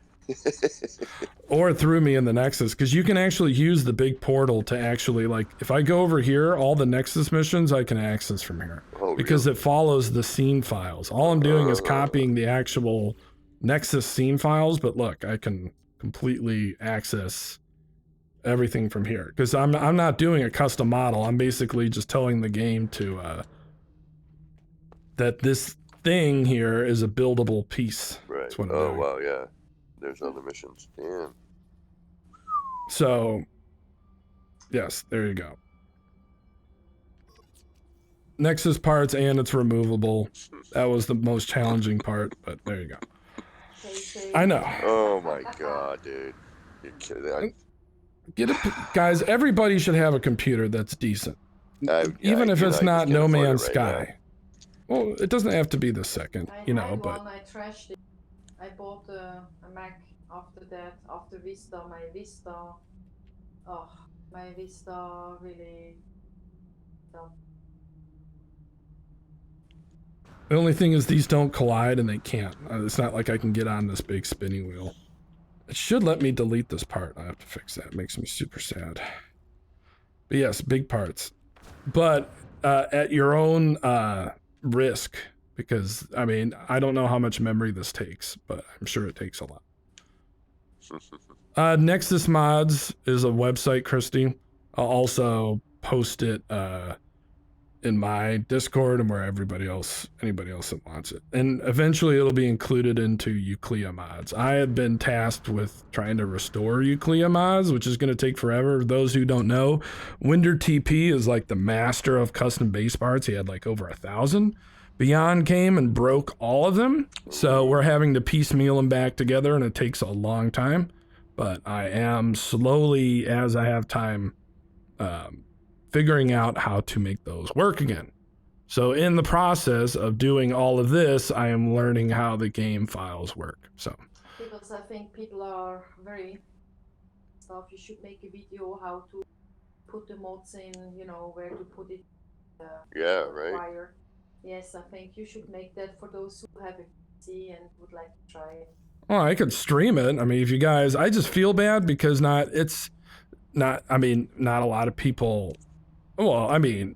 Or threw me in the Nexus, because you can actually use the big portal to actually, like, if I go over here, all the Nexus missions I can access from here. Oh, Because really? it follows the scene files. All I'm doing is copying the actual Nexus scene files, but look, I can completely access everything from here. Because I'm not doing a custom model. I'm basically just telling the game to that this thing here is a buildable piece. Right. That's what I'm Oh, doing. wow, yeah. There's other missions. Damn. So, yes, there you go. Nexus parts, and it's removable. That was the most challenging part, but there you go. I know. Oh, my God, dude. You're kidding. Get it, guys. Everybody should have a computer that's decent, even if you it's know, I not just No can't afford it Man's right Sky. Well, it doesn't have to be the second, you know. But I trashed it. I bought a Mac after that. After Vista, my Vista. Oh, my Vista really. the only thing is these don't collide, and they can't. It's not like I can get on this big spinning wheel. It should let me delete this part. I have to fix that. It makes me super sad. But yes, big parts. But at your own risk, because, I mean, I don't know how much memory this takes, but I'm sure it takes a lot. Nexus Mods is a website, Christy. I'll also post it in my Discord and where anybody else that wants it. And eventually it'll be included into Euclidean mods. I have been tasked with trying to restore Euclidean mods, which is going to take forever. Those who don't know, Winder TP is like the master of custom base parts. He had like over 1,000. Beyond came and broke all of them. So we're having to piecemeal them back together, and it takes a long time. But I am slowly, as I have time, figuring out how to make those work again. So in the process of doing all of this, I am learning how the game files work. So Because I think people are very stuff. You should make a video how to put the mods in, you know, where to put it. Yeah, right. Wire. Yes, I think you should make that for those who have a PC and would like to try it. well, I could stream it. I mean, if you guys, I just feel bad because not a lot of people. Well, I mean,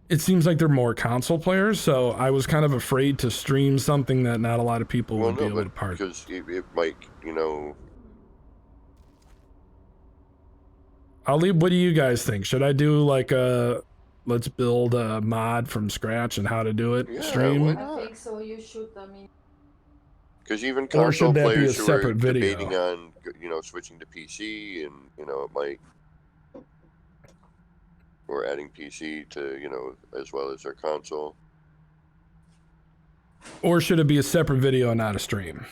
it seems like they're more console players, so I was kind of afraid to stream something that not a lot of people would be able to part. Because it might, you know. Ali, what do you guys think? Should I do like let's build a mod from scratch and how to do it? Yeah, stream? why I not? think so. You should. I mean, Because even Or console should that be a players who are separate video? debating on, you know, switching to PC and, you know, it might. Or adding PC to, you know, as well as their console. Or should it be a separate video and not a stream?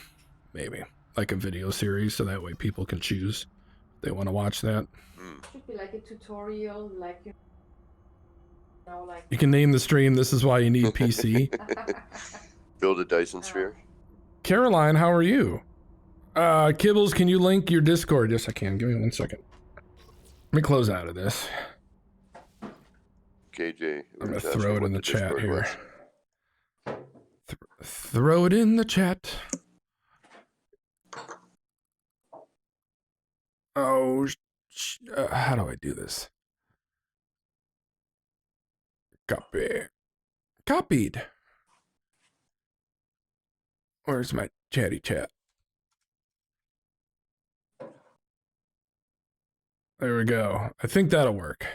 Maybe. Like a video series, so that way people can choose if they want to watch that. it should be like a tutorial, like you know, like. You can name the stream, "This is why you need PC." Build a Dyson sphere. Caroline, how are you? Kibbles, can you link your Discord? Yes, I can. Give me 1 second. Let me close out of this. KJ. I'm gonna was throw asking it what in the chat Discord here. was. throw it in the chat. Oh, how do I do this? Copy. Copied. Where's my chatty chat? There we go. I think that'll work.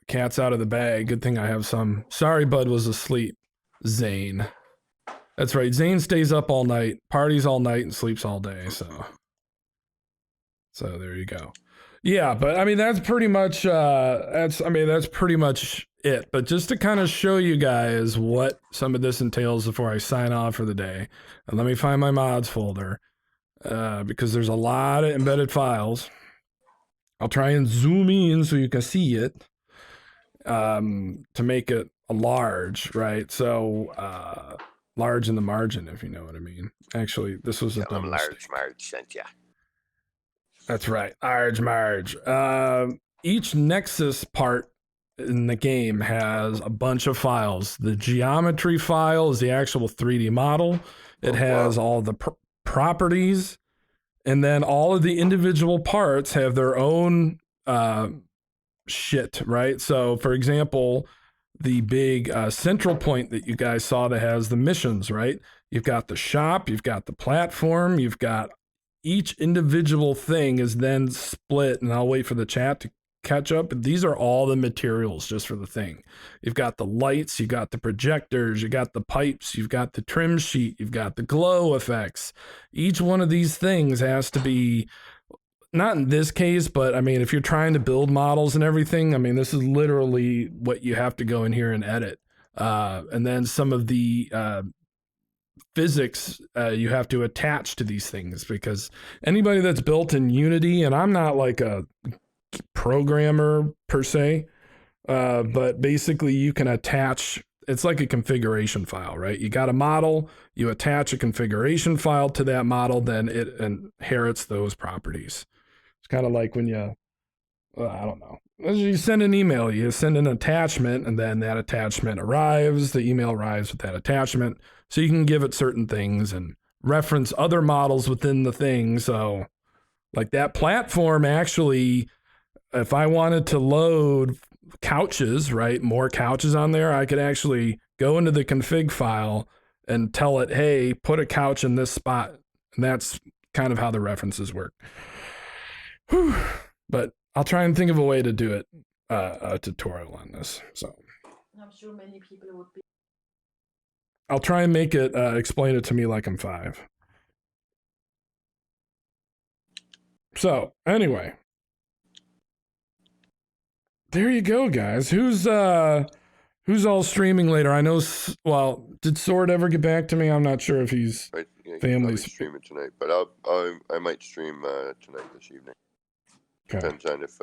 Cat's out of the bag. Good thing I have some. Sorry, Bud was asleep. Zane. That's right. Zane stays up all night, parties all night, and sleeps all day. So there you go. Yeah, but I mean that's pretty much that's pretty much it. But just to kind of show you guys what some of this entails before I sign off for the day, and let me find my mods folder because there's a lot of embedded files. I'll try and zoom in so you can see it to make it a large, right? So large in the margin, if you know what I mean. Actually, this was a dumb mistake. Large sent ya. That's right, Marge. Each Nexus part in the game has a bunch of files. The geometry file is the actual 3D model. It has all the properties, and then all of the individual parts have their own shit, right? So, for example, the big central point that you guys saw that has the missions, right? You've got the shop, you've got the platform, you've got each individual thing is then split, and I'll wait for the chat to catch up. These are all the materials just for the thing. You've got the lights, you've got the projectors, you got the pipes, you've got the trim sheet, you've got the glow effects. Each one of these things has to be, not in this case, but I mean, if you're trying to build models and everything, I mean, this is literally what you have to go in here and edit. And then some of the physics you have to attach to these things, because anybody that's built in Unity, and I'm not like a programmer per se, but basically you can attach, it's like a configuration file, right? You got a model, you attach a configuration file to that model, then it inherits those properties. It's kind of like when you, I don't know, you send an email, you send an attachment, and then that attachment arrives, the email arrives with that attachment, so you can give it certain things and reference other models within the thing. So like that platform, actually, if I wanted to load couches, right, more couches on there, I could actually go into the config file and tell it, hey, put a couch in this spot. And that's kind of how the references work. Whew. But I'll try and think of a way to do it, a tutorial on this. So I'm sure many people would be. I'll try and make it, explain it to me like I'm 5. So anyway, there you go, guys. Who's all streaming later? I know. Well, did Sword ever get back to me? I'm not sure if he's family's streaming tonight, but I might stream tonight this evening. Okay. Depends on if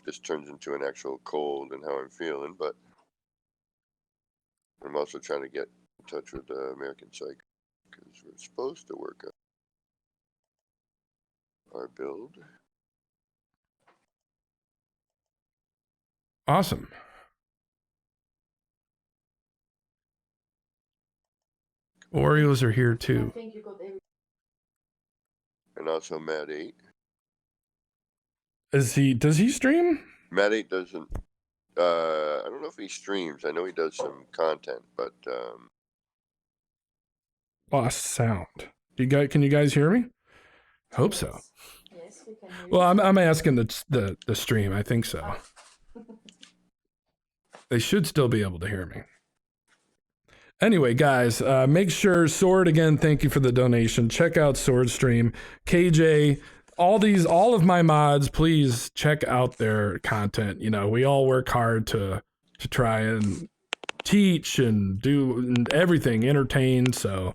this turns into an actual cold and how I'm feeling, but I'm also trying to get in touch with American Psych because we're supposed to work on our build. Awesome. Oreos are here too. I think you got every. And also Mad 8. Does he stream? Mad 8 doesn't. I don't know if he streams. I know he does some content, but Lost sound. Can you guys hear me? Hope so. Yes, we can hear Well, you. I'm asking the stream. I think so. They should still be able to hear me. Anyway, guys, make sure Sword, again, thank you for the donation. Check out Sword Stream, KJ, all of my mods. Please check out their content. You know, we all work hard to try and teach and do everything, entertain. So,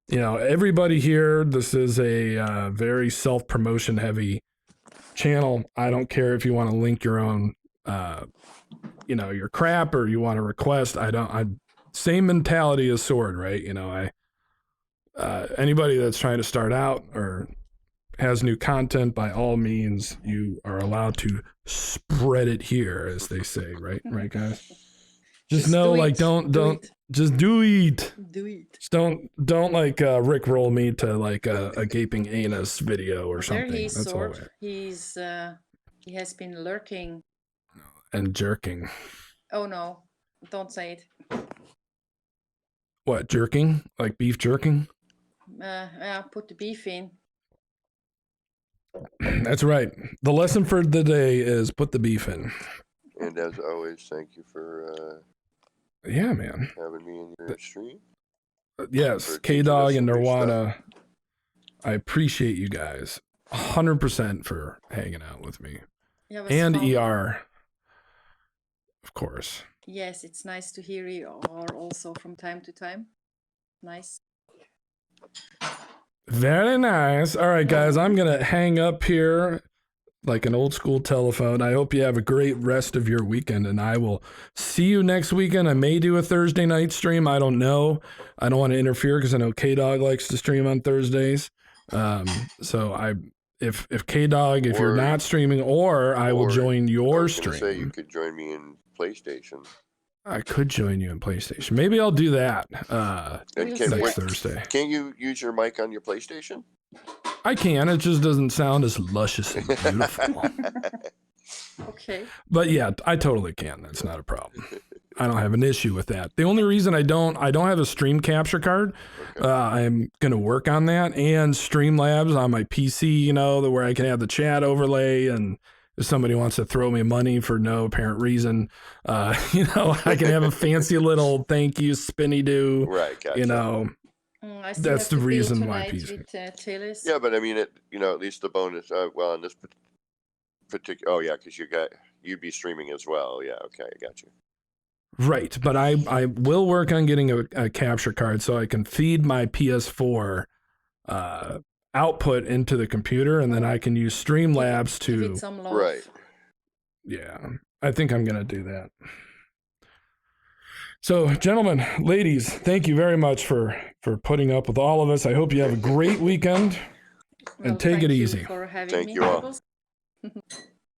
you know, everybody here, this is a very self-promotion heavy channel. I don't care if you want to link your own, you know, your crap, or you want to request. Same mentality as Sword, right? You know, anybody that's trying to start out or has new content, by all means, you are allowed to spread it here, as they say, right? Right, guys? Just Just know, do like, it. don't Do it. just do it. Do it. Just don't like Rick roll me to like a gaping anus video or There something. he's That's all. sword. He has been lurking. And jerking. Oh no, don't say it. What, jerking? Like beef jerking? Yeah, put the beef in. That's right. The lesson for the day is put the beef in. And as always, thank you for yeah, man, having me in your stream. Yes, K-Dog and Nirvana. I appreciate you guys 100% for hanging out with me. Yeah, it was and fun. ER, of course. Yes, it's nice to hear you also from time to time. Nice. Very nice. All right, guys, I'm going to hang up here like an old school telephone. I hope you have a great rest of your weekend, and I will see you next weekend. I may do a Thursday night stream. I don't know. I don't want to interfere because I know K-Dog likes to stream on Thursdays. So if K-Dog, if you're not streaming, or I will join your stream. Say you could join me in PlayStation. I could join you in PlayStation. Maybe I'll do that next Thursday. Can you use your mic on your PlayStation? I can. It just doesn't sound as luscious and beautiful. Okay. But yeah, I totally can. That's not a problem. I don't have an issue with that. The only reason I don't have a stream capture card. Okay. I'm going to work on that, and Streamlabs on my PC, you know, where I can have the chat overlay, and if somebody wants to throw me money for no apparent reason, you know, I can have a fancy little thank you spinny do. Right, gotcha. You know, that's the reason why PC. Yeah, but I mean, at least the bonus. Well, in this particular, because you'd be streaming as well. Yeah, okay, I got you. Right, but I will work on getting a capture card so I can feed my PS4 output into the computer, and then I can use Streamlabs to. Give it some love. Right. Yeah, I think I'm gonna do that. So, gentlemen, ladies, thank you very much for putting up with all of us. I hope you have a great weekend, and take it easy. For having thank me. you all.